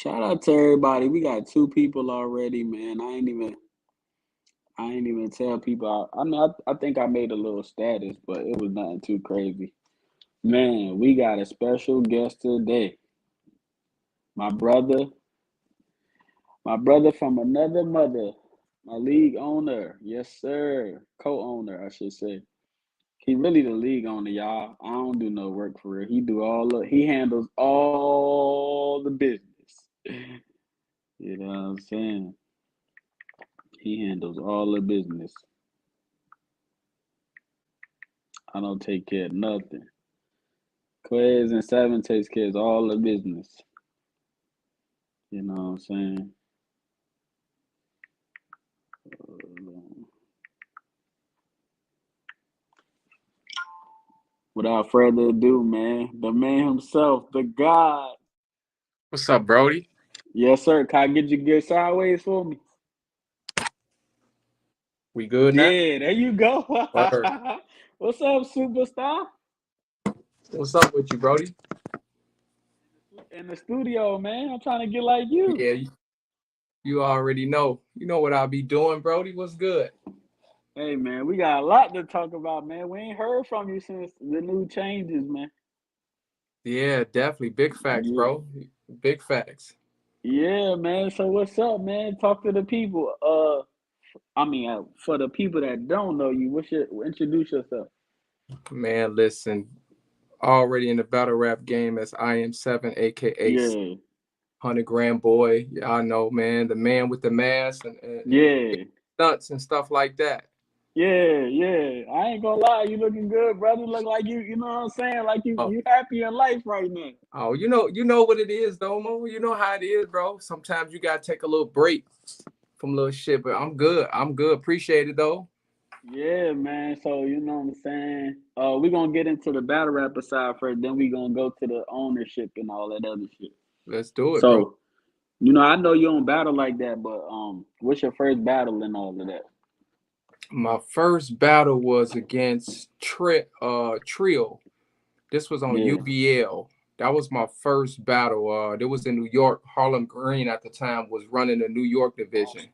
Shout out to everybody. We got two people already, man. I ain't even tell people. I think I made a little status, but it was nothing too crazy. Man, we got a special guest today. My brother, my brother from another mother, my league owner. Yes, sir. Co-owner, I should say. He really the league owner, y'all. I don't do no work for real. He handles all the business. You know what I'm saying? He handles all the business. I don't take care of nothing. Iam7 takes care of all the business. You know what I'm saying? Without further ado, man, the man himself, the God. What's up, Brody? Yes, sir. Can I get you good sideways for me? We good now? Yeah, there you go. Word. What's up, superstar? What's up with you, Brody? In the studio, man. I'm trying to get like you. Yeah, you already know. You know what I'll be doing, Brody. What's good? Hey, man, we got a lot to talk about, man. We ain't heard from you since the new changes, man. Yeah, definitely. Big facts, Yeah, bro. Big facts. yeah, man. So what's up, man? Talk to the people. For the people that don't know you, introduce yourself? Man, listen. Already in the battle rap game as Iam7, aka Yeah, 100 Grand Boy. Y'all know, man. The man with the mask and yeah, stunts and stuff like that. yeah, yeah. I ain't gonna lie, you looking good, brother. Look like you know what I'm saying? Like you, Oh, you happy in life right now. oh, you know what it is, though, Mo. You know how it is, bro. Sometimes you gotta take a little break from little shit, but I'm good. I'm good. Appreciate it though. Yeah, man. So you know what I'm saying? We're gonna get into the battle rapper side first, then we gonna go to the ownership and all that other shit. Let's do it, bro. So, I know you don't battle like that, but what's your first battle and all of that? My first battle was against Trio. This was on Yeah, UBL. That was my first battle. It was in New York. Harlem Green at the time was running the New York division.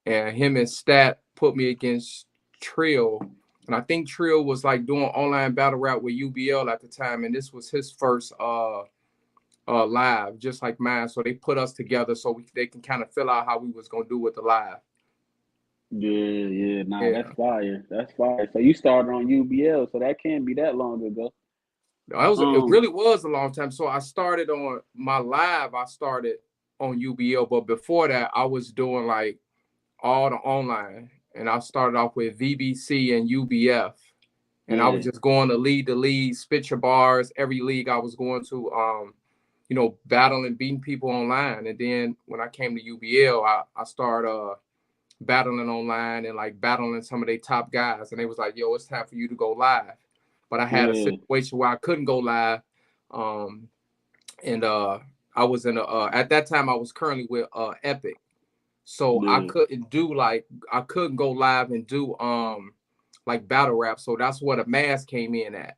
And him and Stat put me against Trio. And I think Trio was like doing online battle rap with UBL at the time. And this was his first live, just like mine. So they put us together so they can kind of fill out how we was gonna do with the live. yeah, yeah. Nah, that's Yeah. fire. That's fire. So you started on UBL, so that can't be that long ago. It Um, really was a long time. So I started on my live. I started on UBL, but before that, I was doing like all the online, and I started off with VBC and UBF, and I was yeah, just going to lead, spit your bars. Every league I was going to, battling, beating people online. And then when I came to UBL, I started battling online and like battling some of their top guys, and they was like, "Yo, it's time for you to go live." But I had a yeah, situation where I couldn't go live, um, and I was in a at that time I was currently with Epic, so yeah. I couldn't go live and do like battle rap. So that's where the mask came in at.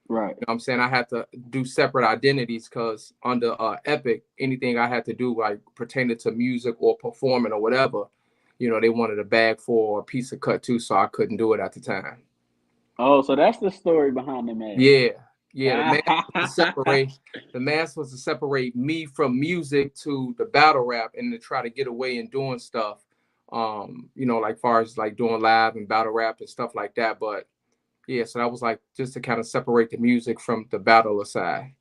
Right. You know what I'm saying? I had to do separate identities because under Epic, anything I had to do like pertaining to music or performing or whatever, they wanted a bag for a piece of cut too, so I couldn't do it at the time. Oh, so that's the story behind the Yeah, yeah. mask. The mask was to separate me from music to the battle rap and to try to get away and doing stuff. Like far as like doing live and battle rap and stuff like that. But yeah, so that was like just to kind of separate the music from the battle aside.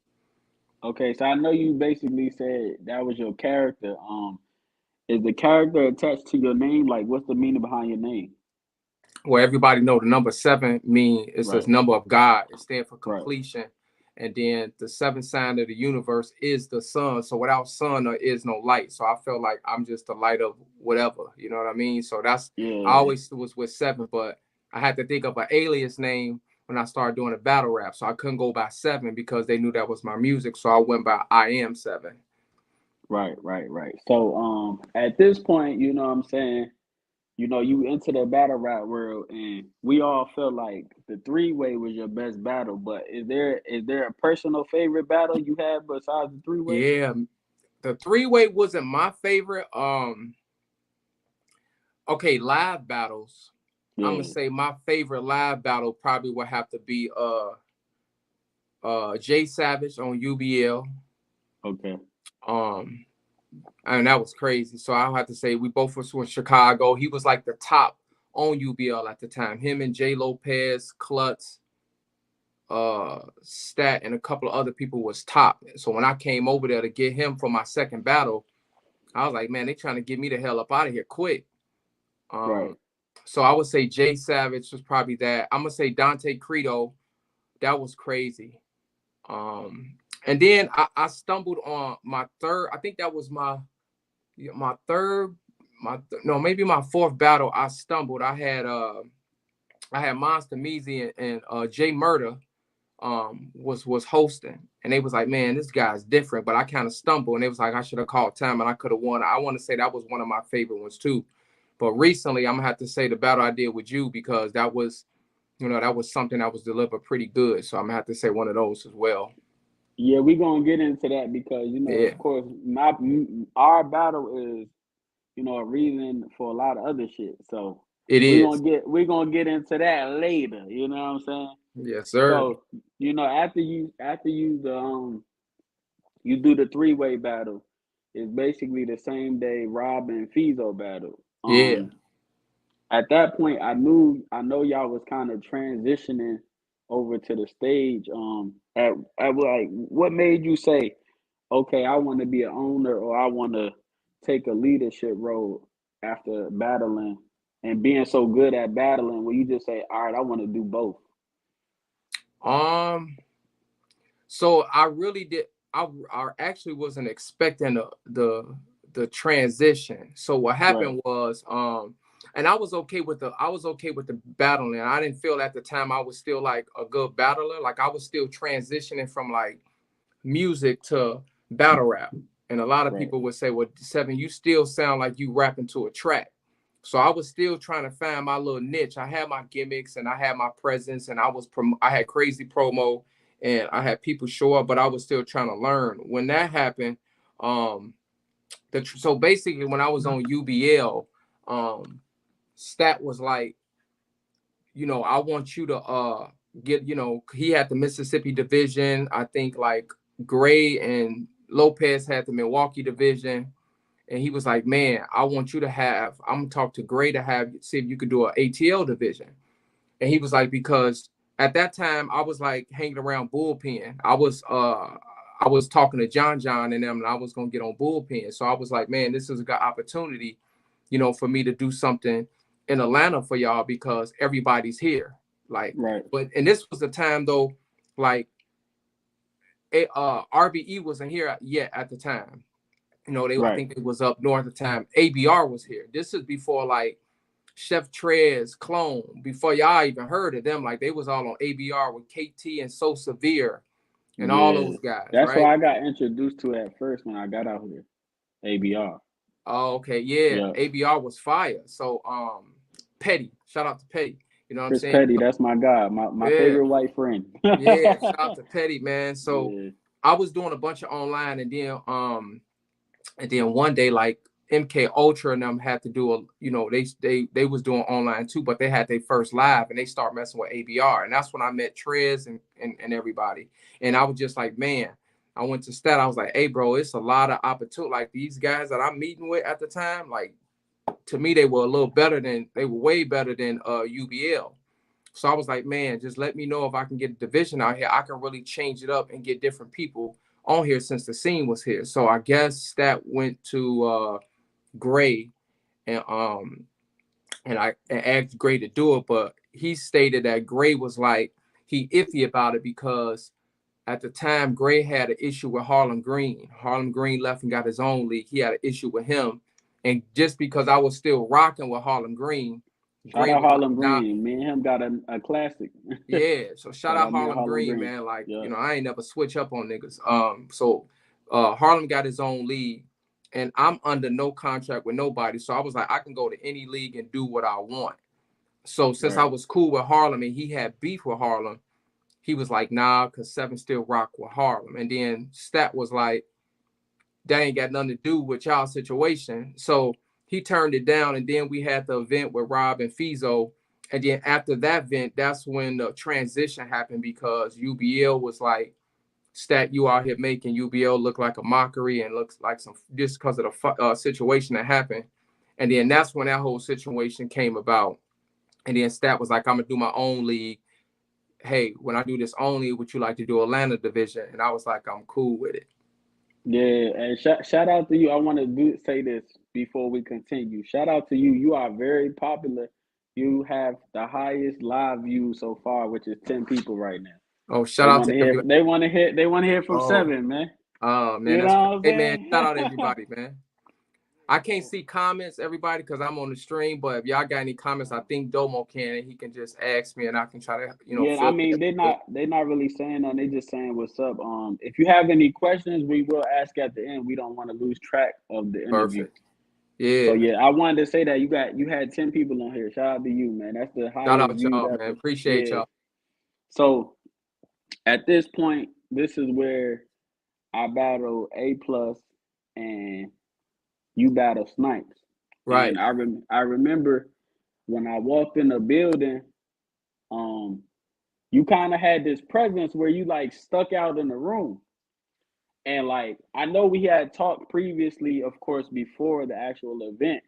Okay, so I know you basically said that was your character. Is the character attached to your name? Like, what's the meaning behind your name? Where everybody know the number seven mean it's this Right, number of God. It stands for right. completion. And then the seventh sign of the universe is the sun. So without sun, there is no light. So I feel like I'm just the light of whatever. You know what I mean? So I Yeah. always was with seven, but I had to think of an alias name when I started doing a battle rap. So I couldn't go by seven because they knew that was my music. So I went by Iam7. Right, right, right. So, at this point, you know what I'm saying? You into the battle rap world, and we all feel like the three-way was your best battle. But is there a personal favorite battle you have besides the three-way? Yeah, The three-way wasn't my favorite. Okay, live battles. I'm gonna Yeah. say my favorite live battle probably would have to be Jay Savage on UBL. Okay. Um, and that was crazy. So I'll have to say we both was from Chicago. He was like the top on UBL at the time. Him and Jay Lopez, Klutz, Stat, and a couple of other people was top. So when I came over there to get him for my second battle, I was like, man, they trying to get me the hell up out of here quick. Right. Um, so I would say Jay Savage was probably that. I'm gonna say Dante Credo. That was crazy. And then I stumbled on my third. I think that was my third, no, maybe my fourth battle. I stumbled. I had Monster Measy and Jay Murder was hosting, and they was like, man, this guy's different. But I kind of stumbled, and it was like I should have called time, and I could have won. I want to say that was one of my favorite ones too. But recently, I'm gonna have to say the battle I did with you because that was, that was something that was delivered pretty good. So I'm gonna have to say one of those as well. Yeah, we gonna get into that because Yeah, of course, our battle is a reason for a lot of other shit. So it is. we're gonna get into that later. You know what I'm saying? Yes, sir. So after you do the three-way battle, it's basically the same day Rob and Fizo battle. Yeah. At that point, I know y'all was kind of transitioning over to the stage. At like, what made you say, okay, I want to be an owner or I want to take a leadership role after battling and being so good at battling? Where you just say, all right, I want to do both. Um. So I really did. I actually wasn't expecting the transition. So what Right, happened was, and I was okay with the battling. I didn't feel at the time I was still like a good battler. Like I was still transitioning from like music to battle rap. And a lot of right, people would say, well, Seven, you still sound like you rapping to a track. So I was still trying to find my little niche. I had my gimmicks and I had my presence and I had crazy promo and I had people show up, but I was still trying to learn. When that happened, um, so basically when I was on UBL, Stat was like, I want you to get, he had the Mississippi division. I think like Gray and Lopez had the Milwaukee division. And he was like, man, I want you to have, I'm gonna talk to Gray to have, see if you could do an ATL division. And he was like, because at that time I was like hanging around Bullpen. I was talking to John and them, and I was gonna get on Bullpen. So I was like, man, this is a good opportunity, for me to do something in Atlanta for y'all because everybody's here. Like, right, and this was the time though, like RBE wasn't here yet at the time. I right. think it was up north at the time. ABR was here. This is before like Chef Trez, Clone, before y'all even heard of them. Like they was all on ABR with KT and So Severe and all Yeah, those guys, that's right? why I got introduced to it at first when I got out here. ABR. Oh, okay, yeah. Yeah, ABR was fire. So Petty, shout out to Petty. You know what I'm Chris saying? Petty. That's my guy. My Yeah, favorite white friend. yeah. Shout out to Petty, man. So Yeah, I was doing a bunch of online and then one day like MK Ultra and them had to do they was doing online too, but they had their first live and they start messing with ABR. And that's when I met Trez and everybody. And I was just like, man, I went to Stat. I was like, hey bro, it's a lot of opportunity. Like these guys that I'm meeting with at the time, like to me, they were way better than UBL. So I was like, man, just let me know if I can get a division out here. I can really change it up and get different people on here since the scene was here. So I guess that went to Gray and I asked Gray to do it, but he stated that Gray was like he iffy about it because at the time Gray had an issue with Harlem Green. Harlem Green left and got his own league. He had an issue with him. And just because I was still rocking with Harlem Green, shout Gray out was like, Harlem nah, Green. Me and him got a classic. yeah. So shout Shout out out me and Harlem Harlem Green, Green. man. Like, Yeah, I ain't never switch up on niggas. So Harlem got his own league and I'm under no contract with nobody. So I was like, I can go to any league and do what I want. So since I right. was cool with Harlem and he had beef with Harlem, he was like, nah, because Seven still rock with Harlem. And then Stat was like, that ain't got nothing to do with y'all situation. So he turned it down, and then we had the event with Rob and Fizo. And then after that event, that's when the transition happened because UBL was like, "Stat, you out here making UBL look like a mockery and looks like some just because of the situation that happened." And then that's when that whole situation came about. And then Stat was like, "I'm gonna do my own league. Hey, when I do this only, would you like to do Atlanta division?" And I was like, "I'm cool with it." Yeah, and shout out to you. I want to say this before we continue. Shout out to you. You are very popular. You have the highest live views so far, which is 10 people right now. Oh, They shout out want to to hear. everybody. They want to hear. They want to hear from Oh, Seven, man. man, You know that's what I'm hey man, saying? shout out everybody, man. I can't So see comments, everybody, because I'm on the stream. But if y'all got any comments, I think Domo can, and he can just ask me, and I can try to, yeah, I filter mean it a little they're not really saying nothing. They just saying what's up. If you have any questions, we will ask at the end. We don't want to lose track of the interview. perfect. So Yeah, yeah, I wanted to say that you had 10 people on here. Shout out to you, man. That's the shout highest out views y'all, man. ever. Appreciate Yeah. y'all. So at this point, this is where I battle A plus and you battle Snipes. Right. And I remember when I walked in the building, um, you kind of had this presence where you like stuck out in the room. And like I know we had talked previously, of course, before the actual event.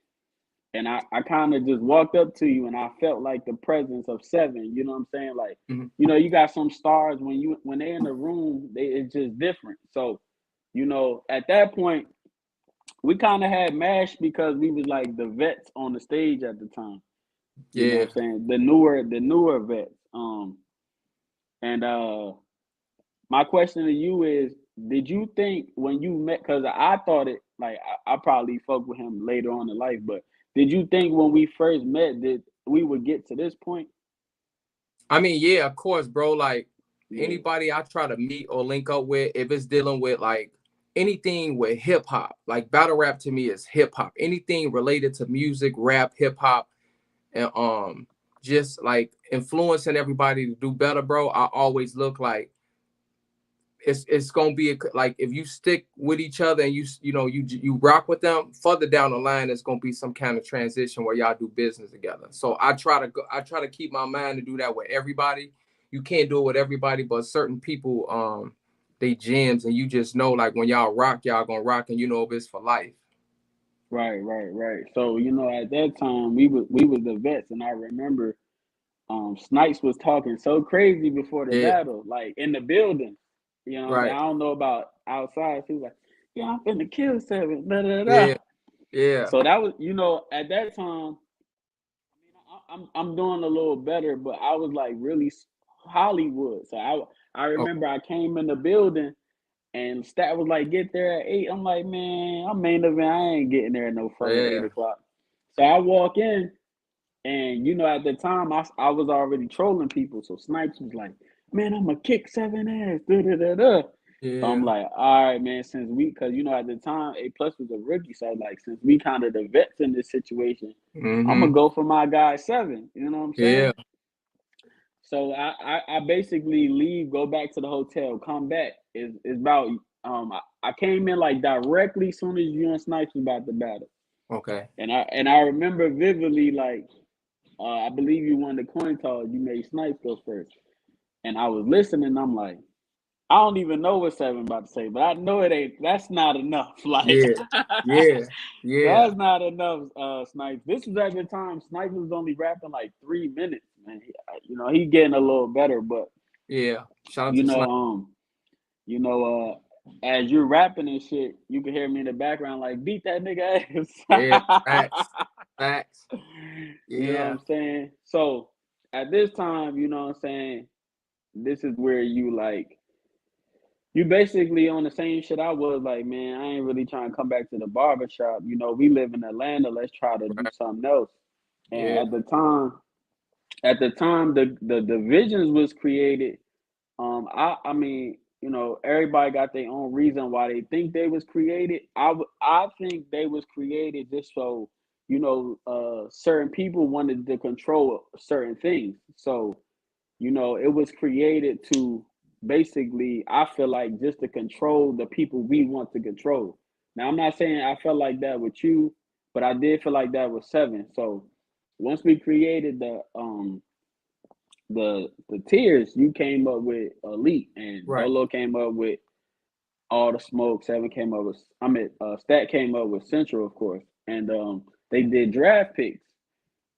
And I kind of just walked up to you and I felt like the presence of Seven. You know what I'm saying? Like, Mhm. you got some stars when they're in the room, it's just different. So, at that point, we kind of had mashed because we was like the vets on the stage at the time. You know what Yeah. I'm saying? The newer vets. And my question to you is, did you think when you met? Because I thought it like I probably fuck with him later on in life, but did you think when we first met that we would get to this point? I mean, yeah, of course, bro. Like Yeah, anybody I try to meet or link up with, if it's dealing with like anything with hip hop, like battle rap to me is hip hop. Anything related to music, rap, hip hop, and just like influencing everybody to do better, bro. I always look like it's gonna be like if you stick with each other and you rock with them further down the line, it's gonna be some kind of transition where y'all do business together. So I try to keep my mind to do that with everybody. You can't do it with everybody, but certain people they gems, and you just know like when y'all rock, y'all gonna rock, and if it's for life. right. So at that time we was the vets, and I remember Snipes was talking so crazy before the Yeah, battle, like in the building. You know what I'm saying? right. I don't know about outside. He was like, "Yeah, I'm finna kill Seven." Da, da, da. Yeah, yeah. So that was, at that time. I mean, I'm doing a little better, but I was like really Hollywood. So I Oh, remember I came in the building and Stat was like, "Get there at 8." I'm like, "Man, I'm main event. I ain't getting there no fucking yeah, 8 o'clock." So I walk in, and at the time I was already trolling people. So Snipes was like, "Man, I'm gonna kick Seven ass." Da, da, da, da. So I'm yeah. like, "All right, man." Since because at the time A plus was a rookie, so like since we kind of the vets in this situation, I'm Mm-hmm. gonna go for my guy Seven. You know what I'm saying? Yeah. So I basically leave, go back to the hotel, come back. Is about I came in like directly as soon as you and Snipes was about to battle, Okay. and I remember vividly like I believe you won the coin toss. You made Snipes go first, and I was listening. I'm like, I don't even know what Seven about to say, but I know it ain't. That's not enough. Like Yeah. Yeah. Yeah. that's not enough. Snipes. This was at the time Snipes was only rapping like 3 minutes, man. He getting a little better, but Yeah. Shout out you to know, Sniper. you know, as you're rapping and shit, you can hear me in the background like beat that nigga Yeah. ass. Facts. Facts. You know what Yeah. I'm saying? So at this time, you know what I'm saying, this is where you basically on the same shit I was like, man, I ain't really trying to come back to the barbershop. We live in Atlanta, let's try to do Right. something else. And Yeah. at the time the divisions was created. I mean, everybody got their own reason why they think they was created. I think they was created just so certain people wanted to control certain things. So it was created to basically, I feel like, just to control the people we want to control. Now I'm not saying I felt like that with you, but I did feel like that with Seven. So once we created the tiers, you came up with Elite, and Right. Dolo came up with All the Smoke. Seven came up with, Stat came up with Central, of course, and they did draft picks,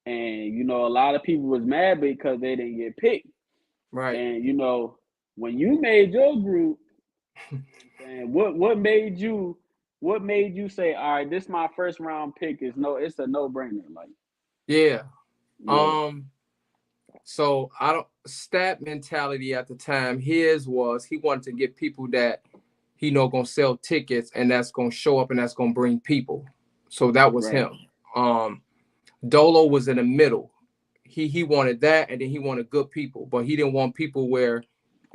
and a lot of people was mad because they didn't get picked, Right. and when you made your group, and what made you say, all right, this my first round pick is it's a no brainer, like Yeah. yeah, Um. So I don't stat mentality at the time. His was he wanted to get people that he know gonna sell tickets and that's gonna show up and that's gonna bring people. So that was right, him. Um. Dolo was in the middle. He wanted that and then he wanted good people, but he didn't want people where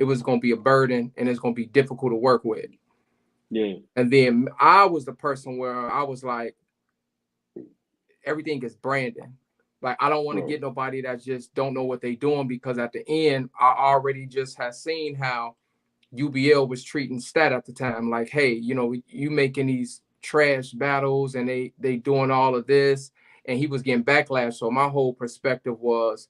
it was gonna be a burden and it's gonna be difficult to work with. yeah, And then I was the person where I was like, everything is branding. Like I don't want to right, get nobody that just don't know what they doing because at the end I already just had seen how UBL was treating Stat at the time. Like, hey, you making these trash battles and they doing all of this, and he was getting backlash. So my whole perspective was,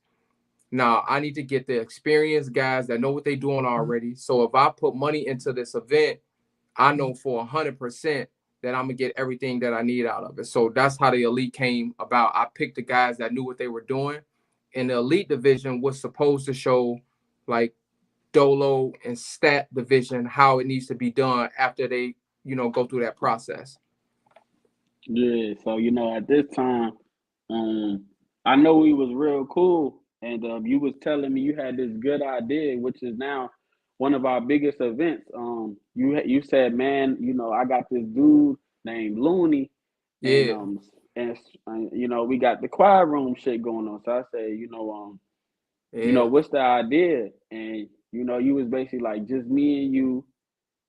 nah, I need to get the experienced guys that know what they're doing already. So if I put money into this event, I know for 100% that I'm gonna get everything that I need out of it. So that's how the elite came about. I picked the guys that knew what they were doing, and the elite division was supposed to show like Dolo and Stat division how it needs to be done after they go through that process. yeah. So at this time, um, I know we was real cool, and you was telling me you had this good idea, which is now one of our biggest events. You said, man, I got this dude named Looney, and Yeah, we got the choir room shit going on. So I said, yeah, what's the idea? And you was basically like, just me and you.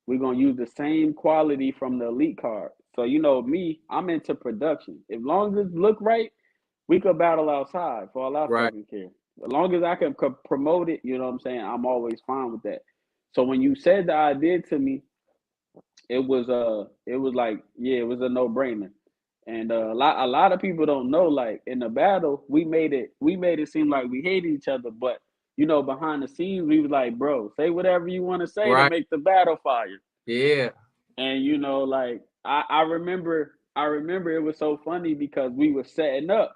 We're gonna use the same quality from the elite card. So me, I'm into production. As long as it look right, we could battle outside for all I right. fucking care. As long as I can promote it, you know what I'm saying? I'm always fine with that. So when you said the idea to me, it was like, yeah, it was a no brainer. And a lot of people don't know, like in the battle, we made it seem like we hated each other, but behind the scenes we was like, bro, say whatever you want to say to Right. make the battle fire. Yeah. And like I remember it was so funny because we were setting up,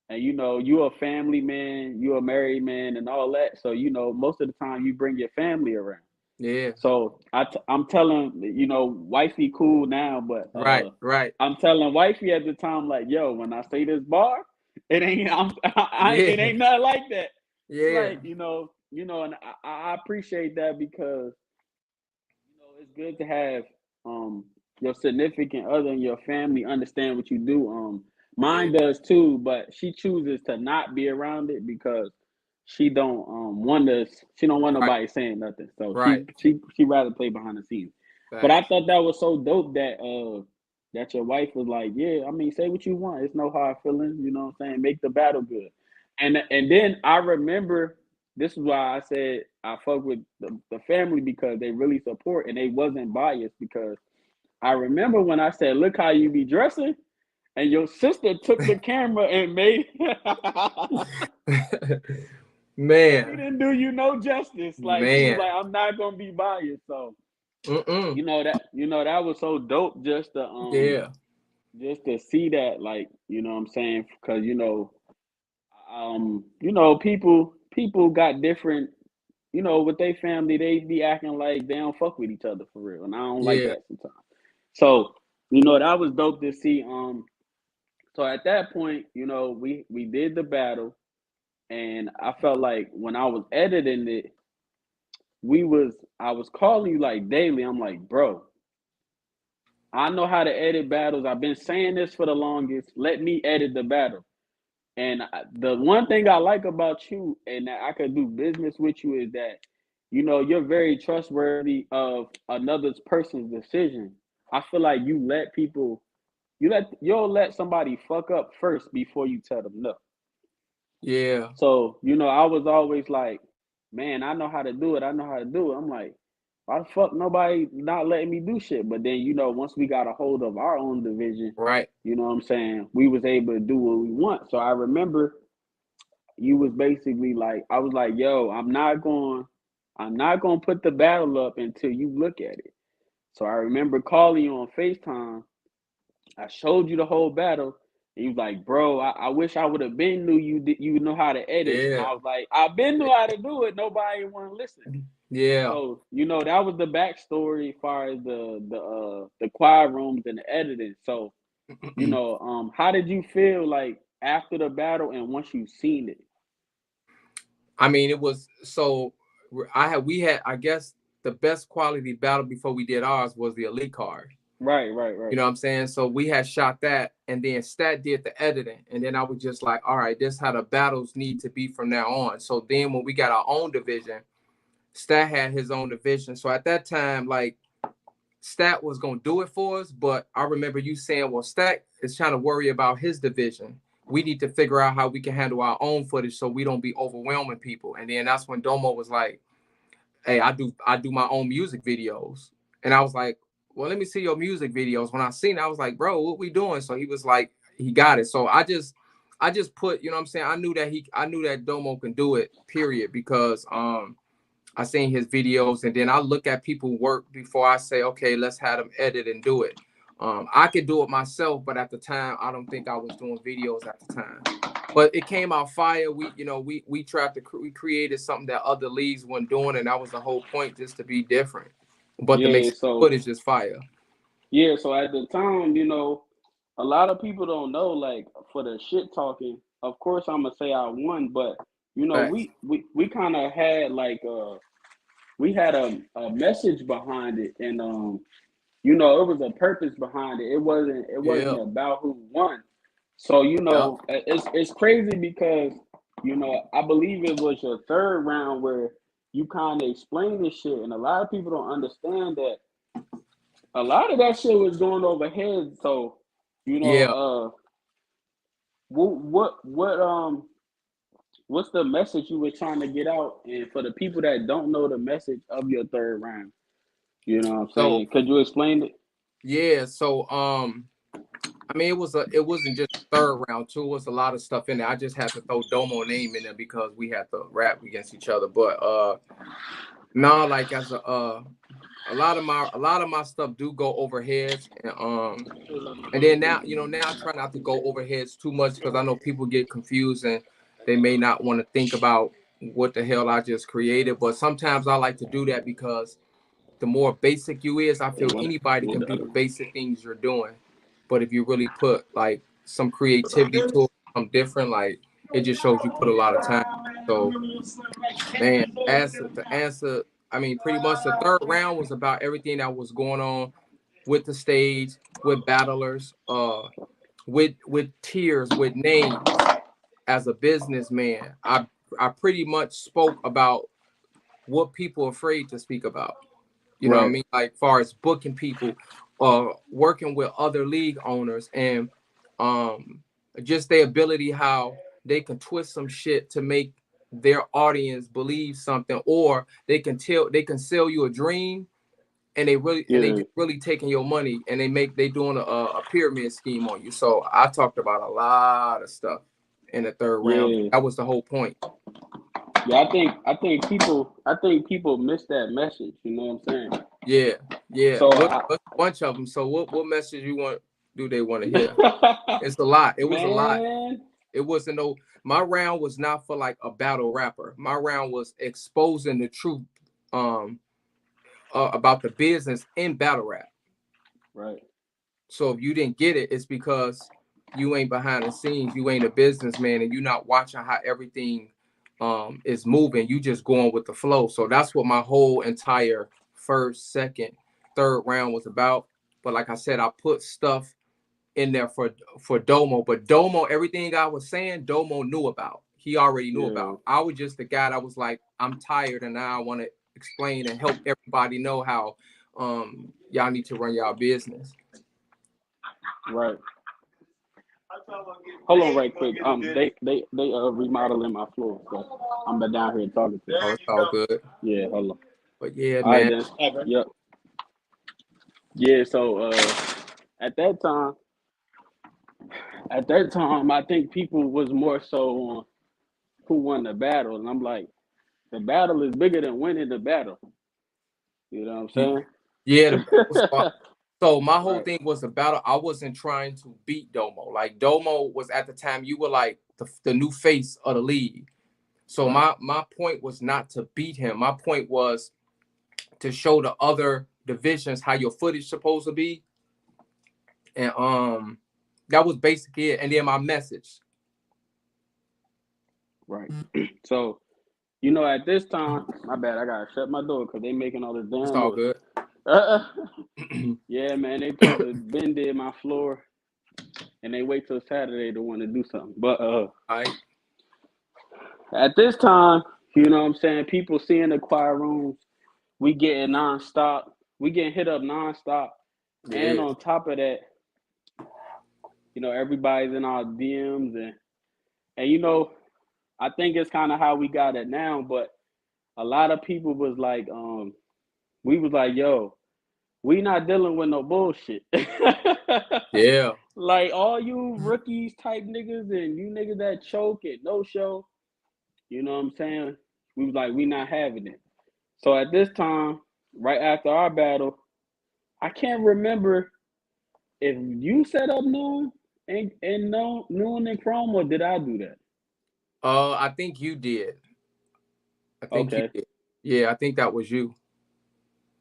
and you a family man, you a married man, and all that. So most of the time you bring your family around. Yeah. So I'm telling wifey cool now, but Right. Right. I'm telling wifey at the time, like, yo, when I say this bar, it ain't it Yeah. ain't nothing like that. Yeah. Like and I appreciate that because it's good to have um your significant other and your family understand what you do. Mine Yeah. does too, but she chooses to not be around it because she don't want us. She don't want Right. nobody saying nothing. So Right. she rather play behind the scenes. But I Facts. thought that was so dope that your wife was like, yeah, I mean, say what you want. It's no hard feelings. You know what I'm saying? Make the battle good. And then I remember this is why I said I fuck with the family because they really support and they wasn't biased because I remember when I said, look how you be dressing, and your sister took the camera and made she Man. didn't do you no justice. Like she was Man. like, I'm not gonna be biased. So Mm-mm. that was so dope Yeah. just to see that, like, what I'm saying, because people got different, with their family, they be acting like they don't fuck with each other for real, and I don't like Yeah. that sometimes. So, that was dope to see. So at that point, we did the battle, and I felt like when I was editing it, I was calling you like daily. I'm like, bro, I know how to edit battles. I've been saying this for the longest. Let me edit the battle. And the one thing I like about you and that I could do business with you is that, you're very trustworthy of another person's decision. I feel like you'll let somebody fuck up first before you tell them no. Yeah. So, I was always like, man, I know how to do it. I know how to do it. I'm like, why the fuck nobody not letting me do shit? But then, you know, once we got a hold of our own division, Right. you know what I'm saying, we was able to do what we want. So I remember you was basically like, I was like, yo, I'm not going to put the battle up until you look at it. So I remember calling you on FaceTime. I showed you the whole battle. And you was like, bro, I wish I would have been knew you know how to edit. And Yeah. I was like, I've been knew how to do it. Nobody want to listen. Yeah. So, you know, that was the backstory as far as the quiet rooms and the editing. So, you know, how did you feel like after the battle and once you seen it? I mean, it was so we had, I guess, the best quality battle before we did ours was the elite card. Right, You right. know what I'm saying? So we had shot that, and then Stat did the editing, and then I was just like, all right, this is how the battles need to be from now on. So then when we got our own division, Stat had his own division. So at that time, like, Stat was gonna do it for us, but I remember you saying, well, Stat is trying to worry about his division. We need to figure out how we can handle our own footage so we don't be overwhelming people. And then that's when Domo was like, hey, I do my own music videos. And I was like, well, let me see your music videos. When I seen it, I was like, bro, what we doing? So he was like, he got it. So I just put, you know what I'm saying? I knew that Domo can do it, period, because I seen his videos, and then I look at people work before I say, okay, let's have them edit and do it. I could do it myself, but at the time, I don't think I was doing videos at the time. But it came out fire. We tried to we created something that other leagues weren't doing, and that was the whole point, just to be different. But to make Yeah, sure so footage is fire. yeah, so at the time, you know, a lot of people don't know, like, for the shit talking, of course I'm gonna say I won, but you know, Facts. we kind of had like we had a message behind it, and you know, it was a purpose behind it. It Yeah. wasn't about who won. So, you Yep. know, it's crazy because, you know, I believe it was your third round where you kind of explained this shit, and a lot of people don't understand that a lot of that shit was going overhead. So, you know, Yeah. what's the message you were trying to get out? And for the people that don't know the message of your third round, you know what I'm So saying? Could you explain it? yeah. So I mean, it wasn't just third round too. It was a lot of stuff in there. I just had to throw Domo name in there because we had to rap against each other. But no, like as a lot of my stuff do go over heads, and then now, now I try not to go over heads too much because I know people get confused and they may not want to think about what the hell I just created. But sometimes I like to do that because the more basic you is, I feel anybody can do the basic things you're doing. But if you really put like some creativity to it, something different, like it just shows you put a lot of time. So man, to answer, I mean, pretty much the third round was about everything that was going on with the stage, with battlers, with tiers, with names. As a businessman, I pretty much spoke about what people are afraid to speak about. You know what I Right. mean? Like far as booking people, working with other league owners, and um, just their ability how they can twist some shit to make their audience believe something, or they can sell you a dream, and they Yeah. just really taking your money, and they doing a pyramid scheme on you. So I talked about a lot of stuff in the third round. Yeah. That was the whole point. Yeah, I think people miss that message, you know what I'm saying? Yeah, yeah. So What a bunch of them. So what message you want? Do they want to hear? I It's a lot. It was a lot. man, It wasn't no. My round was not for like a battle rapper. My round was exposing the truth, um, about the business in battle rap. right. So if you didn't get it, it's because you ain't behind the scenes. You ain't a businessman, and you're not watching how everything is moving. You just going with the flow. So that's what my whole entire first, second, third round was about. But like I said, I put stuff in there for Domo. But Domo, everything I was saying, Domo knew about. He already knew Yeah. about. I was just the guy that was like, I'm tired, and now I want to explain and help everybody know how y'all need to run y'all business. Right. Hold on right quick. They remodeling my floor, so I'm down here talking to Oh, them. it's all good. Yeah, hold on. But yeah, All right man. then. Yep. Yeah. So at that time, I think people was more so on who won the battle, and I'm like, the battle is bigger than winning the battle. You know what I'm Yeah, the saying? battle. So my whole Right. thing was the battle. I wasn't trying to beat Domo. Like Domo was at the time, you were like the new face of the league. So Right. my point was not to beat him. My point was to show the other divisions how your footage supposed to be, and that was basically it. And then my message. Right. So at this time, my bad. I gotta shut my door because they making all this It's damn all noise. good. Yeah, man. They supposed to been did my floor, and they wait till Saturday to want to do something. But Right. at this time, you know what I'm saying, people seeing the choir rooms, we getting nonstop, we getting hit up nonstop, and Yeah. on top of that, everybody's in our DMs and I think it's kind of how we got it now, but a lot of people was like, we was like, yo, we not dealing with no bullshit. Yeah. Like all you rookies type niggas and you niggas that choke and no show, you know what I'm saying? We was like, we not having it. So at this time, right after our battle, I can't remember if you set up noon and no noon and Chrome or did I do that? I think you did. I think you Okay. did. Yeah, I think that was you.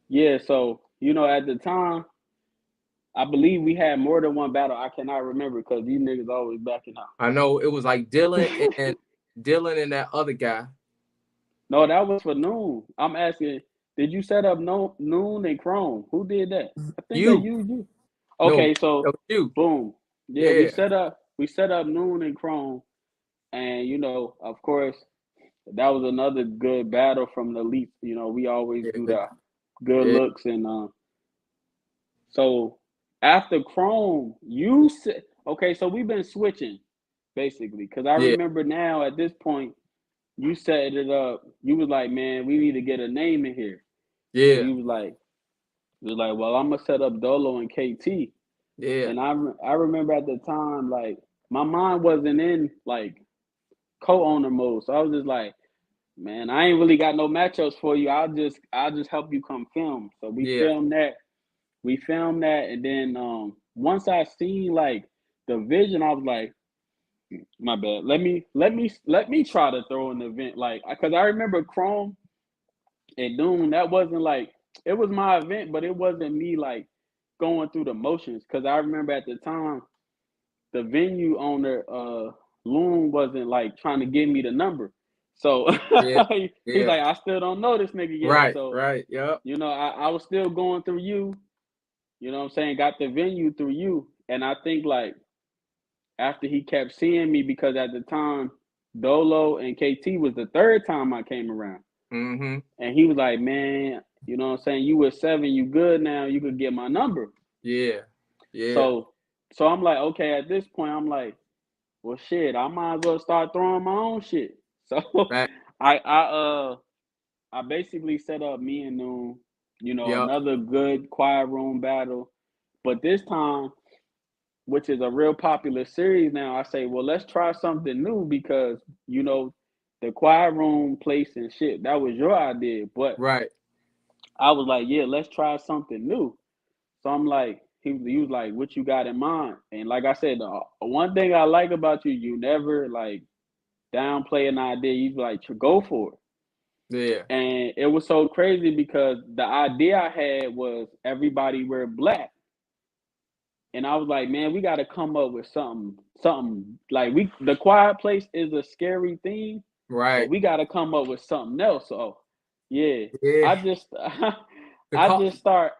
Yeah, so at the time, I believe we had more than one battle. I cannot remember because these niggas always backing out. I know it was like Dylan and that other guy. No, that was for noon. I'm asking, did you set up no noon and Chrome? Who did that? I think that You. you. No, Okay, that so was you. boom. Yeah, we Yeah. set up noon and Chrome, and of course, that was another good battle from the elite. We always do Yeah. the good Yeah. looks, and so after Chrome, you said okay. So we've been switching basically because I Yeah. remember now at this point you set it up. You was like, man, we need to get a name in here, and Yeah. you was like, well, I'm gonna set up Dolo and KT, Yeah. and I remember at the time like my mind wasn't in like co-owner mode, so I was just like, man, I ain't really got no matchups for you. I'll just help you come film. So we Yeah. filmed that. We filmed that, and then once I seen like the vision, I was like, my bad. Let me try to throw an event like because I remember Chrome and Doom. That wasn't like it was my event, but it wasn't me like going through the motions because I remember at the time the venue owner Loon wasn't like trying to give me the number. So Yeah. he's Yeah. like, I still don't know this nigga yet. Right. So, Right. Yep. I was still going through you, you know what I'm saying? Got the venue through you. And I think like after he kept seeing me because at the time Dolo and KT was the third time I came around. Mm-hmm. And he was like, man, you know what I'm saying? You were 7, you good now, you could get my number. Yeah. Yeah. So I'm like, okay, at this point, I'm like, well, shit, I might as well start throwing my own shit. So Right. I basically set up me and Noon, Yep. another good quiet room battle. But this time, which is a real popular series now, I say, well, let's try something new because the quiet room place and shit, that was your idea. But Right. I was like, yeah, let's try something new. So I'm like, he was like, what you got in mind? And like I said, one thing I like about you, you never like downplay an idea. You like to go for it. Yeah. And it was so crazy because the idea I had was everybody wear black. And I was like, man, we got to come up with something like the quiet place is a scary thing, but Right. we got to come up with something else. So, yeah, Yeah. I just, The I call. just start,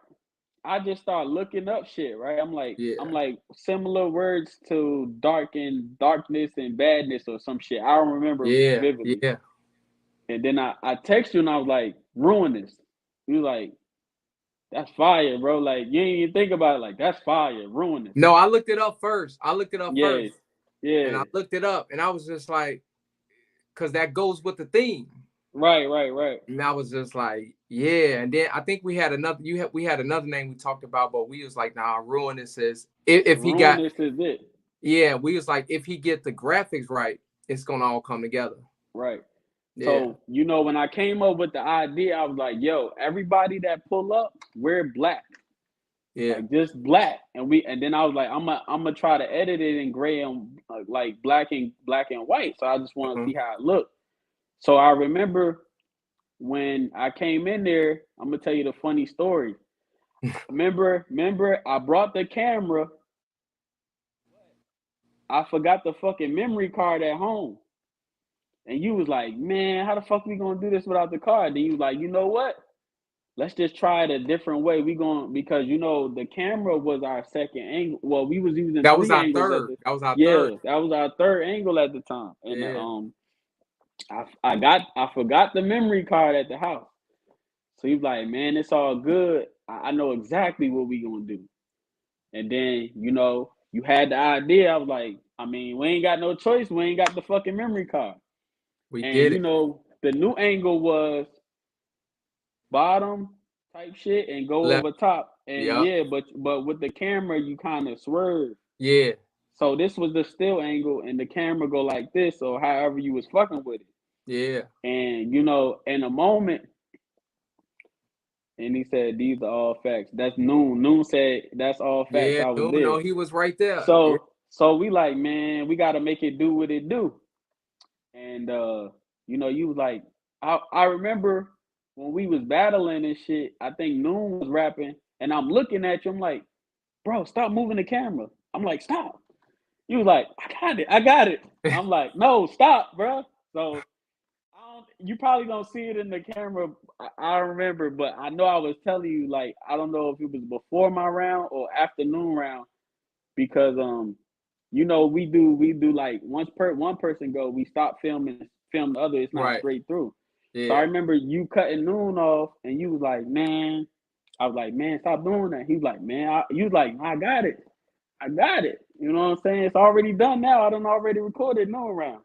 I just start looking up shit. Right, I'm Yeah. like similar words to dark and darkness and badness or some shit. I don't remember Yeah. vividly. Yeah. And then I text you and I was like, ruinous. You was like, that's fire, bro. Like you ain't even think about it. Like that's fire, ruinous. No, I looked it up first. I looked it up Yeah, first, and yeah, I looked it up, and I was just like, because that goes with the theme. Right, right, right. And I was just like, yeah. And then I think we had another. We had another name we talked about, but we was like, nah, Ruin this is if he Ruin got, this is it. yeah. We was like, if he get the graphics right, it's gonna all come together. Right. Yeah, So, when I came up with the idea, I was like, yo, everybody that pull up, wear black. yeah. Like just black. And then I was like, I'm gonna try to edit it in gray and like black and white. So I just want to Uh-huh. see how it looked. So I remember when I came in there, I'm gonna tell you the funny story. Remember, I brought the camera. I forgot the fucking memory card at home. And you was like, man, how the fuck we gonna do this without the card? Then you was like, you know what? Let's just try it a different way. We going because the camera was our second angle. Well, we was using That was three our angles at third. the That was our third. yeah, that was our third angle at the time. And Yeah. I forgot the memory card at the house. So he's like, man, it's all good. I know exactly what we gonna do. And then, you had the idea. I was like, I mean, we ain't got no choice. We ain't got the fucking memory card. We And did it. the new angle was bottom type shit and go Left. over top. And Yep. yeah, but with the camera you kind of swerve. Yeah. So this was the still angle and the camera go like this or however you was fucking with it. Yeah. And in a moment, and he said, these are all facts. That's Noon. Noon said that's all facts. Yeah. I was No, there. no, he was right there. Yeah. So we like, man, we gotta make it do what it do. And you was like, I remember when we was battling and shit, I think Noon was rapping, and I'm looking at you, I'm like, bro, stop moving the camera. I'm like, stop. He was like, I got it. I'm like, no, stop, bro. So you probably don't see it in the camera. I don't remember, but I know I was telling you, like, I don't know if it was before my round or afternoon round, because we do like one person go, we stop filming, film the other. It's not Right. straight through. So I Yeah. remember you cutting Noon off, and you was like, man, I was like, man, stop doing that. He was like, man, you was like, I got it, I got it. You know what I'm saying? It's already done now. I done already recorded Noon round.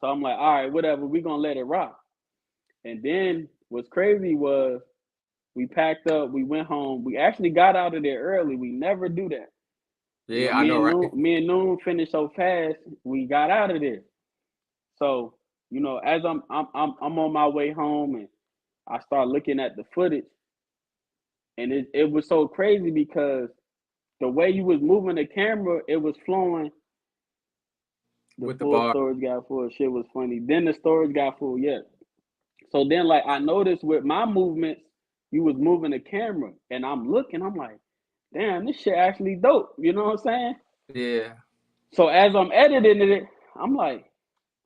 So I'm like, all right, whatever. We gonna let it rock. And then what's crazy was we packed up, we went home. We actually got out of there early. We never do that. Yeah. I Me know, and right? Noon finished so fast, we got out of there. So, as I'm on my way home and I start looking at the footage, and it was so crazy because the way you was moving the camera, it was flowing. The With the full bar. storage got full. Shit was funny. Then the storage got full. Yeah. So then, like, I noticed with my movements, you was moving the camera, and I'm looking. I'm like, damn, this shit actually dope. You know what I'm saying? Yeah. So as I'm editing it, I'm like,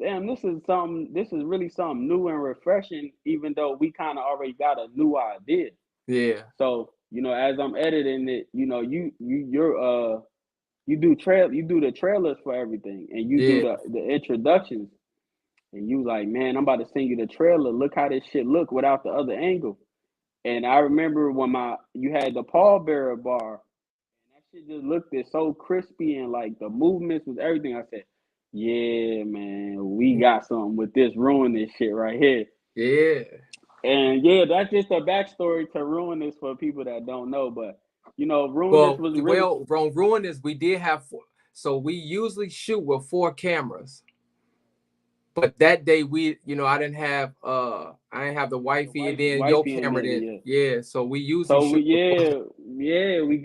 damn, this is something. This is really something new and refreshing. Even though we kind of already got a new idea. Yeah. So as I'm editing it, you do the trailers for everything, and you do Yeah. the introductions. And you like, man, I'm about to send you the trailer. Look how this shit look without the other angle. And I remember when you had the pallbearer bar, and that shit just looked it so crispy and like the movements was everything. I said, yeah, man, we got something with this ruin this shit right here. Yeah. And yeah, that's just a backstory to ruin this for people that don't know. But ruin this Well, was really well, Ron Ruin is we did have four, so we usually shoot with four cameras. But that day I didn't have the the wifey and then your wifey and camera nothing, then yeah. yeah. So we usually So shoot with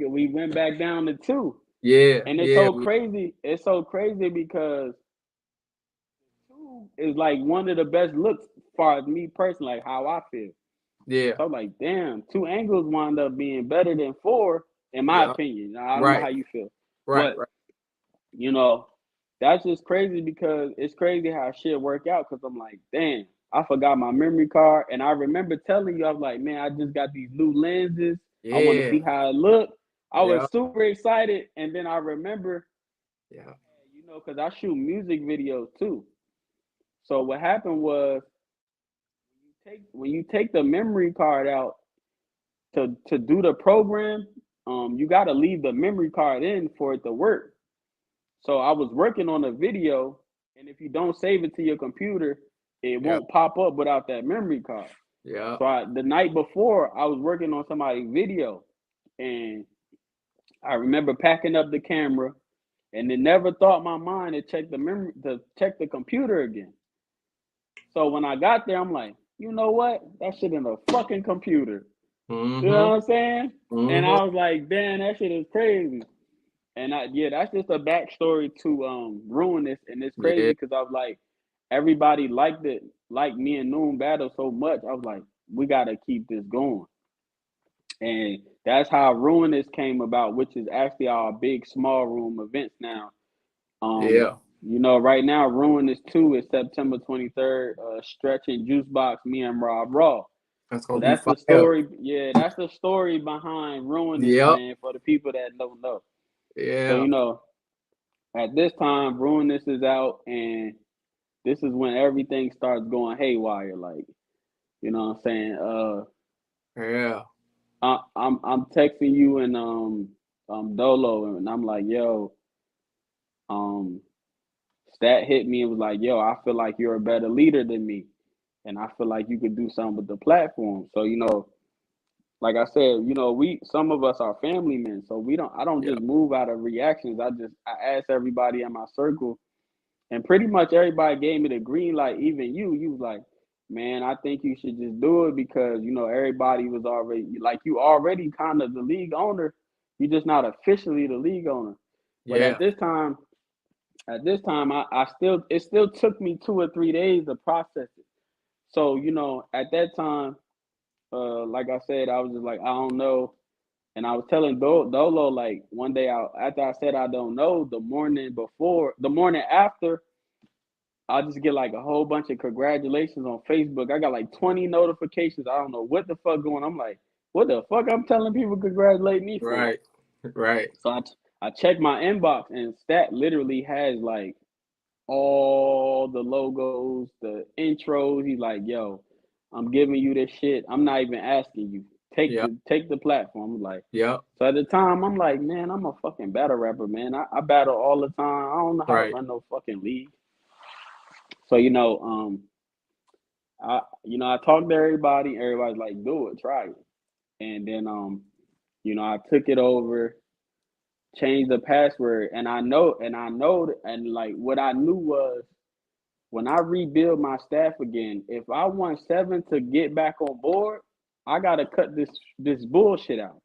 four. we went back down to two. Yeah, And it's yeah, so crazy. It's so crazy because two is like one of the best looks far as me personally, like how I feel. yeah, So I'm like, damn, two angles wind up being better than four, in my yeah. opinion. I don't know Right, how you feel. right, But, right. you know, that's just crazy because it's crazy how shit work out because I'm like, damn, I forgot my memory card. And I remember telling you, I was like, man, I just got these new lenses. I want to Yeah, see how it look. I yeah, was super excited. And then I remember, yeah, because I shoot music videos too. So what happened was when you take the memory card out to do the program, you got to leave the memory card in for it to work. So I was working on a video, and if you don't save it to your computer, it Yeah. won't pop up without that memory card. Yeah. So the night before, I was working on somebody's video, and I remember packing up the camera, and it never thought my mind to check the memory to check the computer again. So when I got there, I'm like, you know what? That shit in a fucking computer. You know Mm-hmm. what I'm saying? And Mm-hmm. I was like, damn, that shit is crazy. And yeah, that's just a backstory to ruin this, and it's crazy Yeah. because I was like, everybody liked it, like me and Noon battle so much. I was like, we gotta keep this going, and that's how Ruinous came about, which is actually our big small room events now. Yeah. Right now, Ruinous 2 is September 23rd. Stretch and Juice Box, me and Rob Raw. That's So gonna be that's the fire. story. Yeah, that's the story behind Ruinous, Yep. man. For the people that don't know, so Yeah. at this time, Ruinous is out, and this is when everything starts going haywire. Like, you know what I'm saying? Yeah. I'm texting you and Dolo, and I'm like, yo, um, Stat hit me and was like, yo, I feel like you're a better leader than me, and I feel like you could do something with the platform. So like I said, we some of us are family men, so I don't Yeah. just move out of reactions. I ask everybody in my circle, and pretty much everybody gave me the green light. Even you was like, man, I think you should just do it because everybody was already like you already kind of the league owner. You're just not officially the league owner. But Yeah. at this time, I still it still took me 2 or 3 days to process it. So at that time, like I said, I was just like, I don't know. And I was telling Dolo like one day after I said I don't know, the morning after, I just get like a whole bunch of congratulations on Facebook. I got like 20 notifications. I don't know what the fuck going on. I'm like, what the fuck I'm telling people congratulate me for? Right. Right. So I checked my inbox, and Stat literally has like all the logos, the intros. He's like, yo, I'm giving you this shit. I'm not even asking you. Yep. Take the platform. I'm like, Yep. so at the time, I'm like, man, I'm a fucking battle rapper, man. I battle all the time. I don't know how to Right. run no fucking league. So I talked to everybody. Everybody's like, do it, try it. And then I took it over, changed the password, and like what I knew was when I rebuild my staff again, if I want Seven to get back on board, I gotta cut this bullshit out.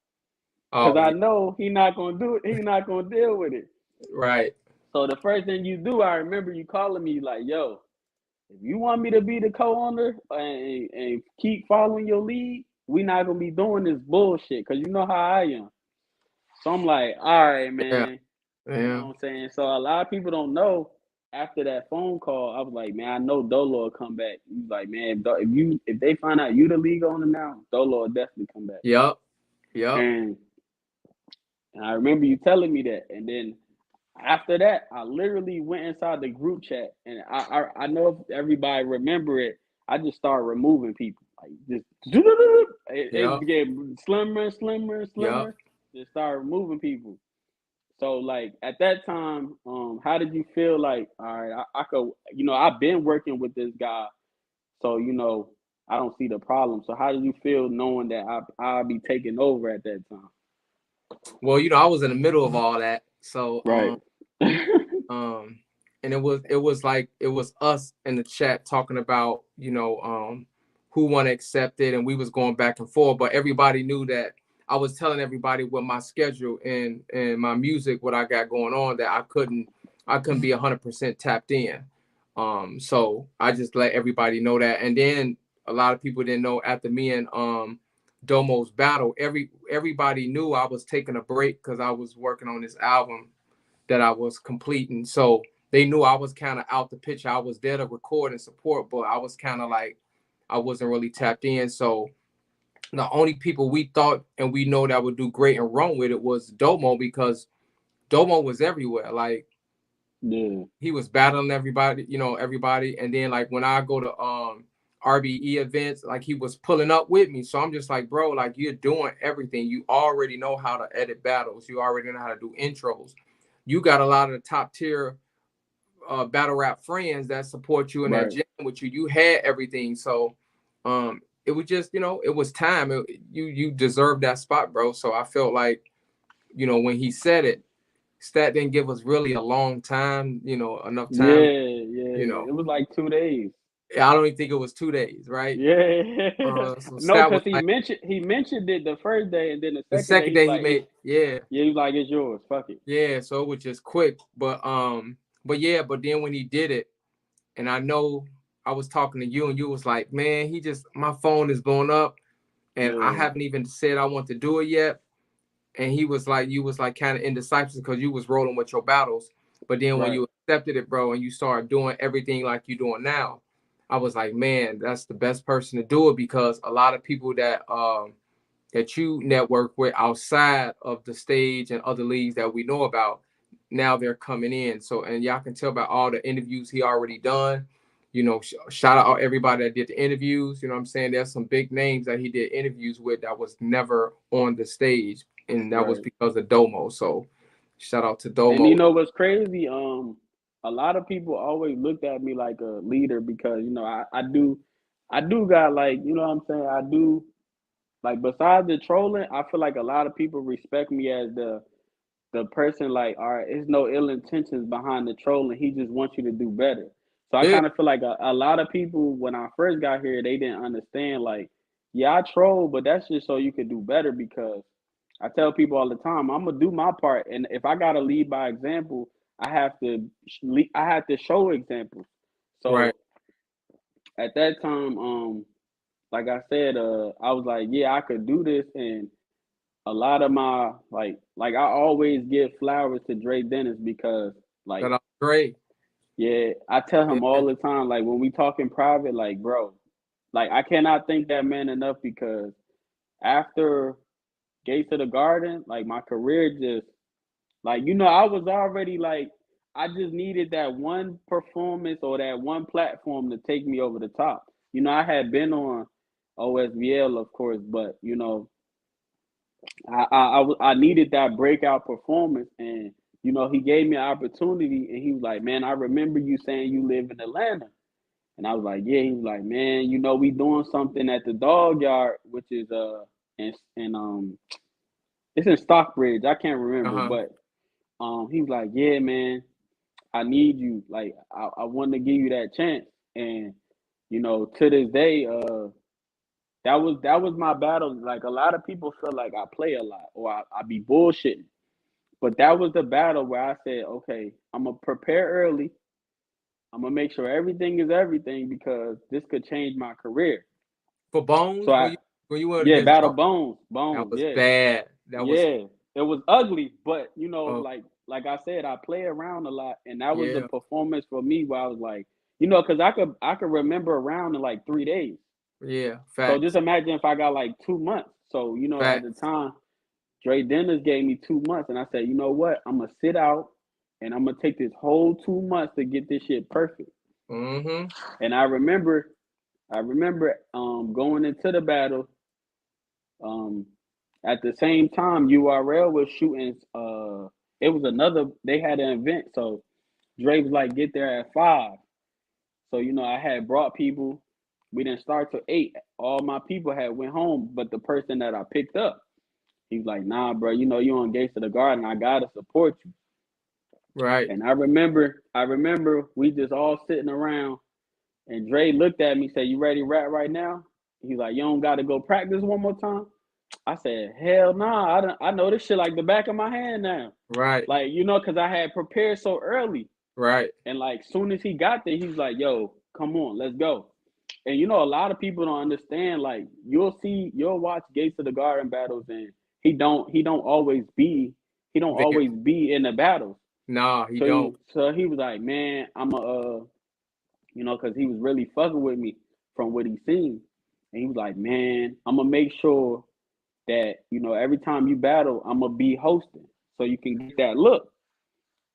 Cause Oh I yeah. know he not gonna do it, he's not gonna deal with it. Right. So the first thing you do, I remember you calling me like, yo, if you want me to be the co-owner and keep following your lead, we not gonna be doing this bullshit because you know how I am. So I'm like, all right, Yeah. man. You know Yeah. what I'm saying? So a lot of people don't know. After that phone call, I was like, man, I know Dolo will come back. He was like, man, if they find out you the league owner now, Dolo will definitely come back. Yep. Yep. And I remember you telling me that. And then after that, I literally went inside the group chat, and I know if everybody remember it. I just started removing people, like just it Yep. became slimmer and slimmer and Yep. slimmer. Just started removing people. So like at that time, how did you feel? Like, all right, I could, I've been working with this guy, so I don't see the problem. So how did you feel knowing that I'll be taking over at that time? Well, I was in the middle of all that. So Right. um and it was like it was us in the chat talking about, who want to accept it, and we was going back and forth, but everybody knew that I was telling everybody what my schedule and my music, what I got going on, that I couldn't be 100% tapped in. So I just let everybody know that. And then a lot of people didn't know, after me and Domo's battle, everybody knew I was taking a break because I was working on this album that I was completing. So they knew I was kind of out the picture. I was there to record and support, but I was kind of like, I wasn't really tapped in. So the only people we thought and we know that would do great and run with it was Domo, because Domo was everywhere. Like, Yeah. he was battling everybody, everybody. And then like when I go to RBE events, like he was pulling up with me. So I'm just like, bro, like, you're doing everything. You already know how to edit battles. You already know how to do intros. You got a lot of the top tier battle rap friends that support you in that Right. gym with you. You had everything, so it was just, it was time. You deserved that spot, bro. So I felt like, when he said it, Stat didn't give us really a long time, enough time. Yeah, yeah. It was like 2 days. I don't even think it was 2 days, right? Yeah. So No, Stat because was he like mentioned it the first day, and then the the second day second he's day he like, made, yeah, yeah, he's like, it's yours. Fuck it. yeah. So it was just quick, but yeah, but then when he did it, and I know I was talking to you, and you was like, man, my phone is blowing up, and I Yeah. haven't even said I want to do it yet. And you was like kind of indecisive because you was rolling with your battles. But then when Right. you accepted it, bro, and you started doing everything like you're doing now, I was like, man, that's the best person to do it, because a lot of people that you network with outside of the stage and other leagues that we know about, now they're coming in. So, and y'all can tell by all the interviews he already done. Shout out everybody that did the interviews. You know what I'm saying? There's some big names that he did interviews with that was never on the stage, and that was Right. because of Domo. So, shout out to And you Domo. know what's crazy? A lot of people always looked at me like a leader because I do got like what I'm saying. I do like besides the trolling, I feel like a lot of people respect me as the person like, all right, there's no ill intentions behind the trolling. He just wants you to do better. So I Yeah, kind of feel like a lot of people when I first got here, they didn't understand like, yeah, I troll, but that's just so you could do better because I tell people all the time, I'm gonna do my part, and if I gotta lead by example, I have to show examples. right. So at that time, like I said, I was like, yeah, I could do this, and a lot of my like I always give flowers to Dre Dennis because like Shout out Dre. yeah, I tell him Yeah, all the time like when we talk in private like bro, like I cannot thank that man enough because after Gates of the Garden, like my career just like I was already like I just needed that one performance or that one platform to take me over the top. I had been on OSBL of course, but I needed that breakout performance, and he gave me an opportunity, and he was like, "Man, I remember you saying you live in Atlanta," and I was like, "Yeah." He was like, "Man, we doing something at the Dog Yard, which is and it's in Stockbridge. I can't remember, uh-huh. but he was like, "Yeah, man, I need you. Like, I want to give you that chance," and to this day, that was my battle. Like a lot of people feel like I play a lot or I be bullshitting. But that was the battle where I said, okay, I'm gonna prepare early. I'm gonna make sure everything is everything because this could change my career. For So Bones, I, when you went yeah, against battle Bones, bones, that bones, was yeah, bad. That was yeah. It was ugly, but uh, like I said, I play around a lot, and that was the yeah, performance for me. Where I was like, because I could remember a round in like 3 days. yeah. So just Facts, imagine if I got like 2 months. So at the facts. time, Dre Dennis gave me 2 months, and I said, you know what? I'm gonna sit out, and I'm gonna take this whole 2 months to get this shit perfect. Mm-hmm. And I remember going into the battle. Um, at the same time, URL was shooting. It was another. They had an event, so Dre was like, "Get there at 5." So I had brought people. We didn't start till 8. All my people had went home, but the person that I picked up, he was like, "Nah, bro. You on Gates of the Garden. I gotta support you." Right, And I remember we just all sitting around, and Dre looked at me, said, "You ready to rap right now?" He's like, "You don't got to go practice one more time." I said, "Hell nah, I know this shit like the back of my hand now." right, Like, cause I had prepared so early. right. And like soon as he got there, he's like, "Yo, come on, let's go." And a lot of people don't understand. Like you'll watch Gates of the Garden battles, and he don't There. always be in the battles. Nah, he So don't. he was like, "Man, I'm a cause he was really fucking with me from what he seen, and he was like, "Man, I'm gonna make sure that every time you battle, I'm gonna be hosting, so you can get that look."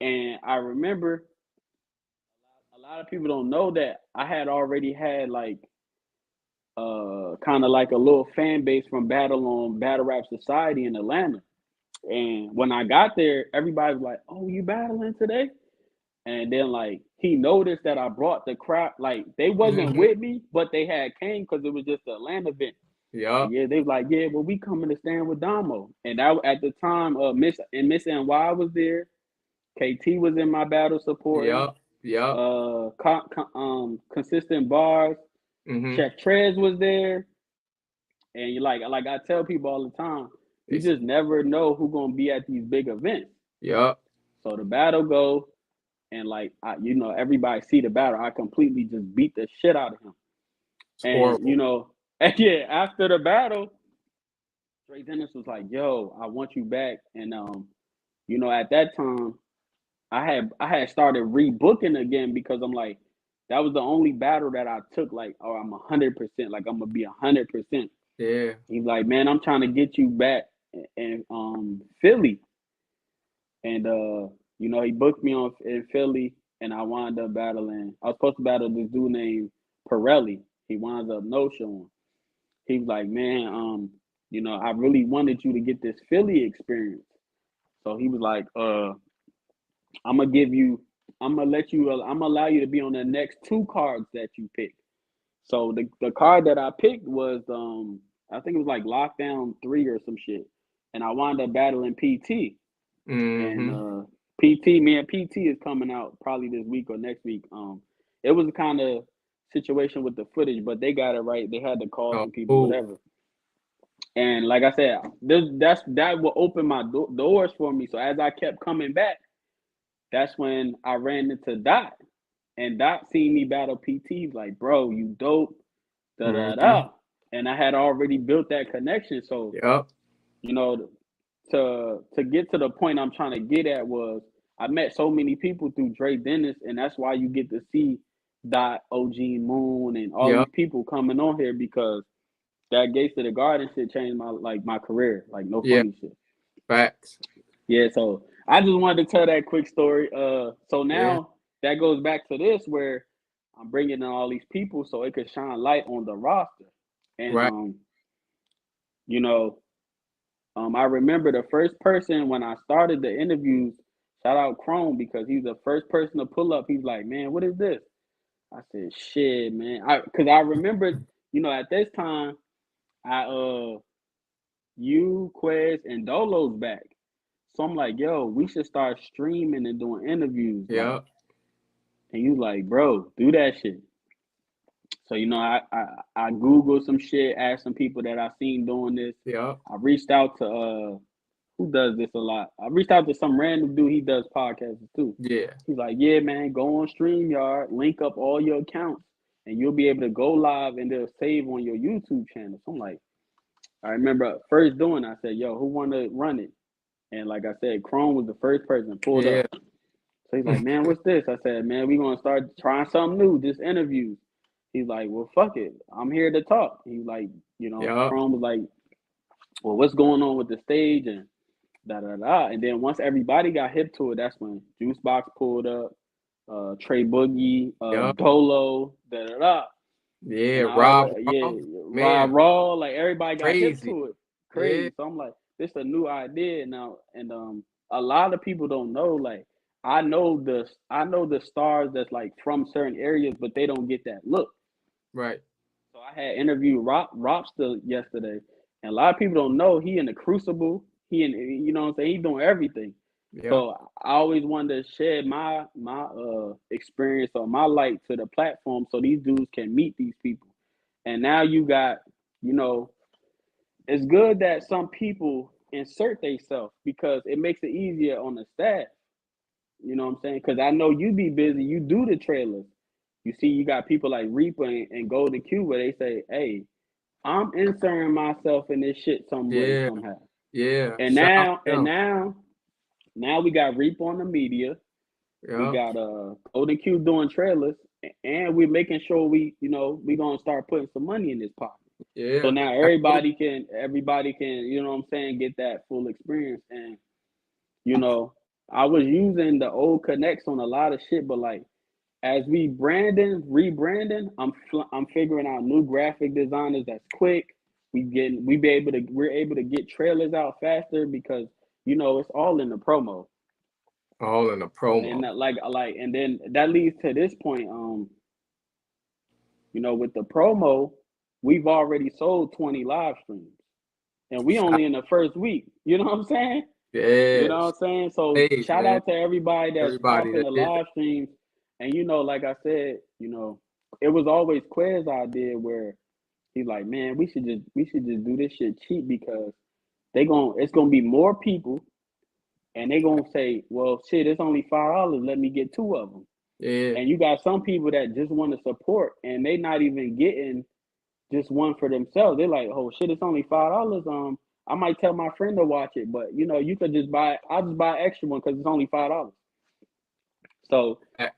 And I remember a lot of people don't know that I had already had like kind of like a little fan base from Battle Rap Society in Atlanta. And when I got there, everybody was like, "Oh, you battling today?" And then like he noticed that I brought the crowd, like they wasn't with me, but they had came because it was just an Atlanta event. And Yup. yeah, they was like, yeah, well, we coming to stand with Damo. And that at the time, Miss NY was there. KT was in my battle supporting. Yup. Yup. Consistent bars. Mm-hmm. Chef Trez was there. And you like I tell people all the time, you It's just never know who's gonna be at these big events. yup. So the battle go, and like everybody see the battle. I completely just beat the shit out of him. It's And horrible. and yeah, after the battle, Trey Dennis was like, "Yo, I want you back." And at that time, I had started rebooking again because I'm like, that was the only battle that I took. Like, oh, I'm 100%. Like, I'm gonna be 100%. Yeah. He's like, man, I'm trying to get you back in Philly, and he booked me on in Philly, and I wound up battling. I was supposed to battle this dude named Pirelli. He winds up no showing. He was like, man, I really wanted you to get this Philly experience. So he was like, I'm gonna give you, I'm gonna let you, I'm gonna allow you to be on the next two cards that you pick. So the card that I picked was I think it was like Lockdown 3 or some shit, and I wound up battling PT. And Mm-hmm. PT, man, PT is coming out probably this week or next week. It was a kind of situation with the footage, but they got it right. They had to call Oh, some people, cool. whatever. And like I said, that will open my doors for me. So as I kept coming back, that's when I ran into Dot, and Dot seen me battle PT. He's like, bro, you dope, da da Mm-hmm. da. And I had already built that connection. So Yup. you know, to get to the point I'm trying to get at was I met so many people through Dre Dennis, and that's why you get to see Dot, OG Moon, and all these Yup. people coming on here because that Gates to the Garden shit changed my career. Like no Yeah. funny shit. Facts. Yeah, so I just wanted to tell that quick story. So Yeah. now that goes back to this where I'm bringing in all these people so it could shine light on the roster, and Right. you know, I remember the first person when I started the interviews. Shout out Chrome because he's the first person to pull up. He's like, "Man, what is this?" I said, "Shit, man." Because I remembered, at this time, I you, Quez, and Dolo's back. So I'm like, "Yo, we should start streaming and doing interviews." Like, Yup. and you like, "Bro, do that shit." So I googled some shit, asked some people that I seen doing this. Yup. I reached out to who does this a lot. I reached out to some random dude. He does podcasts too. Yeah. He's like, yeah, man, go on StreamYard, link up all your accounts, and you'll be able to go live and they'll save on your YouTube channel. So I'm like, I remember first doing. I said, yo, who want to run it? And like I said, Chrome was the first person pulled Yeah. up. So he's like, man, what's this? I said, man, we gonna start trying something new. Just interviews. He's like, well, fuck it. I'm here to talk. He's like, Yup. Chrome was like, well, what's going on with the stage and da da da. And then once everybody got hip to it, that's when Juicebox pulled up, Trey Boogie, Yup. Dolo, da da da. Yeah. And I Rob already, Raw. yeah, Man. raw, like everybody got hip Crazy. to it, Yeah. crazy. So I'm like, this is a new idea now, and a lot of people don't know. Like, I know the stars that's like from certain areas, but they don't get that look. Right. So I had interviewed Robster yesterday, and a lot of people don't know he in the Crucible. He in, what I'm saying, he doing everything. Yup. So I always wanted to share my experience or my light to the platform so these dudes can meet these people. And now you got, you know, it's good that some people insert themselves because it makes it easier on the staff. You know what I'm saying? Because I know you be busy. You do the trailers. You see, you got people like Reaper and Golden Q where they say, "Hey, I'm inserting myself in this shit some way, Yeah. somehow." Yeah. And Shout out now, to and them. now, now we got Reaper on the media. We Yup. got Golden Q doing trailers, and we're making sure we gonna start putting some money in this pocket. So Yeah. now That's dope. everybody can, what I'm saying, get that full experience. And you know, I was using the old connects on a lot of shit, but like as rebranding, I'm figuring out new graphic designers that's quick. We're able to get trailers out faster because it's all in the promo. All in a promo. And and then that leads to this point. With the promo, we've already sold 20 live streams, and we only in the first week. You know what I'm saying? You know what Yes. I'm saying? So Hey, shout man. out to everybody that's Everybody popping that the did live streams. And like I said, it was always Quez idea where he's like, man, we should just do this shit cheap because it's gonna be more people and they gonna say, well, shit, it's only $5. Let me get two of them. it. And you got some people that just want to support and they not even getting just one for themselves. They're like, oh shit, it's only $5. I might tell my friend to watch it, but you could just buy. I'll just buy an extra one because it's only $5. So Yeah.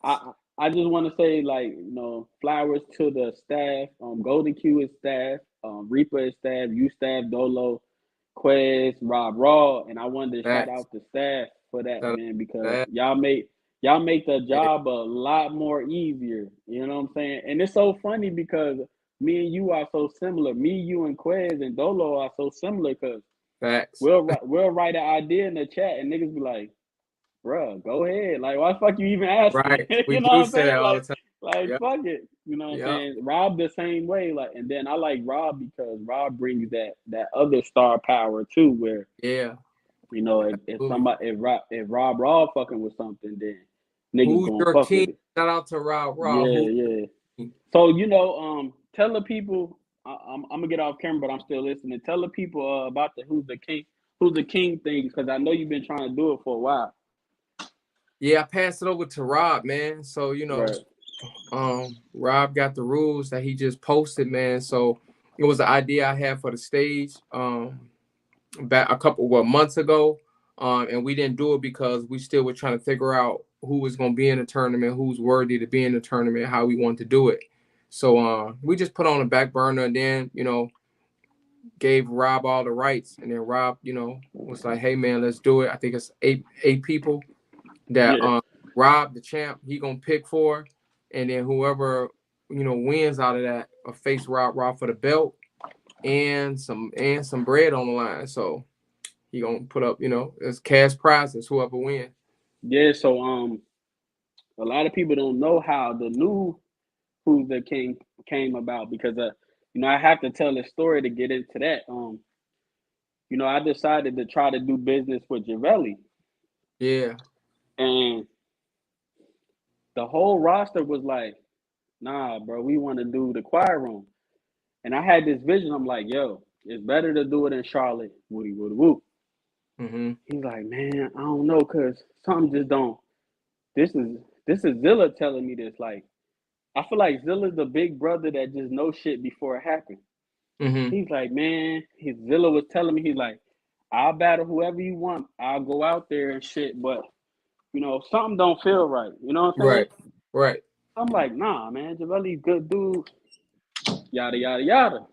I just want to say like flowers to the staff. Golden Q is staff. Reaper is staff. You staff Dolo, Quez, Rob Raw, and I wanted to shout Facts. out the staff for that, Shout out man, to because that. y'all make the Yeah. job a lot more easier. You know what I'm saying? And it's so funny because me and you are so similar. Me, you, and Quez and Dolo are so similar because Facts. we'll write an idea in the chat and niggas be like, bruh, go ahead. Like, why the fuck you even asking? Right. We You know do what I'm say that saying? all the Like, time. like Yep. fuck it. You know what I'm Yep. saying? Rob the same way. Like, and then I like Rob because Rob brings that other star power too, where Yeah. if Absolutely. somebody if Rob Raw fucking with something, then niggas Who's gonna your fuck king? with it. Shout out to Rob Raw. Yeah, Who's yeah. your king? So tell the people. I'm gonna get off camera, but I'm still listening. Tell the people about the who's the king thing because I know you've been trying to do it for a while. Yeah, I passed it over to Rob, man. So, Right. Rob got the rules that he just posted, man. So it was the idea I had for the stage back a couple months ago. And we didn't do it because we still were trying to figure out who was gonna be in the tournament, who's worthy to be in the tournament, how we want to do it. So we just put on the back burner and then, gave Rob all the rights. And then Rob, was like, hey man, let's do it. I think it's eight people that Yeah. Rob the champ he gonna pick for, and then whoever wins out of that will face Rob for the belt and some bread on the line. So he gonna put up as cash prizes whoever wins. Yeah. So a lot of people don't know how the new Who's the King came about because I have to tell a story to get into that. I decided to try to do business with Javelli, Yeah. and the whole roster was like, "Nah, bro, we want to do the choir room." And I had this vision. I'm like, "Yo, it's better to do it in Charlotte." Woody, woody, woo. Mm-hmm. He's like, "Man, I don't know, cause something just don't." This is Zilla telling me this. Like, I feel like Zilla's the big brother that just knows shit before it happens. Mm-hmm. He's like, man, his Zilla was telling me, he's like, I'll battle whoever you want. I'll go out there and shit, but something don't feel right. You know what I'm saying? Right. Right. I'm like, nah, man, Javelli's good dude, yada yada yada.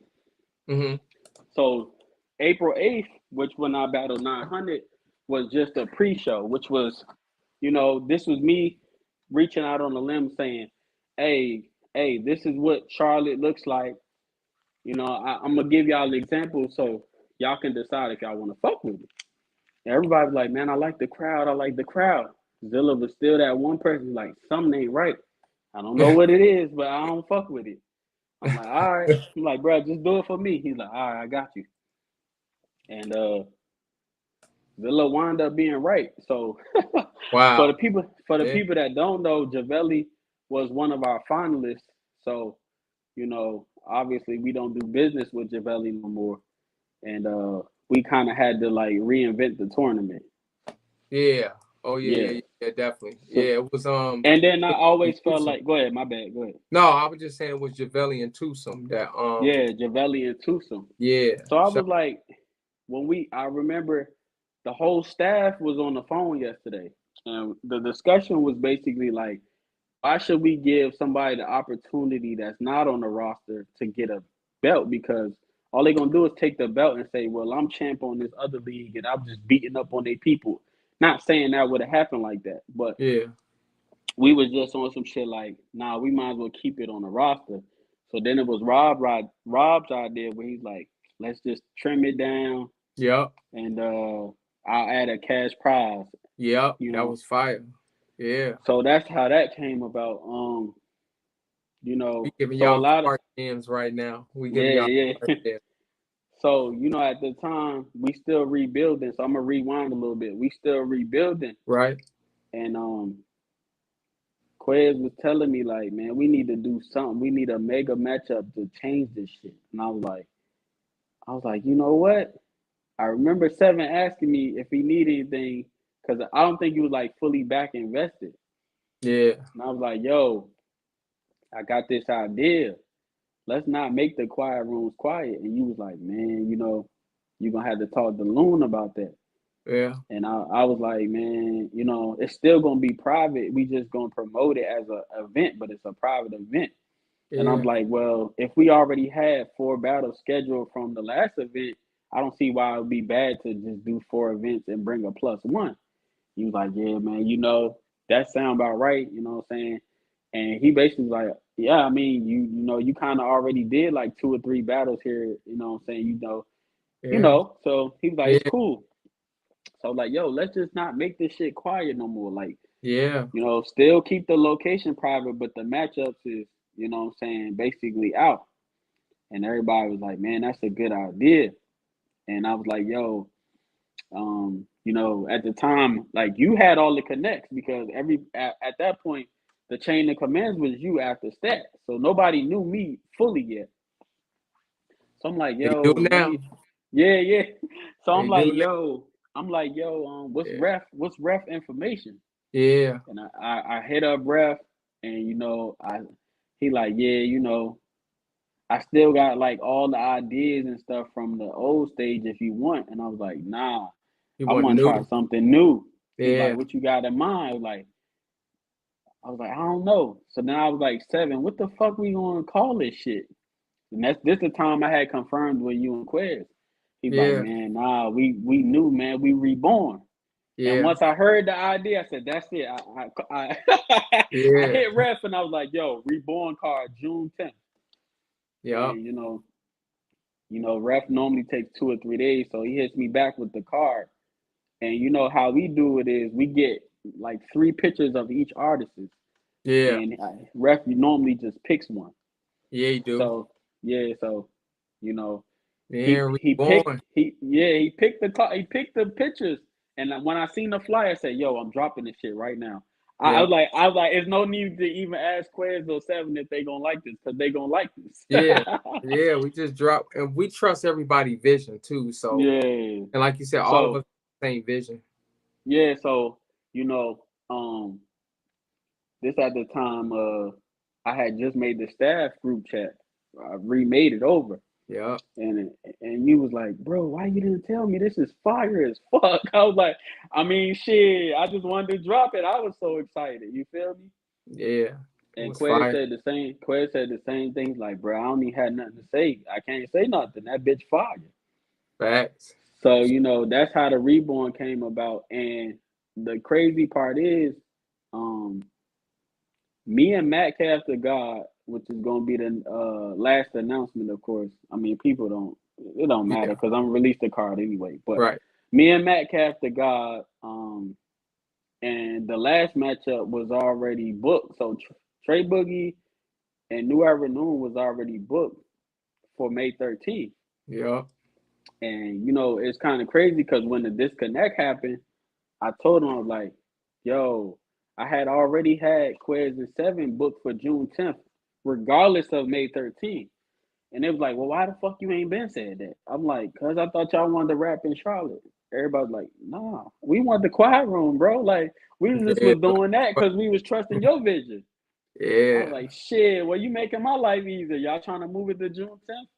Mm-hmm. So April 8th, which when I battled 900, was just a pre-show, which was, this was me reaching out on a limb saying, hey, hey, this is what Charlotte looks like. I'm gonna give y'all an example so y'all can decide if y'all want to fuck with it. And everybody's like, man, I like the crowd. I like the crowd. Zilla was still that one person like, something ain't right. I don't know what it is, but I don't fuck with it. I'm like, all right. I'm like, bro, just do it for me. He's like, all right, I got you. And Zilla wound up being right. So for the Wow. people for the Yeah. people that don't know, Javelli was one of our finalists. So obviously we don't do business with Javelli no more. And we kind of had to like reinvent the tournament. Yeah. Oh yeah. Yeah. Yeah. Yeah. Yeah, definitely. So Yeah. It was and then I always felt Tucson. like, go ahead, my bad, go ahead. No, I was just saying it was Javelli and Tucson that Yeah, Javelli and Tucson. yeah. So I was like, I remember the whole staff was on the phone yesterday, and the discussion was basically like, why should we give somebody the opportunity that's not on the roster to get a belt? Because all they're gonna do is take the belt and say, well, I'm champ on this other league, and I'm just beating up on their people. Not saying that would have happened like that, but Yeah. we was just on some shit like, nah, we might as well keep it on the roster. So then it was Rob's idea where he's like, let's just trim it down Yep. and I'll add a cash prize. Yep, You that know, was fire. Yeah. so that's how that came about. We giving So a y'all lot of smart games right now. We giving y'all yeah, smart yeah. games. So at the time we still rebuilding. So I'm gonna rewind a little bit. We still rebuilding, Right? and Quez was telling me like, man, we need to do something. We need a mega matchup to change this shit. And I was like, you know what? I remember Seven asking me if he needed anything because I don't think he was like fully back invested. Yeah. And I was like, yo, I got this idea. Let's not make the quiet rooms quiet. And you was like, man, you're gonna have to talk to Loon about that. Yeah. And I was like, man, it's still gonna be private. We just gonna promote it as a event, but it's a private event. And I'm Yeah. like, well, if we already had 4 battles scheduled from the last event, I don't see why it would be bad to just do 4 events and bring a +1. He was like, yeah, man, that sound about right, you know what I'm saying? And he basically was like, yeah, I mean, you kind of already did like 2 or 3 battles here, you know what I'm saying? Yeah. So he was like, it's Yeah. cool. So like, yo, let's just not make this shit quiet no more. Like, Yeah. still keep the location private, but the matchups is, you know what I'm saying, basically out. And everybody was like, man, that's a good idea. And I was like, yo, at the time, like you had all the connects because at that point, the chain of commands was you after stat. So nobody knew me fully yet. So I'm like, They do yo, let now. me, yeah, yeah. So They do now. I'm like, yo, Yeah. what's ref information? Yeah. And I hit up ref, and he like, yeah, I still got like all the ideas and stuff from the old stage if you want. And I was like, nah, You I want want to try new. something new. He's like, Yeah. what you got in mind? I was like, I don't know. So then I was like, Seven, what the fuck we gonna call this shit? And this the time I had confirmed with you and Quez. He's like, Yeah. man, nah, we knew, man, we reborn. And Yeah. once I heard the idea, I said, that's it. I Yeah. hit ref and I was like, yo, reborn card June 10th. Yep. And ref normally takes 2 or 3 days, so he hits me back with the card. And you know how we do it is we get like 3 pictures of each artist, Yeah. and ref normally just picks one. Yeah, you do. So yeah, so you know Yeah, picked reborn. he picked the pictures, and when I seen the flyer, I said, "Yo, I'm dropping this shit right now." Yeah. I was like, "There's no need to even ask Quez or Seven if they gonna like this, because they gonna like this." Yeah. Yeah. We just drop and we trust everybody vision too. So Yeah. and like you said, all of us So same vision. yeah. So you know, this at the time I had just made the staff group chat. I remade it over. Yeah. And you was like, bro, why you didn't tell me? This is fire as fuck. I was like, I mean, shit, I just wanted to drop it. I was so excited. You feel me? Yeah. It And was fire. Quez said the same things like, bro, I don't even have nothing to say. I can't say nothing. That bitch fire. Facts. So, that's how the reborn came about. And the crazy part is, um, me and Matt Cast the God, which is gonna be the last announcement, of course. I mean, it don't matter Yeah. because I'm gonna release the card anyway. But Right. me and Matt Cast the God, and the last matchup was already booked. So Trey Boogie and New Era Noon was already booked for May 13th. Yeah. And it's kind of crazy because when the disconnect happened, I told him, I was like, yo, I had already had Quez and Seven booked for June 10th, regardless of May 13th. And it was like, well, why the fuck you ain't been said that? I'm like, cause I thought y'all wanted to rap in Charlotte. Everybody's like, nah, we want the quiet room, bro. Like, we just Yeah. was doing that because we was trusting your vision. I was Yeah. like, shit, well, you making my life easier. Y'all trying to move it to June 10th?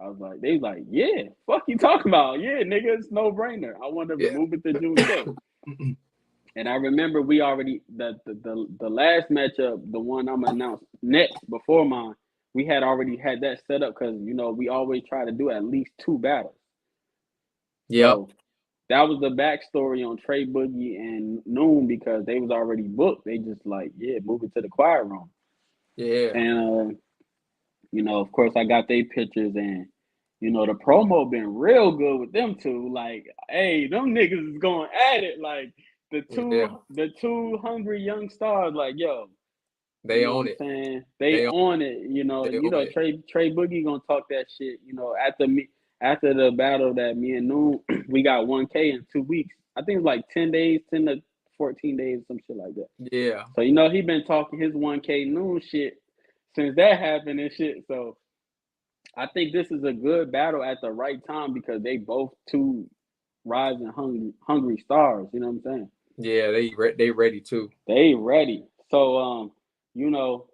I was like, they was like, yeah, fuck you talking about? Yeah, nigga, it's no brainer. I want to Yeah. move it to June 10th. And I remember we already the last matchup, the one I'm gonna announce next before mine, we had already had that set up because we always try to do at least 2 battles. Yep. So that was the backstory on Trey Boogie and Noon because they was already booked. They just like, yeah, move it to the quiet room. Yeah. And of course I got their pictures and the promo been real good with them two. Like, hey, them niggas is going at it. Like Yeah, the two hungry young stars, like, yo, you they know what own I'm it. saying? They They own, on it, they own it. Trey Boogie gonna talk that shit. After the battle that me and Noon we got 1K in 2 weeks. I think it's like 10 days, 10 to 14 days, some shit like that. Yeah, So he been talking his 1K Noon shit since that happened and shit. So I think this is a good battle at the right time because they both two rising hungry stars. You know what I'm saying? yeah, they ready too. They ready. So you know,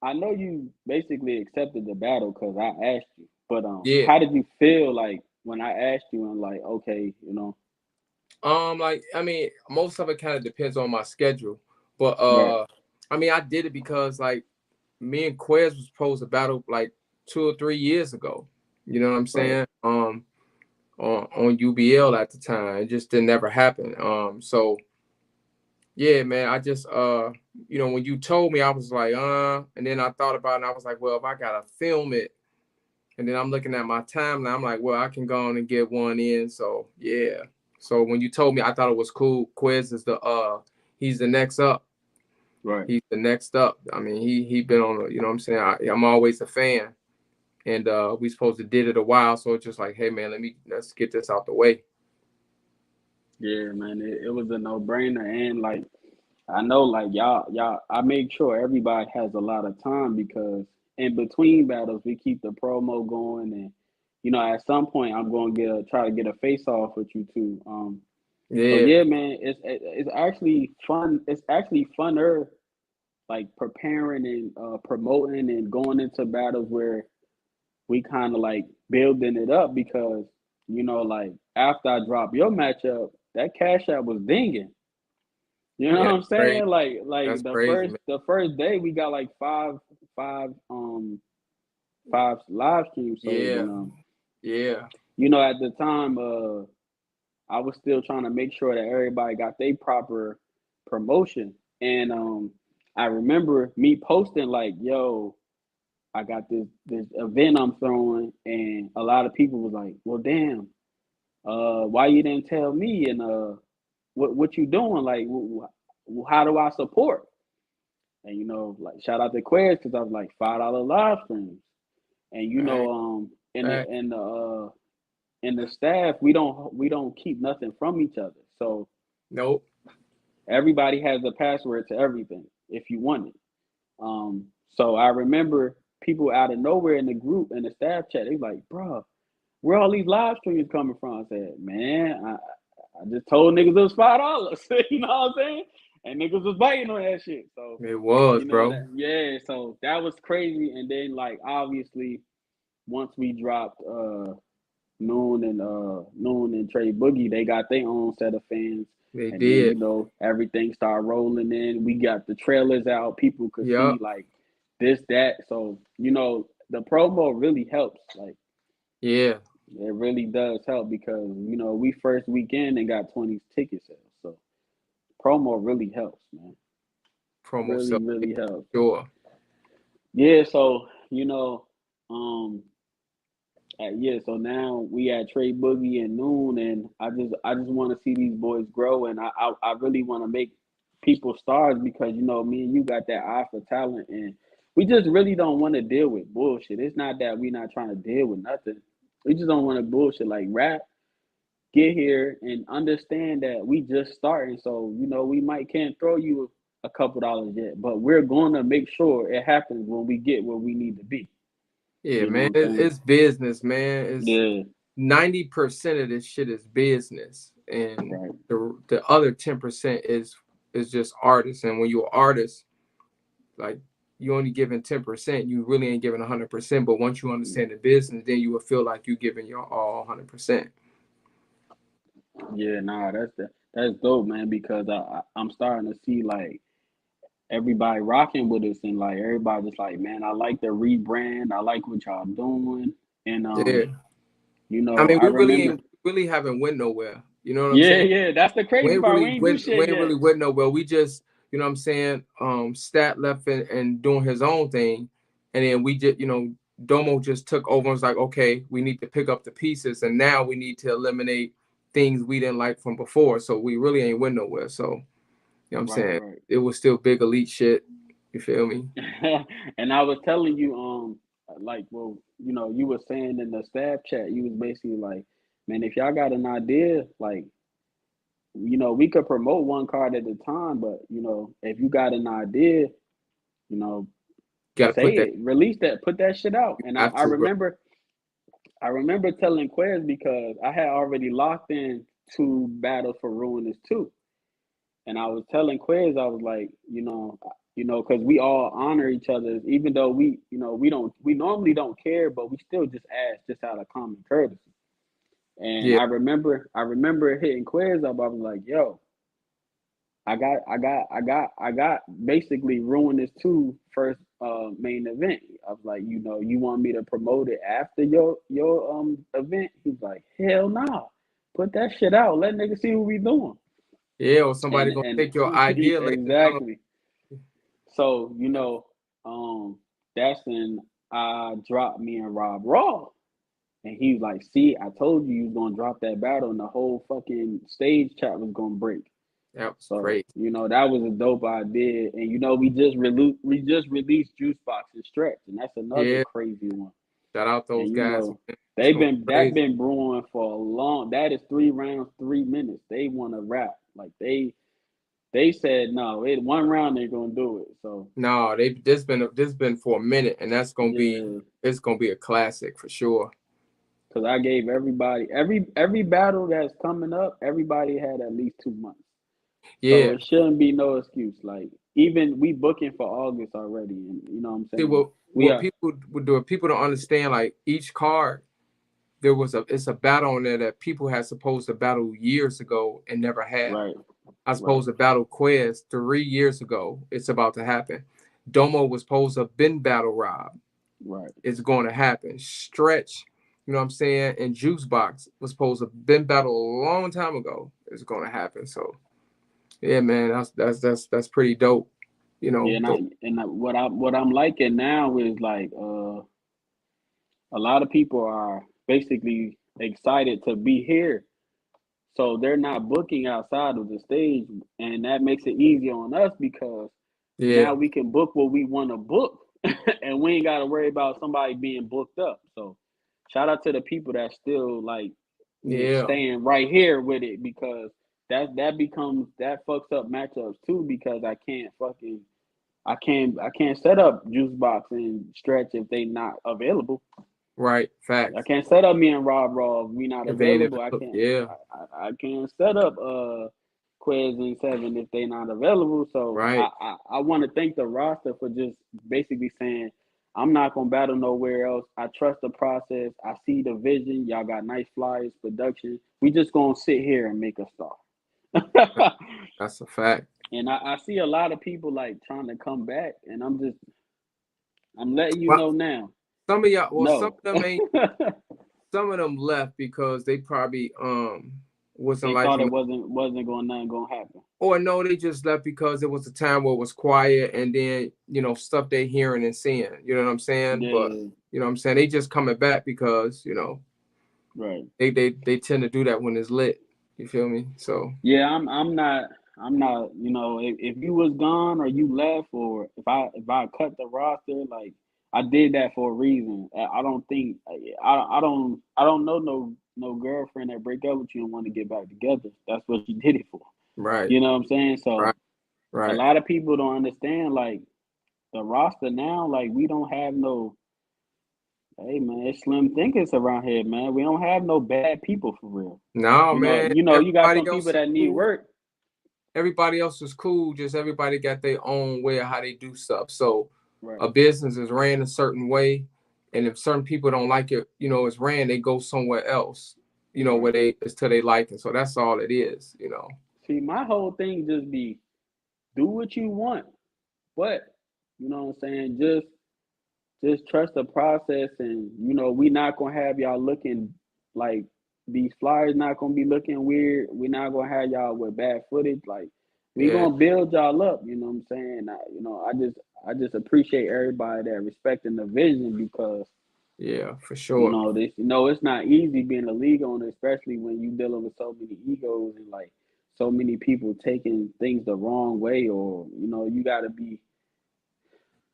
I know you basically accepted the battle because I asked you. But Yeah. how did you feel like when I asked you and like, okay, Like I mean, most of it kind of depends on my schedule, but right, I mean, I did it because like me and Quez was supposed to battle like 2 or 3 years ago. You know what I'm right, saying? On UBL at the time, it just didn't ever happen. So yeah, man, I just when you told me, I was like, and then I thought about it, and I was like, well, if I gotta film it, and then I'm looking at my timeline, I'm like, well, I can go on and get one in. So yeah. So when you told me, I thought it was cool. Quiz is he's the next up. right. He's the next up. I mean, he been on. You know what I'm saying? I'm always a fan, and we supposed to did it a while. So it's just like, hey man, let's get this out the way. Yeah, man, it was a no brainer, and like I know, like y'all, I make sure everybody has a lot of time because in between battles we keep the promo going, and at some point I'm going to try to get a face off with you too. So Yeah, yeah, man, it's actually fun. It's actually funner, like preparing and promoting and going into battles where we kind of like building it up because like after I drop your matchup, that cash out was dinging. You know yeah, what that's I'm crazy. saying? Like That's the crazy, first man. the first day we got like five live streams. So Yeah, yeah, at the time I was still trying to make sure that everybody got their proper promotion. And I remember me posting like, yo, I got this event I'm throwing, and a lot of people was like, well, damn, why you didn't tell me? And what you doing? Like, how do I support? And like shout out to Quez because I was like $5 live streams, and right, in the right. in the in the staff we don't keep nothing from each other, so Nope. everybody has a password to everything if you want it. So I remember people out of nowhere in the group in the staff chat, they like, bro, where all these live streams coming from? I said, man, I just told niggas it was $5. You know what I'm saying? And niggas was biting on that shit. So It was, bro. that, yeah. So that was crazy. And then like obviously once we dropped Noon and Trey Boogie, they got their own set of fans. They And then did. everything started rolling in. We got the trailers out. People could see Yup. like this, that. So the promo really helps. Like Yeah. it really does help because we first weekend and got 20 ticket sales. So promo really helps, man. Promo Really, stuff. really helps. Sure. Yeah. So um, yeah. So now we at Trey Boogie and Noon, and I just want to see these boys grow, and I really want to make people stars because me and you got that eye for talent, and we just really don't want to deal with bullshit. It's not that we not trying to deal with nothing. We just don't want to bullshit like rap. Get here and understand that we just starting. So, we might can't throw you a couple dollars yet, but we're going to make sure it happens when we get where we need to be. Yeah, You know what man. I'm saying? It's business, man. It's Yeah, 90% of this shit is business, and right. the other 10% is just artists. And when you're an artist, like you only giving 10%, you really ain't giving 100%. But once you understand the business, then you will feel like you giving your all 100%. Yeah, nah, that's dope, man, because I'm starting to see like everybody rocking with us and like everybody just like, man, I like the rebrand. I like what y'all doing. And Yeah. I mean, I remember. we really haven't went nowhere. You know what I'm Yeah, saying? yeah, that's the crazy part. We ain't do We shit ain't yet. really went nowhere. We just, you know what I'm saying, Stat left and doing his own thing. And then we just, Domo just took over and was like, okay, we need to pick up the pieces. And now we need to eliminate things we didn't like from before. So we really ain't went nowhere. So, you know what I'm Right, saying? right. It was still big elite shit. You feel me? And I was telling you, like, well, you were saying in the staff chat, you was basically like, man, if y'all got an idea, like, we could promote one card at a time, but if you got an idea, you know, Gotta say put that it, release that, put that shit out. you And I, have I to, bro. remember telling Quez because I had already locked in 2 battles for Ruinous 2. And I was telling Quez, I was like, because we all honor each other, even though we normally don't care, but we still just ask just out of common courtesy. And Yeah, I remember hitting Quez up. I was like, yo, I got basically ruined this two first main event. I was like, you want me to promote it after your event? He's like, hell no. Nah. Put that shit out. Let niggas see what we doing. yeah. Or somebody And gonna and take your idea later down. exactly. So, that's when I dropped me and Rob Raw. And he was like, see, I told you was gonna drop that battle and the whole fucking stage chat was gonna break. That was So, crazy. that was a dope idea. And we just released Juice Box and Stretch, and that's another Yeah, crazy one. shout out And those guys, man. It's they've gonna been be that crazy. been brewing for a long. That is 3 rounds, 3 minutes. They want to rap like they said no. It 1 round they're gonna do it. So No, this been for a minute, and that's gonna be yeah, it's gonna be a classic for sure. because I gave everybody every battle that's coming up. Everybody had at least 2 months, so Yeah. it shouldn't be no excuse. Like even we booking for August already, and you know what I'm See saying. what We what are people would do. People don't understand. Like each card, it's a battle on there that people had supposed to battle years ago and never have. right, I right, supposed to battle Quez 3 years ago. It's about to happen. Domo was supposed to have been battle Rob. right. It's going to happen. Stretch, you know what I'm saying, and Juice Box was supposed to have been battled a long time ago. It's going to happen. So yeah, man, that's pretty dope. You Yeah, know, and but what I'm liking now is like a lot of people are basically excited to be here. So they're not booking outside of the stage, and that makes it easier on us because yeah, now we can book what we want to book, and we ain't got to worry about somebody being booked up. So shout out to the people that still like yeah, staying right here with it because that fucks up matchups too because I can't set up Juice Box and Stretch if they not available. right, I facts. can't set up me and Rob Raw if we not If they ain't available. I even, can't yeah, I can't set up Quez and Seven if they not available. So right, I want to thank the roster for just basically saying I'm not gonna battle nowhere else. I trust the process. I see the vision. Y'all got nice flyers, production. We just gonna sit here and make a star. that's a fact. And I see a lot of people like trying to come back, and I'm letting you But know now. some of y'all, well, some No. of them ain't. Some of them left because they probably wasn't They thought liking it it. wasn't going nothing gonna happen. Or no, they just left because it was a time where it was quiet and then, stuff they hearing and seeing. You know what I'm saying? But Yeah, you know what I'm saying? They just coming back because, right. they tend to do that when it's lit. You feel me? So Yeah, I'm not. If you was gone or you left or if I cut the roster, like I did that for a reason. I don't think I don't know no girlfriend that break up with you and want to get back together. That's what you did it for. right, You know what I'm saying? right, So a right. lot of people don't understand like the roster now. Like we don't have no. Hey man, it's slim thinkers around here, man. We don't have no bad people for real. No, You know, man. you know, you got Everybody some people else is that need cool. work. Everybody else is cool. Just everybody got their own way of how they do stuff. So Right. a business is ran a certain way, and if certain people don't like it, it's ran, they go somewhere else, where Right. they it's to they liking. So that's all it is. See, my whole thing just be do what you want, but you know what I'm saying. Just trust the process, and we not gonna have y'all looking like these flyers. Not gonna be looking weird. We not gonna have y'all with bad footage. Like we Yeah, gonna build y'all up. You know what I'm saying. I just appreciate everybody that respecting the vision because Yeah, for You sure. know, this, it's not easy being a league owner, especially when you dealing with so many egos and like so many people taking things the wrong way, or you got to be,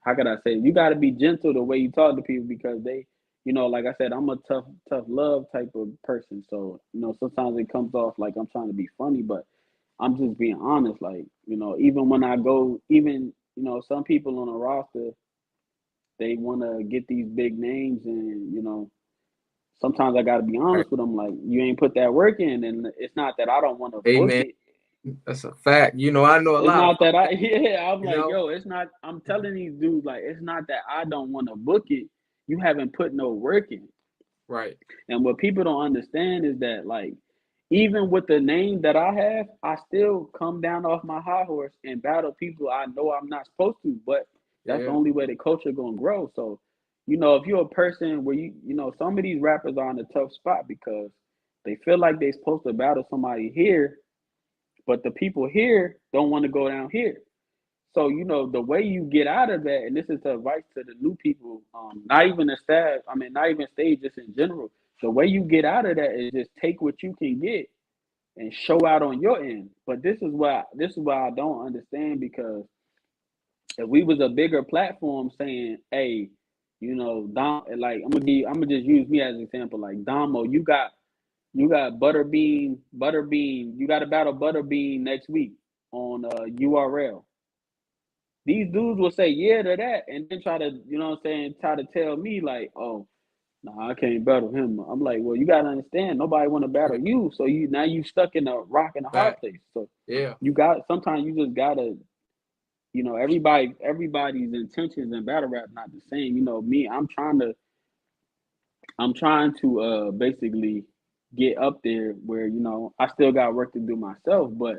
how could I say, you got to be gentle the way you talk to people because they, like I said, I'm a tough love type of person. So sometimes it comes off like I'm trying to be funny, but I'm just being honest. Like even when I go, even some people on a roster, they want to get these big names, and sometimes I got to be Right. honest with them. Like, you ain't put that work in, and it's not that I don't want to Hey book man, it. that's a fact. I know a It's lot of not that I, fighters, yeah, I'm you like, know. yo, it's not, I'm telling these dudes, like, it's not that I don't want to book it. You haven't put no work in. Right. And what people don't understand is that, like, even with the name that I have, I still come down off my high horse and battle people I know I'm not supposed to. But that's the Yeah. only way the culture gonna grow. So, if you're a person where some of these rappers are in a tough spot because they feel like they're supposed to battle somebody here, but the people here don't want to go down here. So the way you get out of that, and this is the advice to the new people, not even the staff. I mean, not even stage, just in general. The way you get out of that is just take what you can get and show out on your end. But this is why I don't understand, because if we was a bigger platform saying, hey, Dom, like I'm gonna just use me as an example. Like, Domo, you got Butterbean. You got to battle Butterbean next week on URL. These dudes will say yeah to that and then try to, try to tell me like, oh, nah, I can't battle him. I'm like, well, you gotta understand, nobody want to battle you. So you stuck in a rock and a hard Fact. place. So Yeah. sometimes you just gotta, everybody's intentions in battle rap not the same. Me, I'm trying to basically get up there where I still got work to do myself. But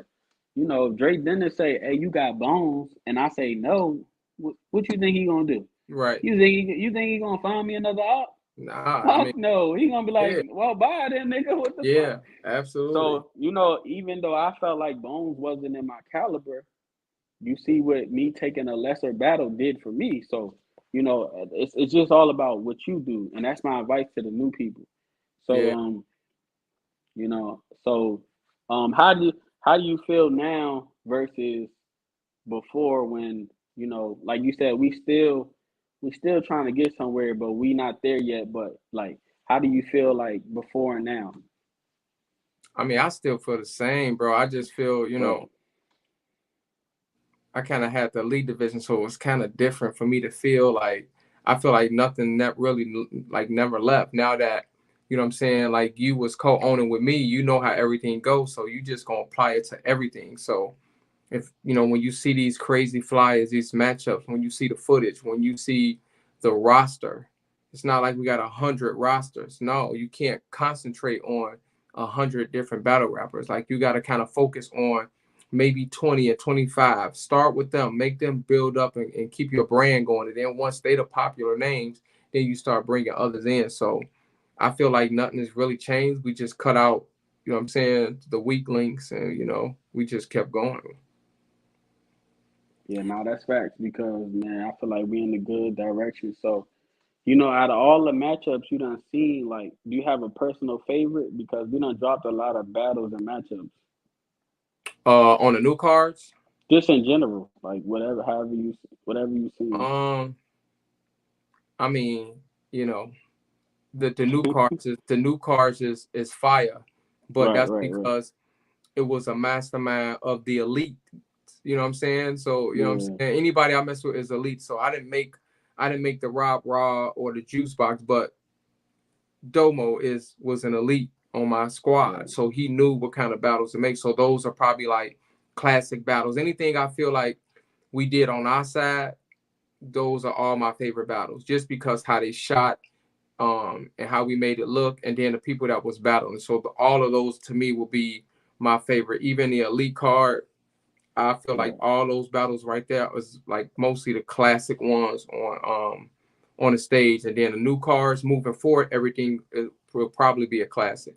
if Drake Dennis say, "Hey, you got bones," and I say no, what you think he gonna do? Right. You think he gonna find me another op? Nah, I mean, Fuck no. He gonna be like, yeah, well, bye then, nigga. What the fuck? yeah, absolutely. So even though I felt like Bones wasn't in my caliber, you see what me taking a lesser battle did for me. So it's just all about what you do, and that's my advice to the new people. So Yeah. so how do you feel now versus before, when like you said, we still trying to get somewhere, but we not there yet. But like, how do you feel like before and now? I mean, I still feel the same, bro. I just feel, Right. I kind of had the lead division, so it was kind of different for me to feel like I feel like nothing that really like never left. Now that what I'm saying, like you was co-owning with me, you know how everything goes, so you just gonna apply it to everything. So if when you see these crazy flyers, these matchups, when you see the footage, when you see the roster, it's not like we got 100 rosters. No, you can't concentrate on 100 different battle rappers. Like you got to kind of focus on maybe 20 or 25. Start with them, make them build up and keep your brand going. And then once they the popular names, then you start bringing others in. So I feel like nothing has really changed. We just cut out, what I'm saying, the weak links, and we just kept going. Yeah, no, that's facts, because man, I feel like we in a good direction. So out of all the matchups you done seen, like, do you have a personal favorite? Because we done dropped a lot of battles and matchups. On the new cards, Just in general, like whatever you seen. um, I mean, you know, the new cards is fire, but Right, that's right, right. because it was a mastermind of the elite. You know what I'm saying? So you know what I'm Yeah, saying. Anybody I mess with is elite. So I didn't make the Rob Raw or the Juice Box, but Domo was an elite on my squad, right. so he knew what kind of battles to make. So those are probably like classic battles. Anything I feel like we did on our side, those are all my favorite battles, just because how they shot, and how we made it look, and then the people that was battling. So all of those to me will be my favorite. Even the elite card, I feel like Right. all those battles right there was like mostly the classic ones on the stage, and then the new cards moving forward, everything will probably be a classic.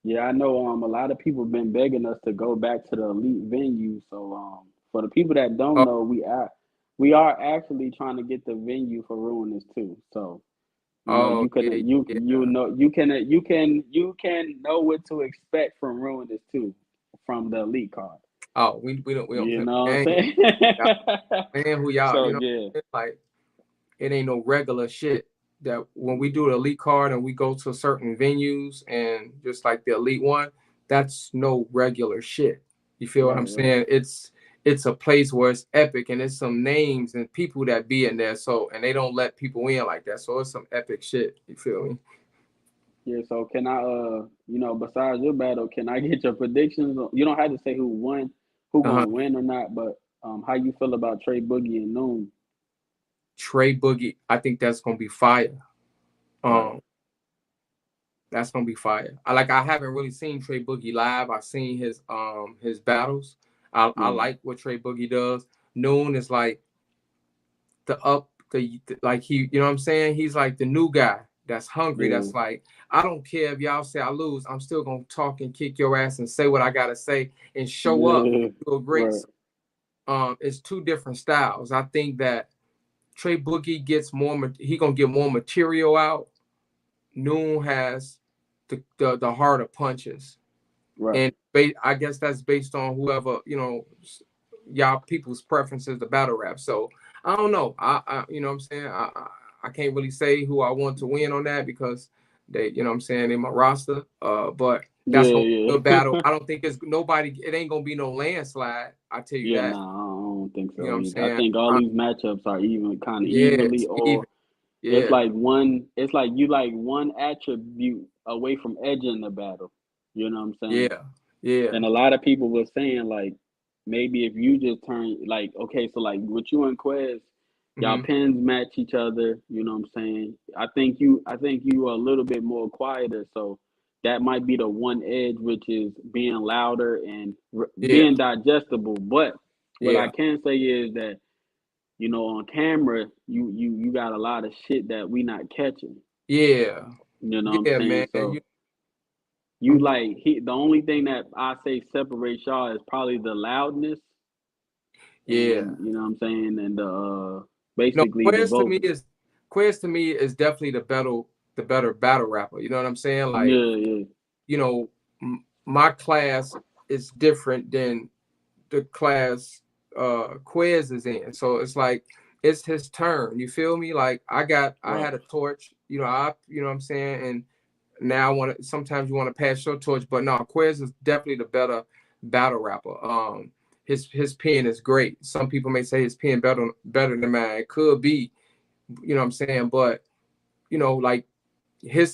Yeah, I know. A lot of people been begging us to go back to the elite venue. So for the people that don't Oh, know, we are actually trying to get the venue for Ruinous too. So You know, Oh you can yeah, you yeah. know you can know what to expect from Ruinous too, from the elite card. Oh, we don't You play know what I'm games. saying? Y'all playing who y'all, So yeah, like it ain't no regular shit. That when we do the elite card and we go to certain venues and just like the elite one, that's no regular shit. You feel what I'm right. saying? It's a place where it's epic and it's some names and people that be in there. So and they don't let people in like that. So it's some epic shit. You feel me? Yeah, so can I besides your battle, can I get your predictions? You don't have to say who won, who Uh-huh. gonna win or not, but how you feel about Trey Boogie and Noon? Trey Boogie, I think that's gonna be fire. Right. Um, that's gonna be fire. I haven't really seen Trey Boogie live. I've seen his battles. I Yeah. like what Trey Boogie does. Noon is like like he, you know what I'm saying? He's like the new guy that's hungry. Yeah. That's like, I don't care if y'all say I lose, I'm still gonna talk and kick your ass and say what I gotta say and show up Yeah. and do a great. Right. It's two different styles. I think that Trey Boogie gets more. He gonna get more material out. Noon has the harder punches, Right. and I guess that's based on whoever y'all people's preferences to battle rap. So I don't know. I you know what I'm saying. I can't really say who I want to win on that because they what I'm saying in my roster. But that's Yeah, gonna be a good yeah. battle. I don't think it's nobody. It ain't gonna be no landslide. I tell you Yeah, that. nah, I don't think You know so what I'm either. I saying? think all these matchups are even kind of Yeah, evenly, it's even. or Yeah, it's like you like one attribute away from edging the battle. You know what I'm saying? yeah, yeah. And a lot of people were saying like maybe if you just turn like okay, so like with you and Quez, y'all Hmm. pins match each other, you know what I'm saying? I think you are a little bit more quieter, so that might be the one edge which is being louder and Yeah, being digestible. But what I yeah, can say is that on camera, you got a lot of shit that we not catching. yeah, You know what I'm yeah, saying? man. So you I'm like the only thing that I say separates y'all is probably the loudness yeah. and you know what I'm saying, and the No, basically the vocals. Quez to me is definitely the better battle rapper. You know what I'm saying? Like, Yeah, yeah, you know, my class is different than the class Quez is in. So it's like it's his turn. You feel me? Like I right, had a torch, you know what I'm saying, and now I want to sometimes you want to pass your torch, but no, Quez is definitely the better battle rapper. His pen is great. Some people may say his pen better than mine. It could be, you know what I'm saying, but like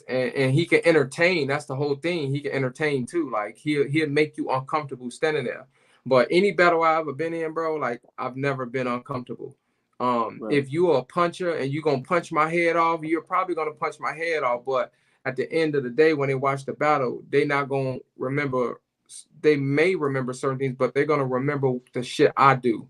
and he can entertain. That's the whole thing. He can entertain too. Like he'll make you uncomfortable standing there. But any battle I ever been in, bro, like I've never been uncomfortable. right. If you're a puncher and you're gonna punch my head off, you're probably gonna punch my head off. But at the end of the day, when they watch the battle, they not gonna remember. They may remember certain things, but they're gonna remember the shit I do.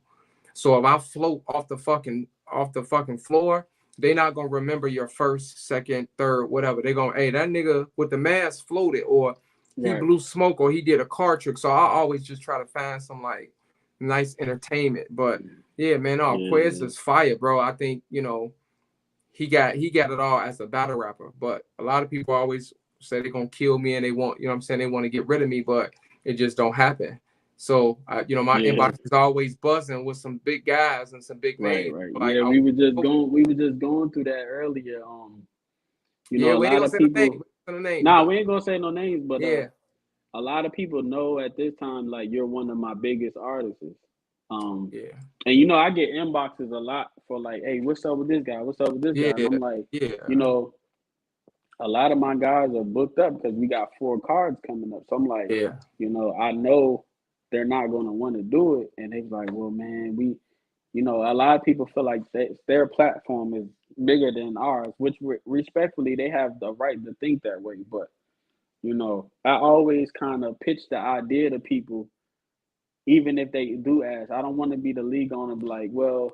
So if I float off the fucking floor, they not gonna remember your first, second, third, whatever. They gonna, hey, that nigga with the mask floated, or he Right. blew smoke, or he did a card trick. So I always just try to find some like nice entertainment. But yeah, man, no, Yeah, Quez yeah. is fire, bro. I think he got it all as a battle rapper. But a lot of people always say they're gonna kill me and they want, what I'm saying, they want to get rid of me, but it just don't happen. So my Yeah, inbox is always buzzing with some big guys and some big right, names. right. Like Yeah, we were just going through that earlier. yeah, A we ain't lot gonna of say the name. We people. ain't gonna say the name, Nah, but we ain't gonna say no names, but yeah, a lot of people know at this time like you're one of my biggest artists. Um, yeah, and I get inboxes a lot for like, hey, what's up with this guy? What's up with this guy? And yeah, I'm like, you yeah, know, a lot of my guys are booked up because we got 4 cards coming up. So I'm like, yeah, I know they're not gonna want to do it. And they're like, well, man, a lot of people feel like their platform is bigger than ours, which respectfully they have the right to think that way. But I always kind of pitch the idea to people, even if they do ask. I don't want to be the league owner, be like, well,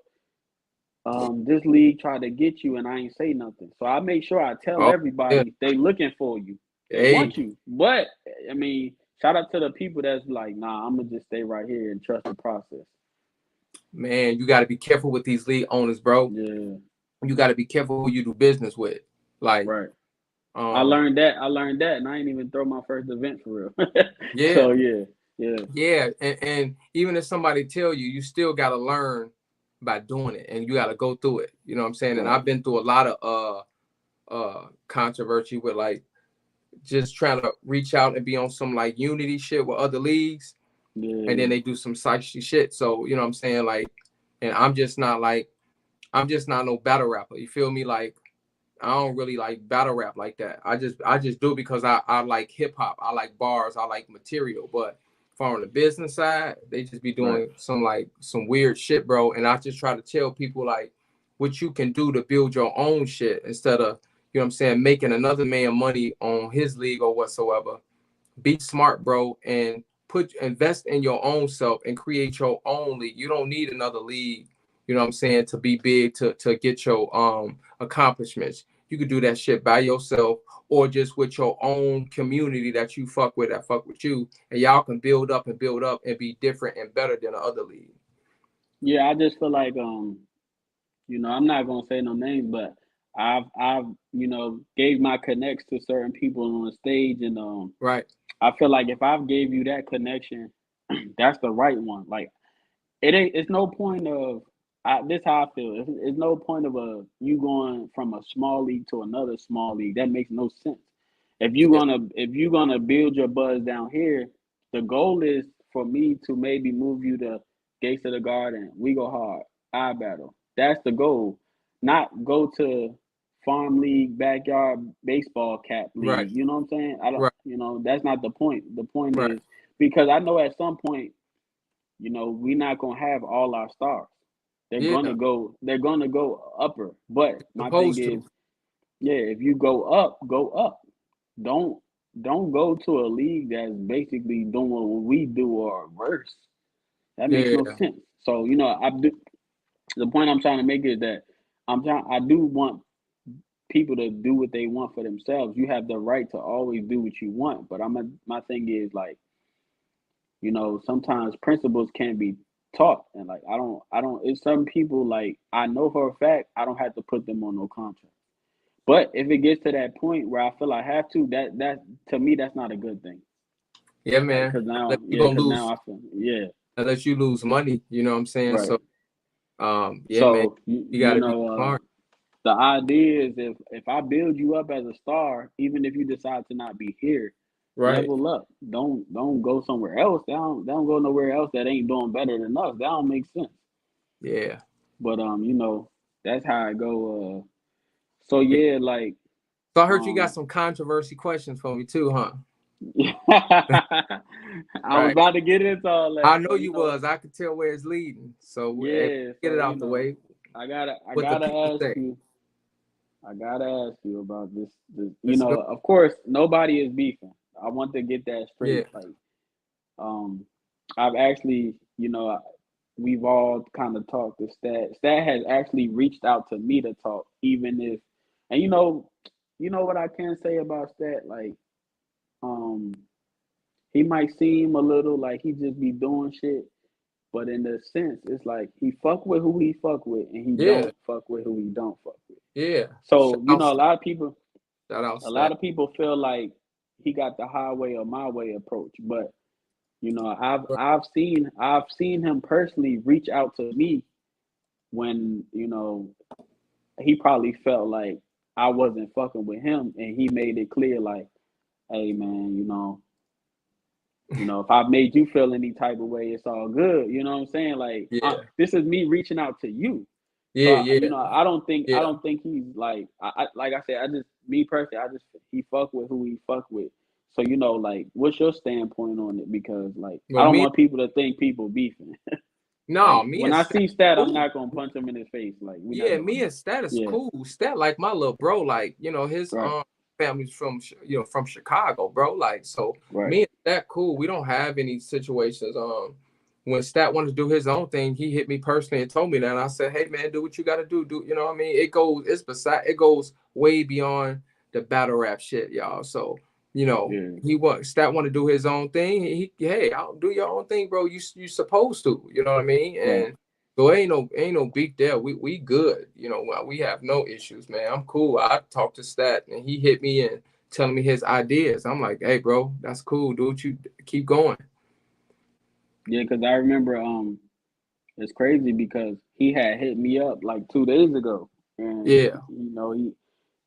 this league tried to get you, and I ain't say nothing. So I make sure I tell oh yeah, everybody they looking for you, they hey, want you. But I mean, shout out to the people that's like, nah, I'm gonna just stay right here and trust the process. man, you got to be careful with these league owners, bro. Yeah, You got to be careful who you do business with. Like, Right. I um, learned that. I learned that, and I ain't even throw my first event for real. yeah, So yeah, yeah, yeah, and even if somebody tell you, you still got to learn by doing it, and you got to go through it. You know what I'm saying? And right. I've been through a lot of controversy with like just trying to reach out and be on some like unity shit with other leagues, and then Yeah, they do some psyche shit. So you know what I'm saying? Like, and I'm just not no battle rapper. You feel me? Like, I don't really like battle rap like that. I just do it because I like hip hop. I like bars. I like material. But for on the business side, they just be right. doing some weird shit, bro. And I just try to tell people like what you can do to build your own shit instead of, you know what I'm saying, making another man money on his league or whatsoever. Be smart, bro, and invest in your own self and create your own league. You don't need another league, you know what I'm saying, to be big to get your accomplishments. You could do that shit by yourself or just with your own community that you fuck with, that fuck with you, and y'all can build up and be different and better than the other league. Yeah, I just feel like I'm not gonna say no names, but I've gave my connects to certain people on the stage, and Right. I feel like if I've gave you that connection, that's the right one. Like it ain't. It's no point of. This how I feel. It's no point of you going from a small league to another small league. That makes no sense. Yeah. If you're gonna build your buzz down here, the goal is for me to maybe move you to Gates of the Garden. We go hard. I battle. That's the goal. Not go to farm league, backyard baseball cap Right. league. You know what I'm saying? I don't. Right. That's not the point. The point Right. is because I know at some point we're not gonna have all our stars. They're gonna Yeah. go. They're gonna go upper. But my thing Supposed is, to. yeah, if you go up, go up. Don't don't go to a league that's basically doing what we do or worse. That makes no Yeah. sense. So I do. The point I'm trying to make is that I do want people to do what they want for themselves. You have the right to always do what you want. But my thing is like sometimes principles can be taught, and like I don't. It's some people like I know for a fact I don't have to put them on no contract. But if it gets to that point where I feel I have to, that to me that's not a good thing. Yeah, Like, man. cause Unless now, you yeah, gonna cause now lose, I feel, yeah, unless you lose money, you know what I'm saying? right. So yeah, man, So you gotta be smart. the idea is if I build you up as a star, even if you decide to not be here, Right. level up. Don't go somewhere else. They don't go nowhere else that ain't doing better than us. That don't make sense. Yeah. But that's how I go. So Yeah. yeah, like So I heard you got um some controversy questions for me too, huh? I was Right. about to get into all that. I know So you was. I could tell where it's leading. So hey, yeah, get it so out the way. I What the gotta people ask say. you. I gotta ask you about this. Let's go. Of course, nobody is beefing. I want to get that Yeah. straight. Like, um, I've actually, we've all kind of talked to Stat. Stat has actually reached out to me to talk, even if, and what I can say about Stat, like, um, he might seem a little like he just be doing shit, but in the sense, it's like he fuck with who he fuck with, and he Yeah. don't fuck with who he don't fuck with. Yeah. Shout So, out a stat. lot of people. Shout out A lot stat. of people feel like he got the highway or my way approach, but I've seen him personally reach out to me when he probably felt like I wasn't fucking with him, and he made it clear like, hey man, if I made you feel any type of way, it's all good. You know what I'm saying? Like, Yeah. this is me reaching out to you. So Yeah. Yeah. I Yeah. don't think he's like like I said, I just me personally, I just he fuck with who he fuck with. So like, what's your standpoint on it? Because like, I Well, don't me, want people to think people beefing. no, Like me when and I stat see Stat, I'm cool. not gonna punch him in his face. Like we're not Yeah, doing me and Stat that. is Yeah, cool. Stat like my little bro. Like, his right, family's from from Chicago, bro. Like, so right, me and Stat cool. We don't have any situations. When Stat wanted to do his own thing, he hit me personally and told me that. And I said, hey man, do what you gotta do. Do you know what I mean? It goes way beyond the battle rap shit, y'all. So, yeah, Stat want to do his own thing. Hey, I'll do your own thing, bro. You supposed to, you know what I mean? right. And So ain't no beef there. We good. We have no issues, man. I'm cool. I talked to Stat and he hit me and telling me his ideas. I'm like, hey, bro, that's cool, dude. You keep going. Yeah, because I remember it's crazy because he had hit me up like 2 days ago, and Yeah,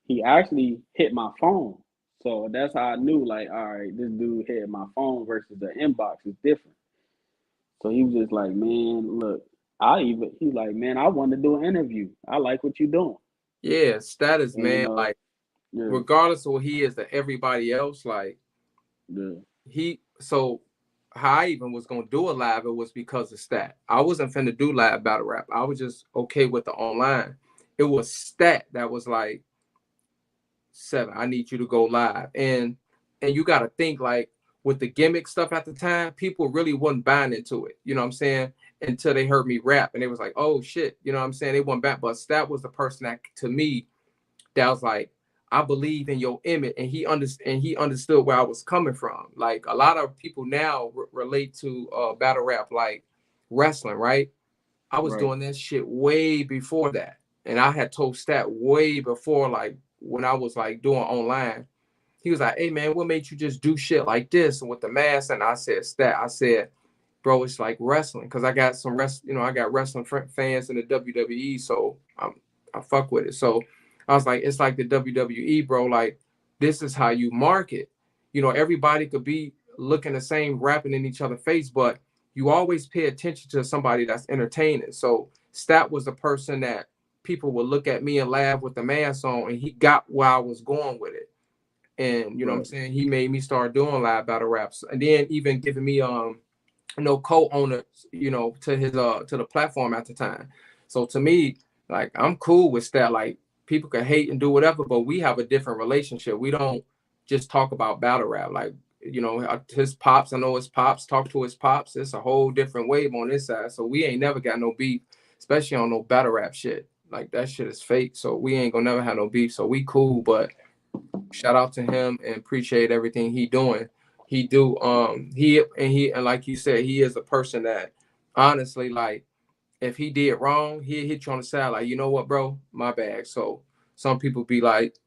he actually hit my phone. So that's how I knew, like, all right, this dude hit my phone versus the inbox is different. So he was just like, man, look, he's like, man, I want to do an interview. I like what you're doing. yeah. Status, And man. Like, yeah, regardless of what he is to everybody else, like yeah, so how I even was gonna do a live, it was because of Stat. I wasn't finna do live battle rap. I was just okay with the online. It was Stat that was like, 7, I need you to go live. And you gotta think, like, with the gimmick stuff at the time, people really wasn't buying into it. You know what I'm saying? Until they heard me rap and they was like, oh shit, you know what I'm saying? They wasn't back. But Stat was the person that, to me, that was like, I believe in your image, and he understood where I was coming from. Like, a lot of people now relate to battle rap like wrestling, right? I was right, doing that shit way before that, and I had told Stat way before, like when I was like doing online. He was like, "Hey man, what made you just do shit like this and with the mask?" And I said, "Stat," I said, bro, it's like wrestling, because I got I got wrestling fans in the WWE, so I fuck with it. So I was like, it's like the WWE, bro. Like, this is how you market. Everybody could be looking the same, rapping in each other's face, but you always pay attention to somebody that's entertaining. So Stat was the person that people would look at me and laugh with the mask on, and he got where I was going with it. And you know what I'm right, saying? He made me start doing live battle raps, and then even giving me co-owners, to his to the platform at the time. So to me, like, I'm cool with that. Like, people can hate and do whatever, but we have a different relationship. We don't just talk about battle rap. Like, his pops, I know his pops, talk to his pops. It's a whole different wave on this side. So we ain't never got no beef, especially on no battle rap shit. Like, that shit is fake. So we ain't gonna never have no beef. So we cool, but shout out to him and appreciate everything he doing. He like you said, he is a person that, honestly, like, if he did wrong, he'd hit you on the side like, you know what, bro, my bad. So some people be like,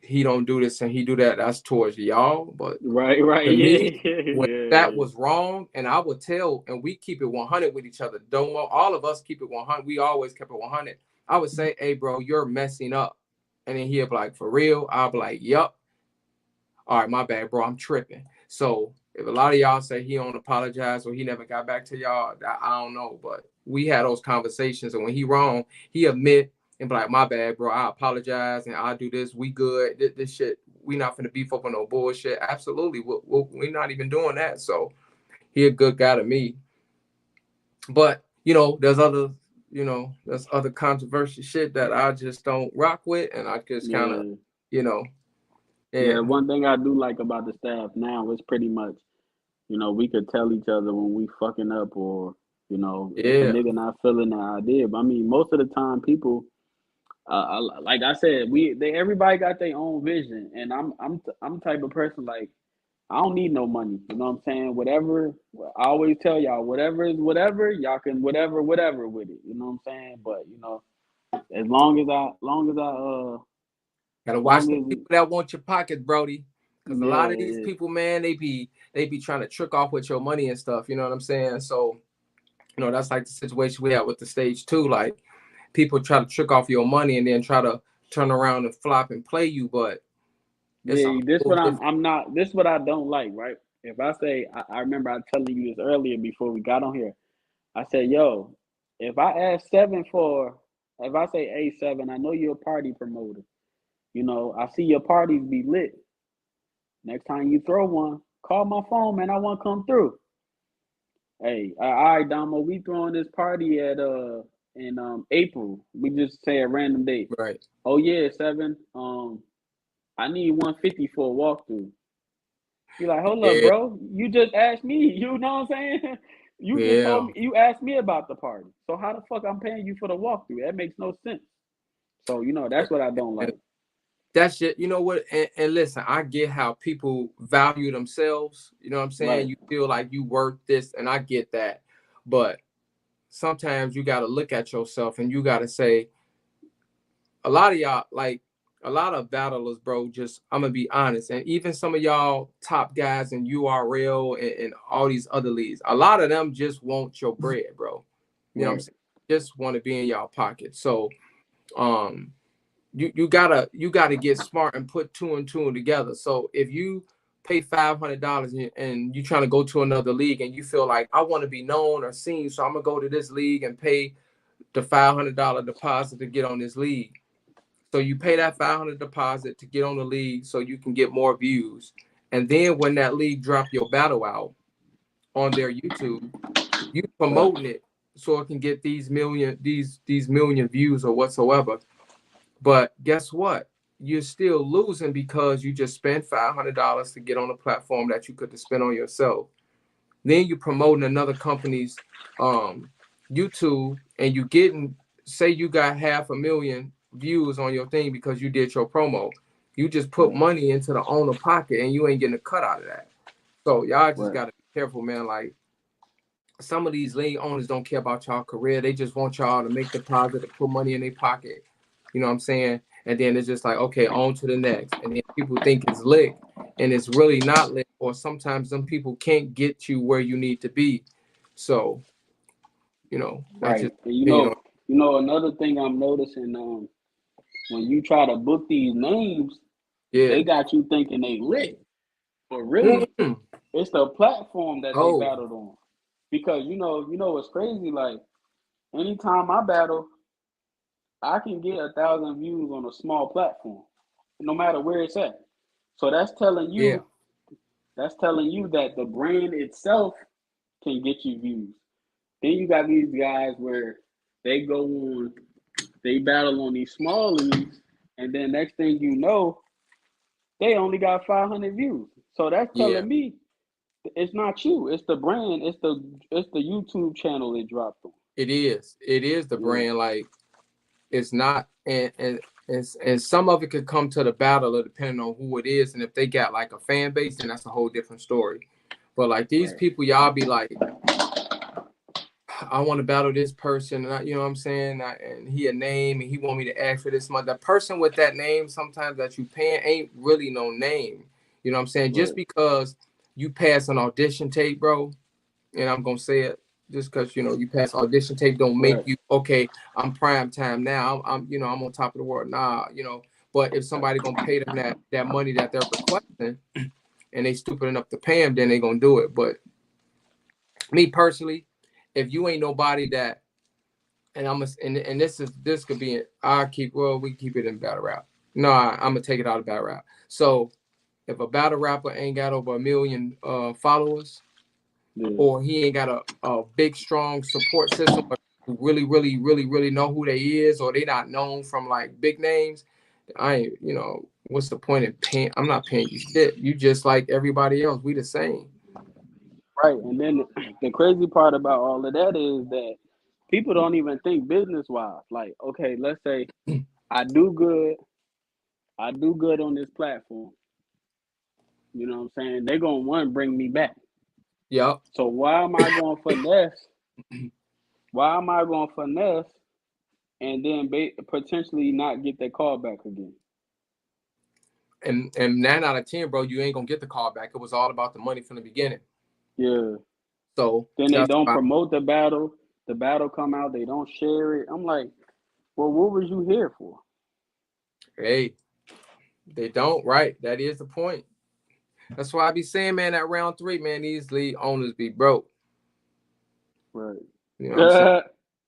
he don't do this and he do that. That's towards y'all, but right, right, to yeah, me, when that yeah, was wrong, and I would tell, and we keep it 100 with each other. Don't all of us keep it 100. We always kept it 100. I would say, hey, bro, you're messing up. And then he'd be like, for real? I'll be like, yup. All right, my bad, bro. I'm tripping. So if a lot of y'all say he don't apologize or he never got back to y'all, I don't know. But we had those conversations, and when he wrong, he admit and be like, my bad, bro. I apologize, and I'll do this. We good. This shit, we not finna beef up on no bullshit. Absolutely. We're not even doing that. So he a good guy to me. But, there's other controversial shit that I just don't rock with, and I just kind of, yeah. you know, Yeah, yeah. one thing I do like about the staff now is pretty much, we could tell each other when we fucking up or, if a Yeah. nigga not feeling the idea. But I mean, most of the time, people, like I said, everybody got their own vision, and I'm the type of person like I don't need no money. You know what I'm saying? Whatever. I always tell y'all, whatever is whatever. Y'all can whatever with it. You know what I'm saying? But Gotta as watch long the as people that want your pocket, Brody. Because a lot of these yeah, people, man, they be trying to trick off with your money and stuff. You know what I'm saying? So, that's like the situation we have with the stage too. Like, people try to trick off your money and then try to turn around and flop and play you, but it's a yeah. This whole what different. I'm not. This what I don't like. Right? If I say, I remember I telling you this earlier before we got on here. I said, yo, if I ask seven for, if I say A7, I know you're a party promoter. I see your parties be lit. Next time you throw one, call my phone, man. I want to come through. Hey, all right, Damo, we throwing this party at in April. We just say a random date. Right. Oh yeah, seven. I need 150 for a walkthrough. Be like, hold up, Yeah. bro. You just asked me. You know what I'm saying? You just told Yeah. me. You asked me about the party. So how the fuck I'm paying you for the walkthrough? That makes no sense. So that's what I don't And like. that shit, you know what? And listen, I get how people value themselves. You know what I'm saying? Right. You feel like you worth this, and I get that. But sometimes you got to look at yourself and you got to say, a lot of y'all, like a lot of battlers, bro, just, I'm gonna be honest, and even some of y'all top guys in URL and all these other leagues, a lot of them just want your bread, bro. You know what I'm Right. saying? Just want to be in y'all pocket. So um you gotta get smart and put two and two together. So if you pay $500 and you trying to go to another league and you feel like, I want to be known or seen, so I'm gonna go to this league and pay the $500 deposit to get on this league. So you pay that 500 deposit to get on the league so you can get more views. And then when that league drop your battle out on their YouTube, you Right. promoting it so it can get these million views or whatsoever. But guess what? You're still losing because you just spent $500 to get on a platform that you could spend on yourself. Then you promoting another company's um, YouTube, and you getting, say you got 500,000 views on your thing because you did your promo. You just put Right. money into the owner pocket and you ain't getting a cut out of that. So y'all just Right. gotta be careful, man. Like, some of these league owners don't care about y'all career. They just want y'all to make deposit to put money in their pocket. You know what I'm saying? And then it's just like, okay, on to the next. And then people think it's lit and it's really not lit. Or sometimes some people can't get you where you need to be. So, that's Right. just And opinion on. another thing I'm noticing, when you try to book these names, Yeah. they got you thinking they lit, but really, Mhm. it's the platform that they Oh, battled on. Because it's crazy. Like anytime I battle, I can get 1,000 views on a small platform, no matter where it's at. So yeah. that's telling you that the brand itself can get you views. Then you got these guys where they go on, they battle on these small leagues, and then next thing you know, they only got 500 views. So that's Yeah. telling me it's not you, it's the brand, it's the YouTube channel it dropped on. It is. It is the Yeah, brand. Like, it's not, and some of it could come to the battle depending on who it is, and if they got like a fan base, then that's a whole different story. But like these right, people, y'all be like, I want to battle this person, and you know what I'm saying, and he a name, and he want me to ask for this month. The person with that name, sometimes that you paying, ain't really no name. You know what I'm saying? Just right, because you pass an audition tape, bro, and I'm gonna say it, just because you pass audition tape don't make right, you okay. I'm prime time now. I'm on top of the world. Nah, But if somebody gonna pay them that money that they're requesting, and they stupid enough to pay them, then they gonna do it. But me personally, if you ain't nobody that, and and this could be it. We keep it in battle rap. No, I'm gonna take it out of battle rap. So if a battle rapper ain't got over 1 million followers, yeah, or he ain't got a big strong support system, but really, really, really, really know who they is, or they not known from like big names, I ain't, what's the point in paying? I'm not paying you shit. You just like everybody else. We the same. right. And then the crazy part about all of that is that people don't even think business wise. Like, okay, let's say I do good, I do good on this platform. You know what I'm saying? They're gonna one bring me back. Yep. So why am I going finesse? Why am I going finesse and then potentially not get that call back again? And 9 out of 10, bro, you ain't gonna get the call back. It was all about the money from the beginning. Yeah. So Then they that's don't why, promote the battle. The battle come out, they don't share it. I'm like, well, what was you here for? hey, they don't, right? That is the point. That's why I be saying, man, that round three, man, these league owners be broke. Right. You know what I'm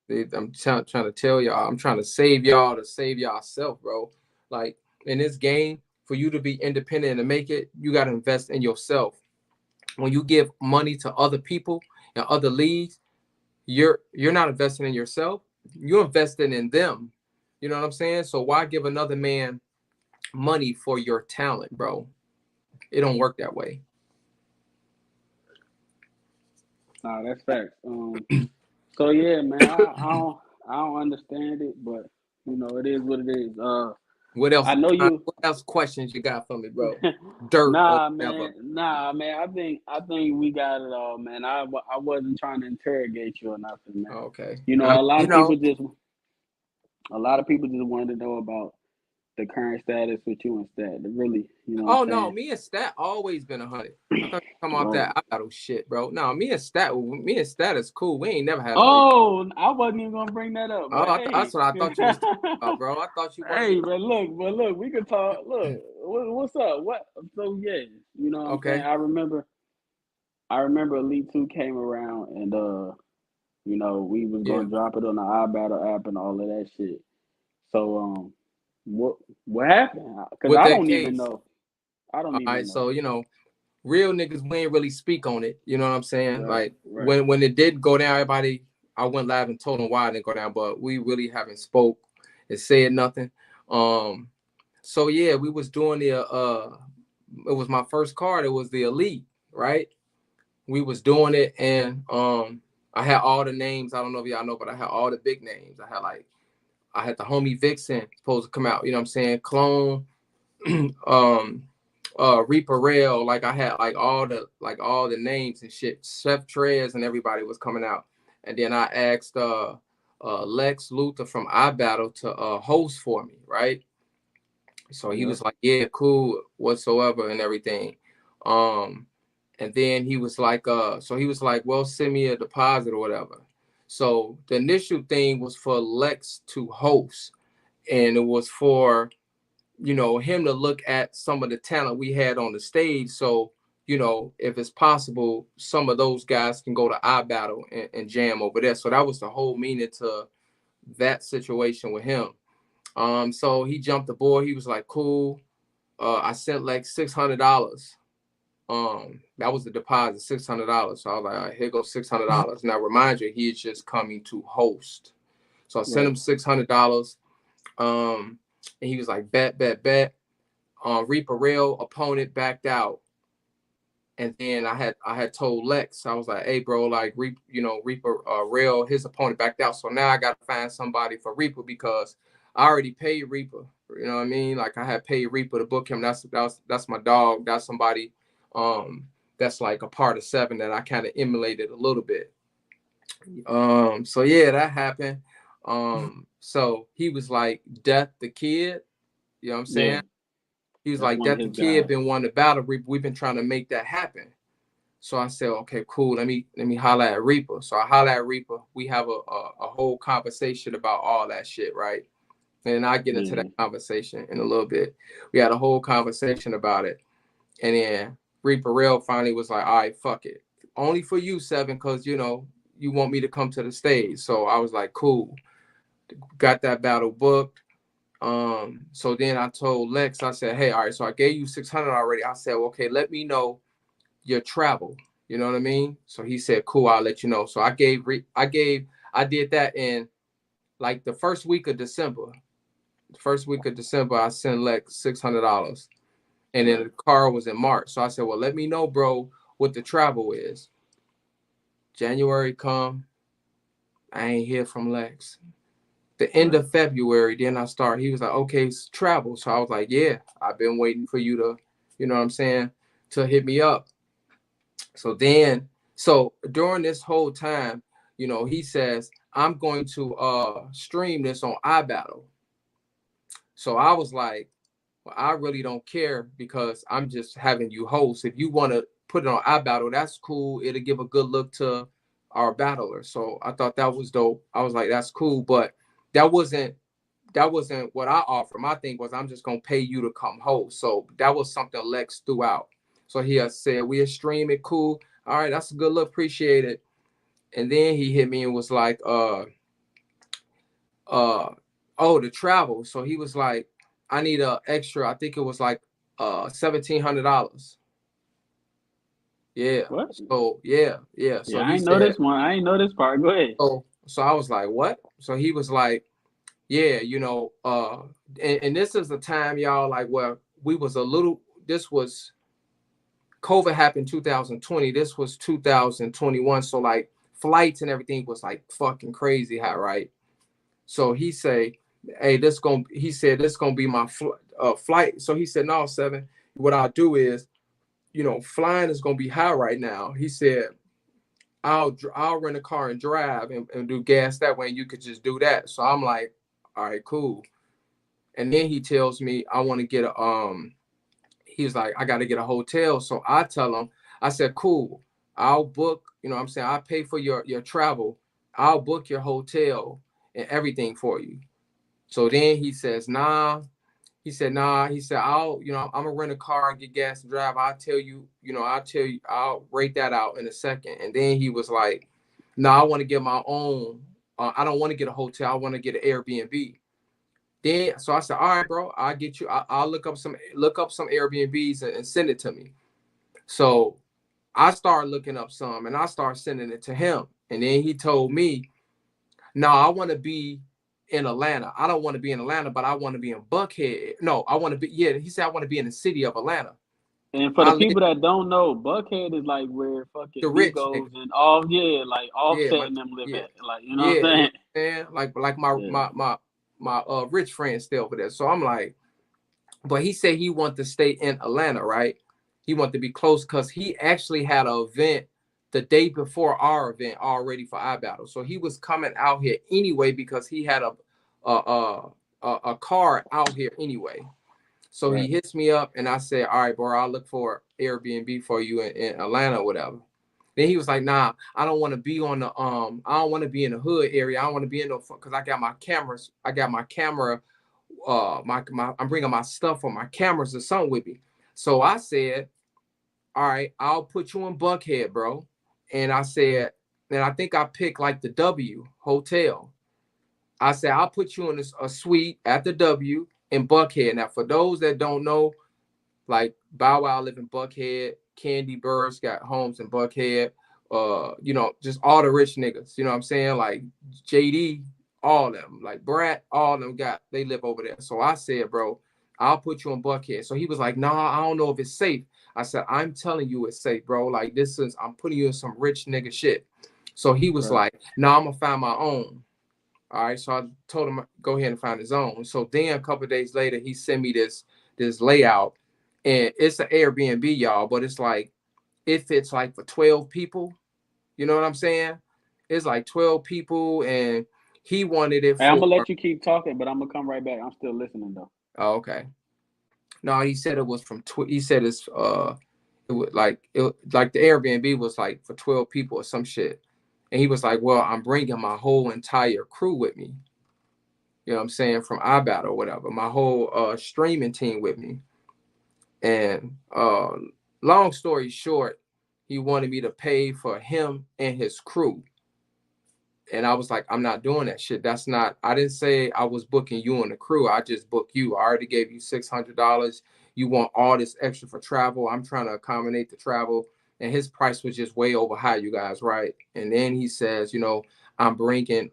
saying? I'm trying to tell y'all, I'm trying to save y'all to save yourself, bro. Like, in this game, for you to be independent and to make it, you got to invest in yourself. When you give money to other people and other leagues, you're not investing in yourself. You're investing in them. You know what I'm saying? So why give another man money for your talent, bro? It don't work that way. Nah, that's facts. So yeah, man, I don't understand it, but it is what it is. What else? I know you. What else questions you got for me, bro? Dirt or whatever. Nah, man. I think we got it all, man. I wasn't trying to interrogate you or nothing, man. Okay. You know, I mean, a a lot of people just wanted to know about the current status with you and Stat. Really, you know what I'm oh no, saying? me and Stat always been 100. I thought you come off Oh, that battle shit, bro. No, me and Stat is cool. We ain't never had no issue. oh, I wasn't even gonna bring that up, Oh, but hey, that's what I thought you was talking about, bro. I thought you wanted me. hey, but look, we could talk. Look, what's up? What? So yeah, you know what I'm saying. Okay. I remember Elite Two came around, and we was Yeah. gonna drop it on the iBattle app and all of that shit. So what what happened? Because With I that don't even case. know. I don't All right. even know. So, real niggas, we ain't really speak on it. You know what I'm saying? Right, Like right. when it did go down, everybody, I went live and told them why it didn't go down, but we really haven't spoke and said nothing. Um, so yeah, we was doing it was my first card. It was the Elite, right? We was doing it, and I had all the names. I don't know if y'all know, but I had all the big names. I had the homie Vixen supposed to come out. You know what I'm saying? Clone, um, Reaper Rail. Like I had all the names and shit. Chef Trez and everybody was coming out, and then I asked Lex Luthor from iBattle to host for me, right? So he Yep. was like, yeah, cool, whatsoever, and everything. Um, and then he was like, well, send me a deposit or whatever. So the initial thing was for Lex to host, and it was for him to look at some of the talent we had on the stage. So if it's possible, some of those guys can go to iBattle and jam over there. So that was the whole meaning to that situation with him. So he jumped aboard. He was like, cool. I sent like $600. That was the deposit, $600. So I was like, all right, here goes $600. Now remind you, he is just coming to host. So I sent Right. him $600. And he was like, bet, bet, bet. Reaper Rail opponent backed out. And then I had told Lex, I was like, hey bro, like Reaper Rail, his opponent backed out. So now I gotta find somebody for Reaper because I already paid Reaper. You know what I mean? Like I had paid Reaper to book him. That's my dog. That's somebody that's like a part of Seven that I kind of emulated a little bit. So yeah, that happened. So he was like, Death the Kid, you know what I'm Yeah. saying? He was That's like, one of Death the his Kid guys. been wanting to battle Reaper. We've been trying to make that happen. So I said, okay, cool. Let me holler at Reaper. So I holler at Reaper. We have a whole conversation about all that shit, right? And I get into that Yeah. conversation in a little bit. We had a whole conversation about it. And then Reaper Rail finally was like, all right, fuck it. Only for you, Seven, because you want me to come to the stage. So I was like, cool. Got that battle booked. So then I told Lex, I said, hey, all right, so I gave you 600 already. I said, well, okay, let me know your travel. You know what I mean? So he said, cool, I'll let you know. So I did that in like the first week of December. The first week of December, I sent Lex $600. And then Right. the car was in March. So I said, well, let me know, bro, what the travel is. January come, I ain't hear from Lex. The end Right. of February, then he was like, okay, it's travel. So I was like, yeah, I've been waiting for you to, you know what I'm saying, to hit me up. So during this whole time, he says, I'm going to stream this on iBattle. So I was like, well, I really don't care because I'm just having you host. If you want to put it on iBattle, that's cool. It'll give a good look to our battler. So I thought that was dope. I was like, that's cool. But that wasn't what I offered. My thing was I'm just gonna pay you to come host. So that was something Lex threw out. So he said, we'll stream it, cool. All right, that's a good look, appreciate it. And then he hit me and was like, oh, the travel. So he was like, I need a extra, I think it was like $1,700. Yeah. What? So yeah. So Yeah, I he ain't know said, this one. I ain't know this part. Go ahead. so I was like, what? So he was like, yeah, and this is the time, y'all, like where we was a little, this was COVID happened 2020. This was 2021. So like flights and everything was like fucking crazy hot, right? So he say, hey, he said this gonna be my flight. So he said, no, 7. What I'll do is, flying is gonna be high right now. He said, I'll rent a car and drive and do gas that way, and you could just do that. So I'm like, all right, cool. And then he tells me I want to get a he's like, I got to get a hotel. So I tell him, I said, cool, I'll book, what I'm saying, I'll pay for your travel. I'll book your hotel and everything for you. So then he says, nah. He said, nah. He said, I'm gonna rent a car and get gas and drive. I'll rate that out in a second. And then he was like, no, I want to get my own. I don't want to get a hotel. I want to get an Airbnb. Then, so I said, all right, bro, I'll get you. I'll look up some Airbnbs and send it to me. So I started looking up some and I started sending it to him. And then he told me, no, I want to be in Atlanta. I don't want to be in Atlanta, but I want to be in Buckhead. No, I want to be, yeah, he said I want to be in the city of Atlanta. And for the I live people that don't know, Buckhead is like where fucking the rich nigga. Migos and all, yeah, like Yeah, Offset and them live yeah, at. Like, you know what I'm yeah. You know saying? what I'm saying? Like my Yeah, my my my rich friend stay over there. So I'm like, but he said he wanted to stay in Atlanta, right? He wanted to be close because he actually had an event the day before our event already for iBattle. So he was coming out here anyway because he had a a car out here anyway. So he right. hits me up and I said, all right, bro, I'll look for Airbnb for you in Atlanta or whatever. Then he was like, nah, I don't want to be I don't want to be in the hood area. I don't want to be in no, because I got my cameras. I got my camera, I'm bringing my stuff on my cameras or something with me. So I said, all right, I'll put you in Buckhead, bro. And I said, and I think I picked like the W Hotel. I said, I'll put you in a suite at the W in Buckhead. Now, for those that don't know, like Bow Wow live in Buckhead, Candy Burris got homes in Buckhead. Just all the rich niggas. You know what I'm saying? Like JD, all of them. Like Brat, all of them they live over there. So I said, bro, I'll put you in Buckhead. So he was like, nah, I don't know if it's safe. I said, I'm telling you it's safe, bro. Like I'm putting you in some rich nigga shit. So he was Right. like, nah, I'm gonna find my own. All right. So I told him go ahead and find his own. So then a couple of days later, he sent me this layout, and it's an Airbnb, y'all, but it's like it fits like for 12 people. You know what I'm saying? It's like 12 people, and he wanted it Hey, I'm for. gonna let you keep talking, but I'm gonna come right back. I'm still listening though. Oh, okay. No, he said it was from. He said it was like the Airbnb was like for 12 people or some shit, and he was like, well, I'm bringing my whole entire crew with me. You know what I'm saying, from iBat or whatever, my whole streaming team with me. And long story short, he wanted me to pay for him and his crew. And I was like, I'm not doing that shit. That's not, I didn't say I was booking you and the crew. I just booked you. I already gave you $600. You want all this extra for travel. I'm trying to accommodate the travel. And his price was just way over high, you guys, right? And then he says, I'm bringing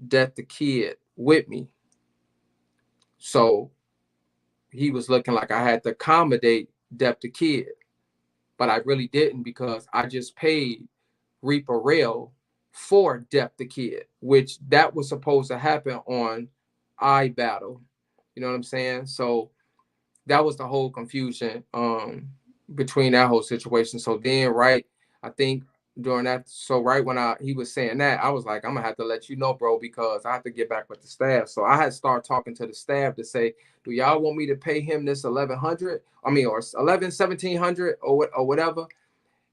Death the Kid with me. So he was looking like I had to accommodate Death the Kid, but I really didn't because I just paid Reaper Rail for Death the Kid, which that was supposed to happen on iBattle. You know what I'm saying? So that was the whole confusion between that whole situation. So then, right, I think during that, so right when he was saying that, I was like, I'm gonna have to let you know, bro, because I have to get back with the staff. So I had to start talking to the staff to say, do y'all want me to pay him this 1100? I mean, or 1700 or whatever.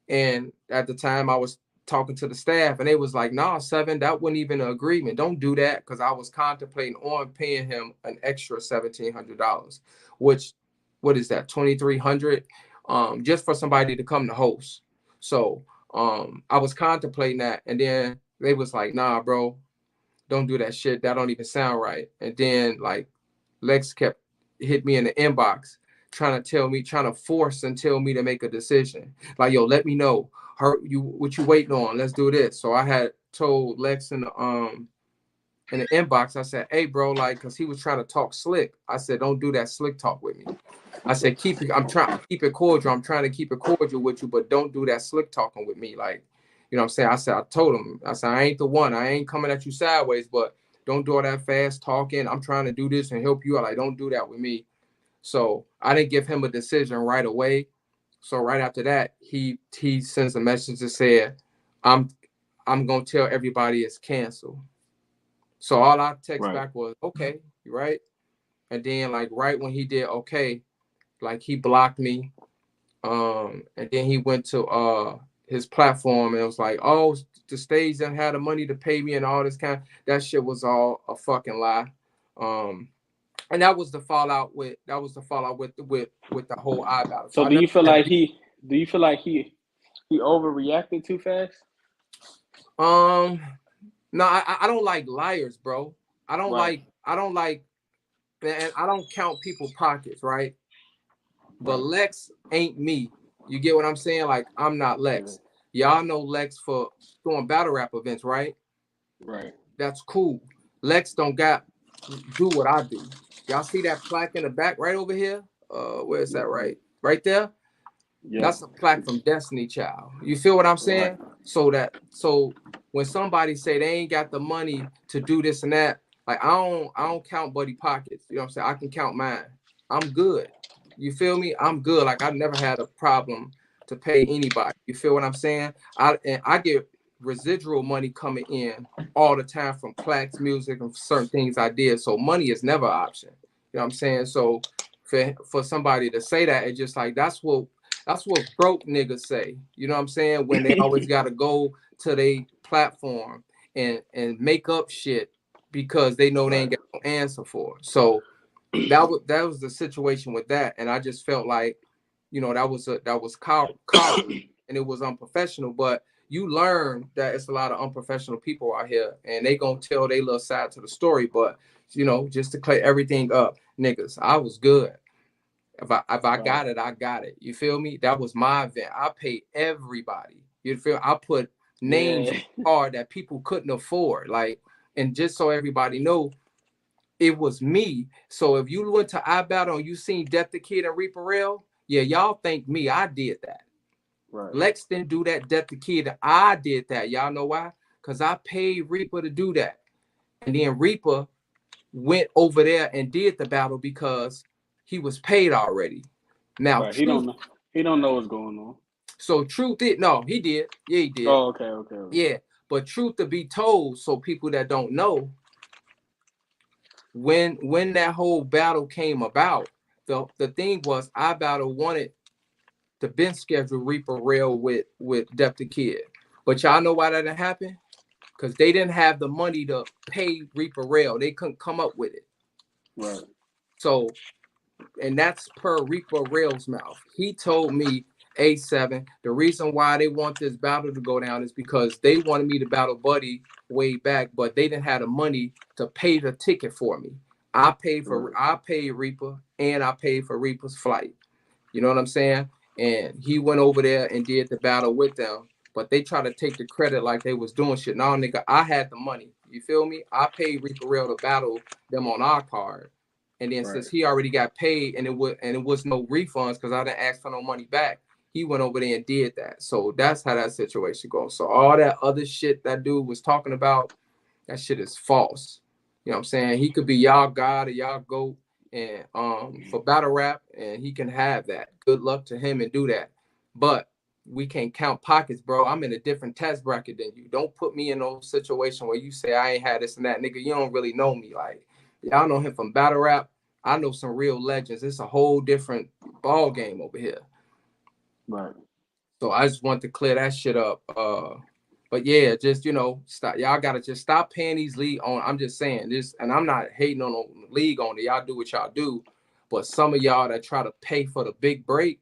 And at the time I was talking to the staff and they was like, nah, 7, that wasn't even an agreement. Don't do that. Cause I was contemplating on paying him an extra $1,700, which what is that, 2,300 just for somebody to come to host. So I was contemplating that. And then they was like, nah, bro, don't do that shit. That don't even sound right. And then like Lex kept hit me in the inbox trying to force and tell me to make a decision. Like, yo, let me know. What you waiting on? Let's do this. So I had told Lex in the inbox, I said, hey bro, like, cause he was trying to talk slick. I said, don't do that slick talk with me. I said, I'm trying to keep it cordial. I'm trying to keep it cordial with you, but don't do that slick talking with me. Like, you know what I'm saying? I told him, I said, I ain't the one. I ain't coming at you sideways, but Don't do all that fast talking. I'm trying to do this and help you out. Like, don't do that with me. So I didn't give him a decision right away. So right after that, he sends a message that said, I'm I'm gonna tell everybody it's canceled. So all I text Right. back was, okay, right? And then like right when he did okay, like he blocked me. And then he went to his platform and it was like, oh, the stage that had the money to pay me and all this kind. That shit was all a fucking lie. Um, and that was the fallout with the whole eye battle. So So I never had beef. do you feel like he overreacted too fast? Um, no, I don't like liars, bro. Right. I don't like, and I don't count people pockets, right? But Right. Lex ain't me. You get what I'm saying? Like I'm not Yeah. Lex. Y'all know Lex for doing battle rap events, right? Right. That's cool. Lex don't got do what I do. Y'all see that plaque in the back right over here? Where is that right? Right there? Yep. That's a plaque from Destiny Child. You feel what I'm Right. saying? So when somebody say they ain't got the money to do this and that, like I don't count buddy pockets. You know what I'm saying? I can count mine. I'm good. You feel me? I'm good. Like I never had a problem to pay anybody. You feel what I'm saying? I get residual money coming in all the time from plaques, music, and certain things I did. So money is never an option. You know what I'm saying? So for somebody to say that, it's just like that's what broke niggas say. You know what I'm saying? When they always gotta go to their platform and make up shit because they know they Right. ain't got no answer for it. So that was the situation with that. And I just felt like, that was cowardly and it was unprofessional. But you learn that it's a lot of unprofessional people out here and they gonna tell their little side to the story. But just to clear everything up, niggas, I was good. If I Right. got it, I got it. You feel me? That was my event. I paid everybody. You feel? I put names Yeah. on the card that people couldn't afford. Like, and just so everybody know, it was me. So if you went to iBattle and you seen Death the Kid and Reaper Rail, yeah, y'all thank me. I did that. Right. Lex didn't do that. Death the Kid, I did that. Y'all know why? Because I paid Reaper to do that. And then Reaper went over there and did the battle because he was paid already. Now, Right. He truth. don't know. He don't know what's going on. So truth did no, he did. Yeah, he did. Oh, okay. Okay. Okay. Yeah. But truth to be told, so people that don't know, when that whole battle came about, the thing was I battle wanted the bench schedule Reaper Rail with Depth the Kid. But y'all know why that didn't happen? Because they didn't have the money to pay Reaper Rail. They couldn't come up with it. Right. So, and that's per Reaper Rail's mouth. He told me, Iam7, the reason why they want this battle to go down is because they wanted me to battle Buddy way back, but they didn't have the money to pay the ticket for me. Right. I paid Reaper and I paid for Reaper's flight. You know what I'm saying? And he went over there and did the battle with them. But they try to take the credit like they was doing shit. No, nigga, I had the money. You feel me? I paid Reaper Rail to battle them on our card. And then Right. since he already got paid and it was no refunds because I didn't ask for no money back, he went over there and did that. So that's how that situation goes. So all that other shit that dude was talking about, that shit is false. You know what I'm saying? He could be y'all god or y'all goat and for battle rap, and he can have that. Good luck to him and do that. But we can't count pockets, bro. I'm in a different tax bracket than you. Don't put me in no situation where you say I ain't had this and that, nigga. You don't really know me. Like y'all know him from battle rap. I know some real legends. It's a whole different ball game over here. Right. So I just want to clear that shit up. But yeah, just stop. Y'all gotta just stop paying these league on. I'm just saying this, and I'm not hating on the league on it. Y'all do what y'all do, but some of y'all that try to pay for the big break,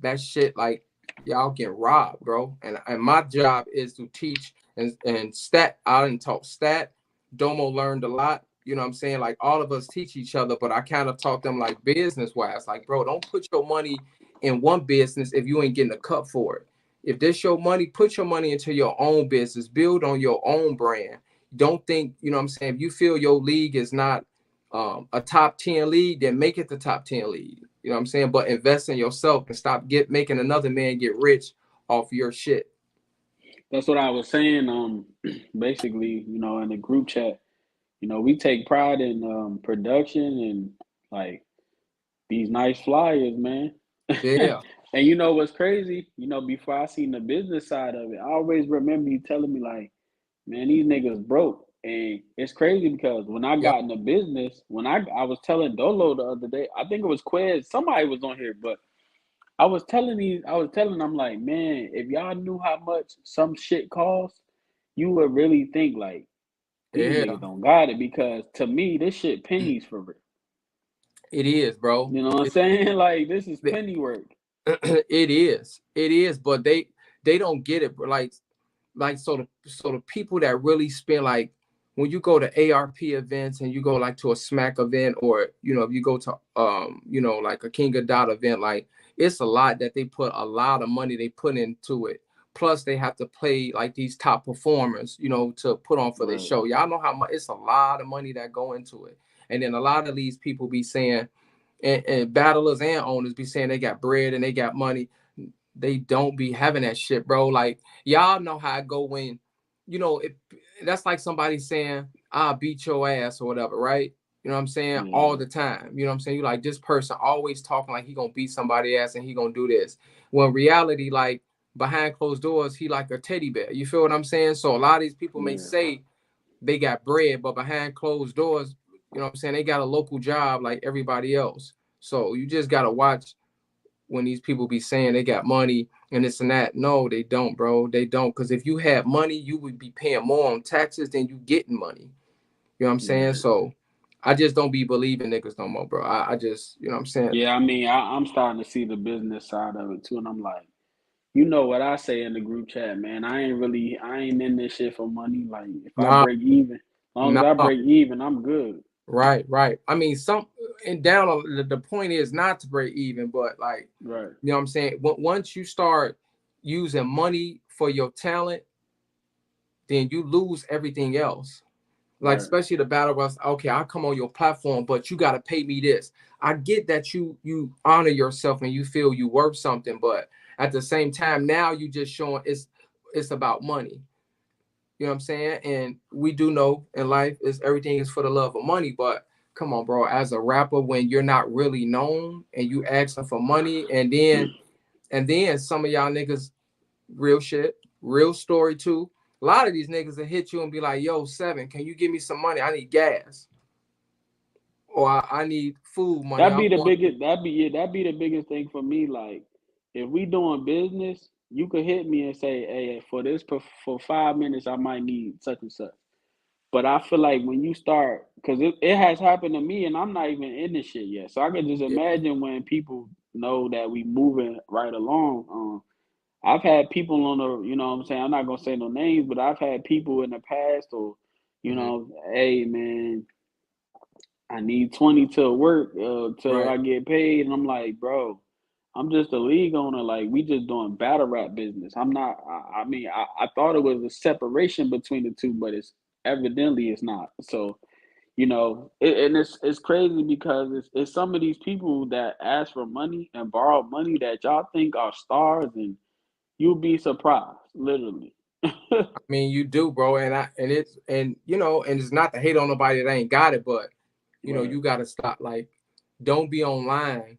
that shit like y'all get robbed, bro. And my job is to teach and stat. I didn't talk stat. Domo learned a lot. You know what I'm saying? Like all of us teach each other, but I kind of taught them like business wise. Like, bro, don't put your money in one business if you ain't getting a cut for it. If this your money, put your money into your own business, build on your own brand. Don't think, you know what I'm saying? If you feel your league is not a top 10 league, then make it the top 10 league. You know what I'm saying? But invest in yourself and stop making another man get rich off your shit. That's what I was saying. Basically, in the group chat, we take pride in production and like these nice flyers, man. Yeah, And you know what's crazy? Before I seen the business side of it, I always remember you telling me like, man, these niggas broke. And it's crazy because when I yep, got in the business, when I was telling Dolo the other day, I think it was Quez, somebody was on here, but I was telling them like, man, if y'all knew how much some shit costs, you would really think like these yeah. niggas don't got it because to me this shit pennies for real. It is, bro. You know what I'm saying? Like this is It, penny work. it is, but they don't get it, bro. Like so the people that really spend, like when you go to ARP events and you go like to a smack event, or if you go to like a King of Dot event, like it's a lot that they put a lot of money they put into it. Plus they have to play like these top performers, to put on for their Right. show. Y'all know how much, it's a lot of money that go into it. And then a lot of these people be saying, and battlers and owners be saying they got bread and they got money. They don't be having that shit, bro. Like y'all know how I go when, it, that's like somebody saying, I'll beat your ass or whatever, right? You know what I'm saying? All Yeah. the time. You know what I'm saying? You like, this person always talking like he gonna beat somebody ass and he gonna do this. Well, in reality, like behind closed doors, he like a teddy bear. You feel what I'm saying? So a lot of these people may Yeah. say they got bread, but behind closed doors, you know what I'm saying, they got a local job like everybody else. So you just gotta watch when these people be saying they got money and this and that. No, they don't, bro. They don't. Because if you had money, you would be paying more on taxes than you getting money. You know what I'm saying? Right. So I just don't be believing niggas no more, bro. I just, you know what I'm saying? Yeah, I mean, I'm starting to see the business side of it too, and I'm like, you know what I say in the group chat, man. I ain't in this shit for money. Like, if I Nah, break even, as long as I nah. break even, I'm good. Right, right. I mean, and down the point is not to break even, but like, Right. you know what I'm saying? Once you start using money for your talent, then you lose everything else. Like Right. especially the battle was, okay, I'll come on your platform, but you got to pay me this. I get that you honor yourself and you feel you worth something, but at the same time, now you just showing it's about money. You know what I'm saying? And we do know in life is everything is for the love of money, but come on, bro, as a rapper, when you're not really known and you asking for money, and then some of y'all niggas, real shit, real story too. A lot of these niggas will hit you and be like, yo, Seven, can you give me some money? I need gas. Or I need food money. That I'm be the going through. biggest. That be the biggest thing for me. Like, if we doing business, you could hit me and say, "Hey, for 5 minutes, I might need such and such." But I feel like when you start, because it has happened to me, and I'm not even in this shit yet. So I can just Yeah, imagine when people know that we moving right along. I've had people on the, what I'm saying, I'm not gonna say no names, but I've had people in the past, or, mhm, hey man, I need 20 to work till right. I get paid. And I'm like, bro, I'm just a league owner. Like, we just doing battle rap business. I'm not, I mean, I thought it was a separation between the two, but it's not. So, and it's crazy because it's some of these people that ask for money and borrow money that y'all think are stars, and you'll be surprised, literally. I mean, you do, bro, and it's not to hate on nobody that ain't got it, but Right. you gotta stop. Like, don't be online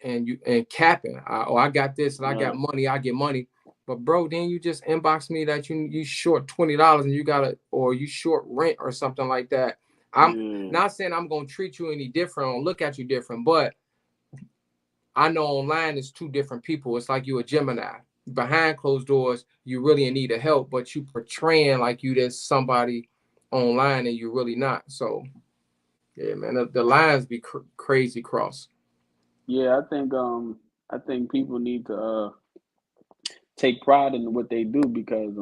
and capping. I got this and I got Right. money. I get money. But bro, then you just inbox me that you short $20 and you gotta, or you short rent or something like that. I'm Yeah. not saying I'm gonna treat you any different or look at you different, but I know online is two different people. It's like you a Gemini. Behind closed doors, you really in need of help, but you portraying like you there's somebody online and you're really not. So yeah, man, the lines be crazy cross. Yeah, I think people need to take pride in what they do because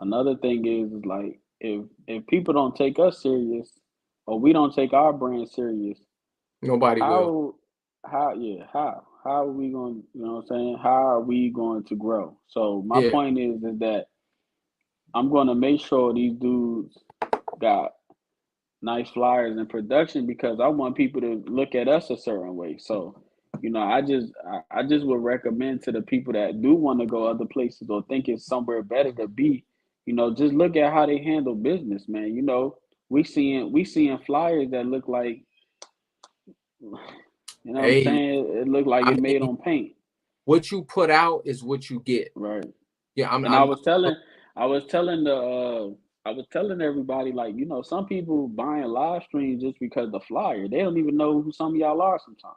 another thing is like if people don't take us serious or we don't take our brand serious, Nobody will. how how are we going, what I'm saying? How are we going to grow? So my Yeah, point is that I'm going to make sure these dudes got nice flyers in production because I want people to look at us a certain way. So, I just would recommend to the people that do want to go other places or think it's somewhere better to be, just look at how they handle business, man. we seeing flyers that look like, you know what I'm Hey, saying? It looked like I it made mean, on paint, what you put out is what you get. right? Yeah, And I was telling I was telling everybody, like, some people buying live streams just because the flyer. They don't even know who some of y'all are sometimes.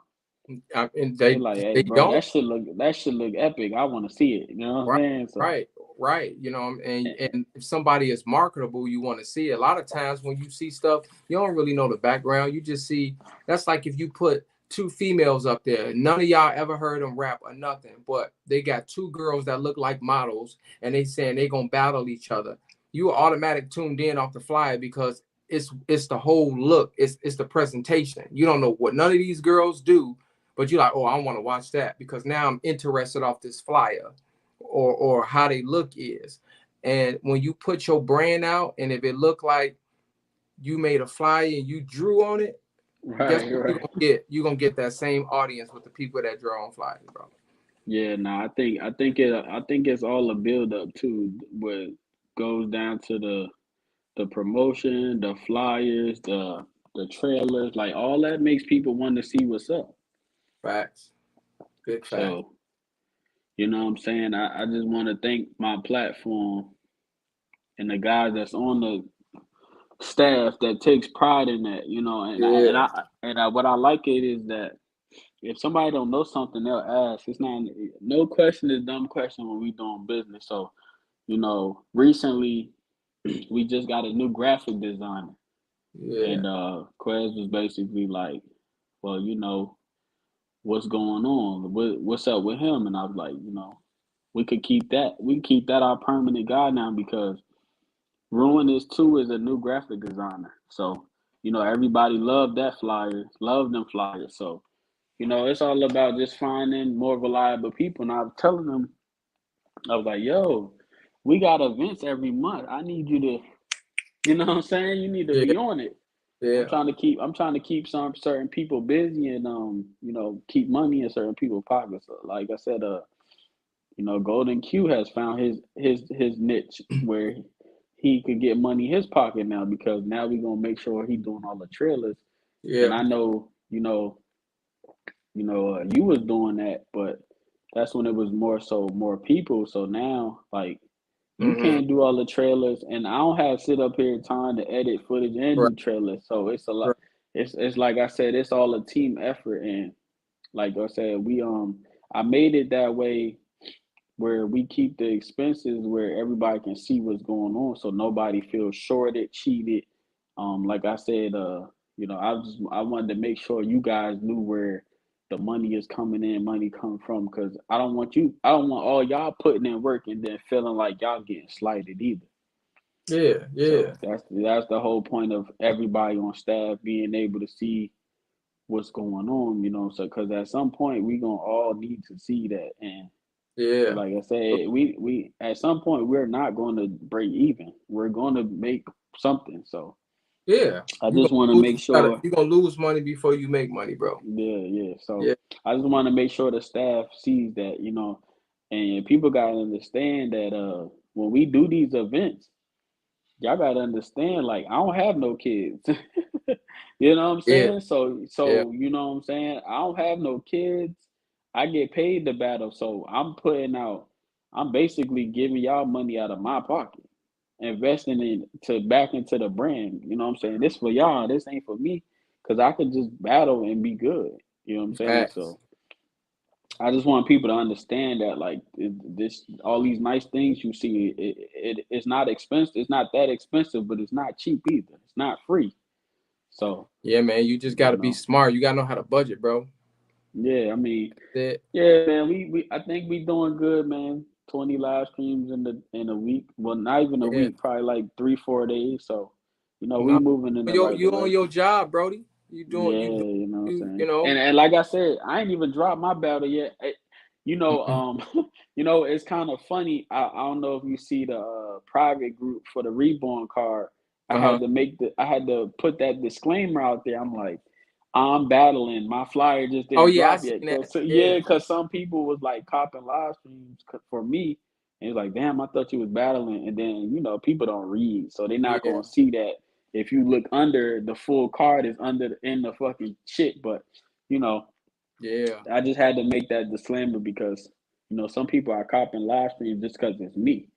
and They like, hey, they bro, don't. that should look epic. I want to see it. You know what I'm Right, saying? So, right, right. eh, And if somebody is marketable, you want to see it. A lot of times when you see stuff, you don't really know the background. You just see that's like if you put two females up there. None of y'all ever heard them rap or nothing, but they got two girls that look like models, and they saying they gonna battle each other. You are automatic tuned in off the flyer because it's the whole look. It's the presentation. You don't know what none of these girls do, but you're like, oh, I want to watch that because now I'm interested off this flyer or how they look is. And when you put your brand out, and if it look like you made a flyer and you drew on it, guess right, what you're right. gonna get? You're gonna get that same audience with the people that draw on flyers, bro. Yeah, nah, I think it's all a build up too, what goes down to the promotion, the flyers, the trailers, like all that makes people want to see what's up. Facts. Big facts. So, you know what I'm saying? I just want to thank my platform and the guys that's on the staff that takes pride in that, Yeah. what I like it is that if somebody don't know something, they'll ask. It's not no question is dumb question when we doing business. So, recently we just got a new graphic designer, Yeah. and Quez was basically like, well, what's going on? What's up with him? And I was like, we can keep that our permanent guy now, because Ruin is too is a new graphic designer. So, everybody loved that flyer, loved them flyers. So, it's all about just finding more reliable people. And I was telling them, I was like, yo, we got events every month. I need you to, you know what I'm saying? You need to Yeah. be on it. I'm Yeah. trying to keep I'm trying to keep some certain people busy, and keep money in certain people's pockets. So, like I said, Golden Q has found his niche where he could get money in his pocket now, because now we're gonna make sure he doing all the trailers. And Yeah. I know, you was doing that, but that's when it was more people. So now, like, you Mm-hmm. can't do all the trailers, and I don't have sit up here time to edit footage and Right. do trailers. So it's a lot. Right. It's like I said, it's all a team effort, and like I said, I made it that way where we keep the expenses where everybody can see what's going on, so nobody feels shorted, cheated. Like I said, I wanted to make sure you guys knew where the money is coming in, money come from, because I don't want all y'all putting in work and then feeling like y'all getting slighted either. Yeah. Yeah. So that's the whole point of everybody on staff being able to see what's going on, So because at some point we gonna all need to see that, and Yeah. like I said, we at some point we're not going to break even. We're going to make something. So Yeah. I just want to make sure. You're gonna lose money before you make money, bro. Yeah, yeah. So Yeah. I just want to make sure the staff sees that, and people gotta understand that when we do these events, y'all gotta understand, like, I don't have no kids. You know what I'm Yeah. saying? So Yeah. so you know what I'm saying? I don't have no kids. I get paid to battle. So I'm basically giving y'all money out of my pocket, investing in to back into the brand. You know what I'm saying? This for y'all, this ain't for me. Cause I could just battle and be good. You know what I'm saying? Facts. So I just want people to understand that, like, this, all these nice things you see, it's not expensive. It's not that expensive, but it's not cheap either. It's not free. So, Yeah, man. You just you gotta be know, smart. You gotta know how to budget, bro. yeah. I mean, That yeah, man. We I think we doing good, man. 20 live streams in a week. Well, not even a yeah. week. Probably like 3-4 days. So, we No, moving in the you right you on your direction. job, Brody. Yeah, You doing you know what I'm you saying? know. And like I said, I ain't even dropped my battle yet. You know, Mm-hmm. it's kind of funny. I don't know if you see the private group for the reborn card. Uh-huh. I had to put that disclaimer out there. I'm like, I'm battling. My flyer just Oh didn't yeah, I drop seen yet. that. Yeah, Yeah. cause some people was like copping live streams for me, and it's like, damn, I thought you was battling. And then people don't read, so they're not Yeah. gonna see that if you look under, the full card is in the fucking shit. But you know, Yeah. I just had to make that disclaimer because some people are copping live streams just because it's me.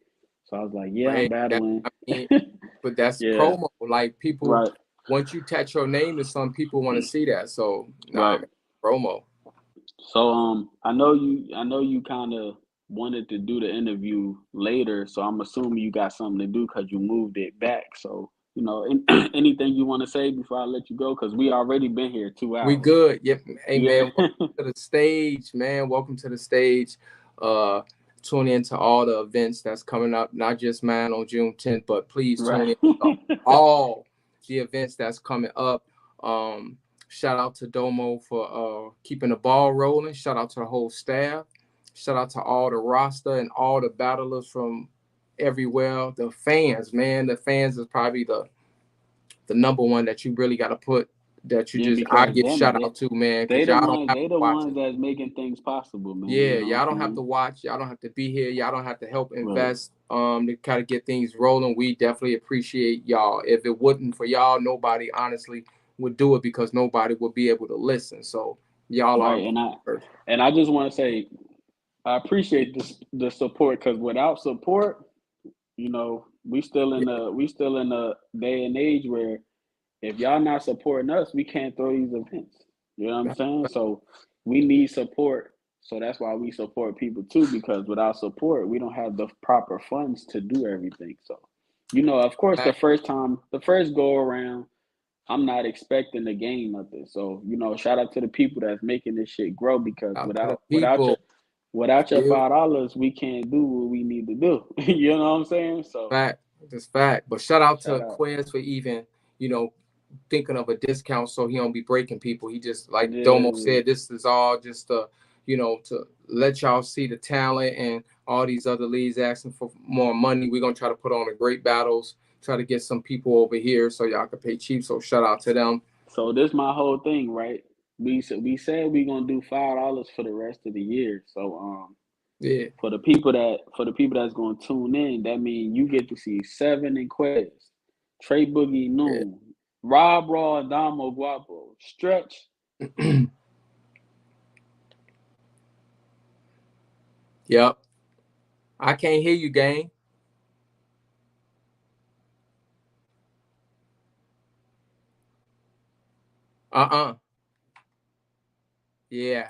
So I was like, yeah, I'm Hey, battling. I mean, but that's Yeah, promo. Like people, right, once you attach your name to some people want to see that. So nah, right. man, promo. So I know you kind of wanted to do the interview later, so I'm assuming you got something to do because you moved it back. So anything you want to say before I let you go? Because we already been here two We hours. good. Yep. Hey Yeah, man, welcome to the stage, man. Welcome to the stage. Uh Tune into all the events that's coming up, not just mine on June 10th, but please tune right, in to all the events that's coming up. Um, Shout out to Domo for keeping the ball rolling. Shout out to the whole staff. Shout out to all the roster and all the battlers from everywhere. The fans, man. The fans is probably the number one that you really got to put that you yeah. just I Because give them shout out to, man, they because the y'all don't ones have to they the watch ones it. that's making things possible, man. Yeah, You know y'all what don't I'm have to saying? watch, y'all don't have to be here, y'all don't have to help Right, invest to kind of get things rolling. We definitely appreciate y'all. If it wouldn't for y'all, nobody honestly would do it because nobody would be able to listen. So y'all are right. the first. And I just want to say I appreciate the support because without support, Yeah, we still in a day and age where if y'all not supporting us, we can't throw these events. You know what I'm saying? So we need support. So that's why we support people too, because without support, we don't have the proper funds to do everything. So, of course, back the first go around, I'm not expecting to gain nothing. So, shout out to the people that's making this shit grow because out to the without people. your Feel $5, we can't do what we need to do. You know what I'm saying? So fact, just fact. But shout out shout to out. Quez for even, you know, thinking of a discount so he don't be breaking people. He just like Domo Yeah. said, this is all just to let y'all see the talent and all these other leagues asking for more money. We're gonna try to put on a great battles, try to get some people over here so y'all can pay cheap. So shout out to them. So this my whole thing, right? We said we gonna do $5 for the rest of the year. So Yeah, for the people that's gonna tune in, that means you get to see Seven and Quez, Trey Boogie yeah. Noon, Rob Raw and Damo Guapo, Stretch. Yep. I can't hear you, gang. Uh-uh. Yeah.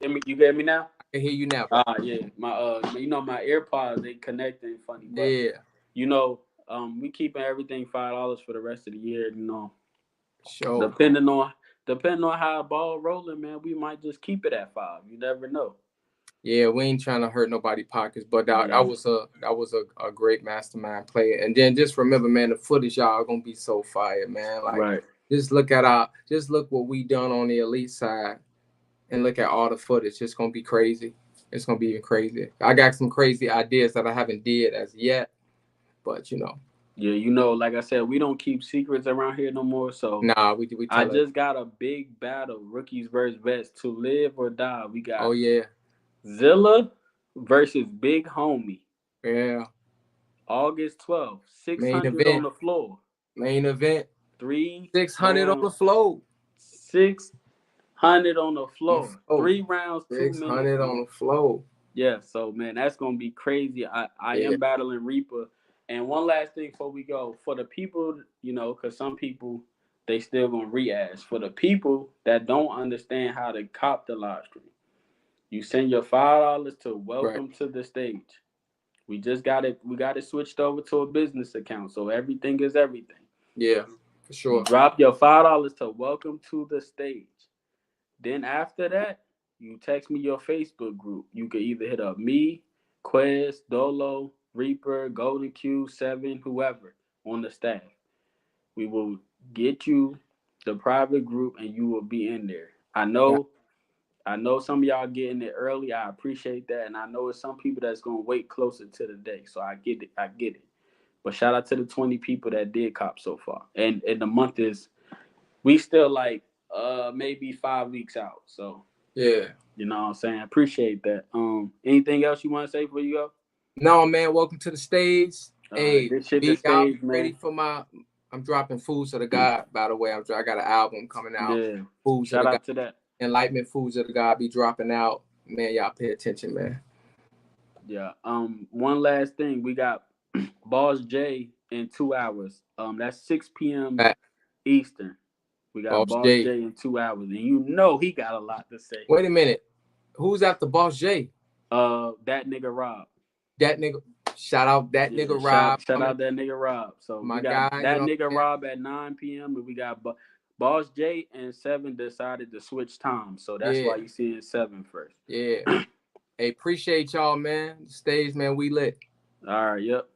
You get me now? I can hear you now, bro. Yeah. My AirPods they connecting funny, but Yeah, we keeping everything $5 for the rest of the year. sure. Depending on how ball rolling, man, we might just keep it at 5. You never know. Yeah, we ain't trying to hurt nobody's pockets, but Yeah. that was a great mastermind player. And then just remember, man, the footage y'all gonna be so fire, man. Like Right. just look what we done on the elite side, and look at all the footage. It's gonna be crazy. It's gonna be even crazy. I got some crazy ideas that I haven't did as yet, but Yeah, like I said, we don't keep secrets around here no more. So nah, we I tell it. just got a big battle, rookies versus vets, to live or die. We Oh got yeah, Zilla versus Big Homie, yeah. August 12th, Main 600 on event, the floor, main event. three 600 on round, the floor. 600 on the floor, Oh, 3 rounds, 2 minutes, 600 on man. the floor. Yeah, so man, that's gonna be crazy. I Yeah, am battling Reaper. And one last thing before we go, for the people, because some people they still gonna re-ask. For the people that don't understand how to cop the live stream, you send your $5 to right. welcome to the stage. We got it switched over to a business account, so everything is everything. Yeah, for You sure. drop your $5 to welcome to the stage. Then after that, you text me your Facebook group. You could either hit up me, Quez, Dolo, Reaper, Golden Q7, whoever on the staff. We will get you the private group and you will be in there. Yeah, I know some of y'all getting it early. I appreciate that. And I know it's some people that's gonna wait closer to the day. So I get it. I get it. But shout out to the 20 people that did cop so far. And the month is we still like maybe 5 weeks out. So yeah. you know what I'm saying? Appreciate that. Anything else you want to say before you go? No, man, welcome to the stage. Hey, This shit the B, y'all be stage, ready man. for I'm dropping Foods of the God, by the way. I got an album coming out. Yeah. Foods of Shout the God. out to that. Enlightenment Foods of the God be dropping out. Man, y'all pay attention, man. Yeah. One last thing. We got Boss J in 2 hours. That's 6 p.m. At Eastern. We got Boss Boss J. J in 2 hours, and you know he got a lot to say. Wait a minute. Who's after Boss J? That nigga Rob. That nigga. Shout out that Yeah, nigga Rob. shout out that nigga Rob. So we My got guy, you that know nigga what I'm Rob at 9 p.m. and we got Boss J and 7 decided to switch times. So that's saying? why you see it 7 first. Yeah. Yeah. Hey, appreciate y'all, man. The stage, man, we lit. All right, yep.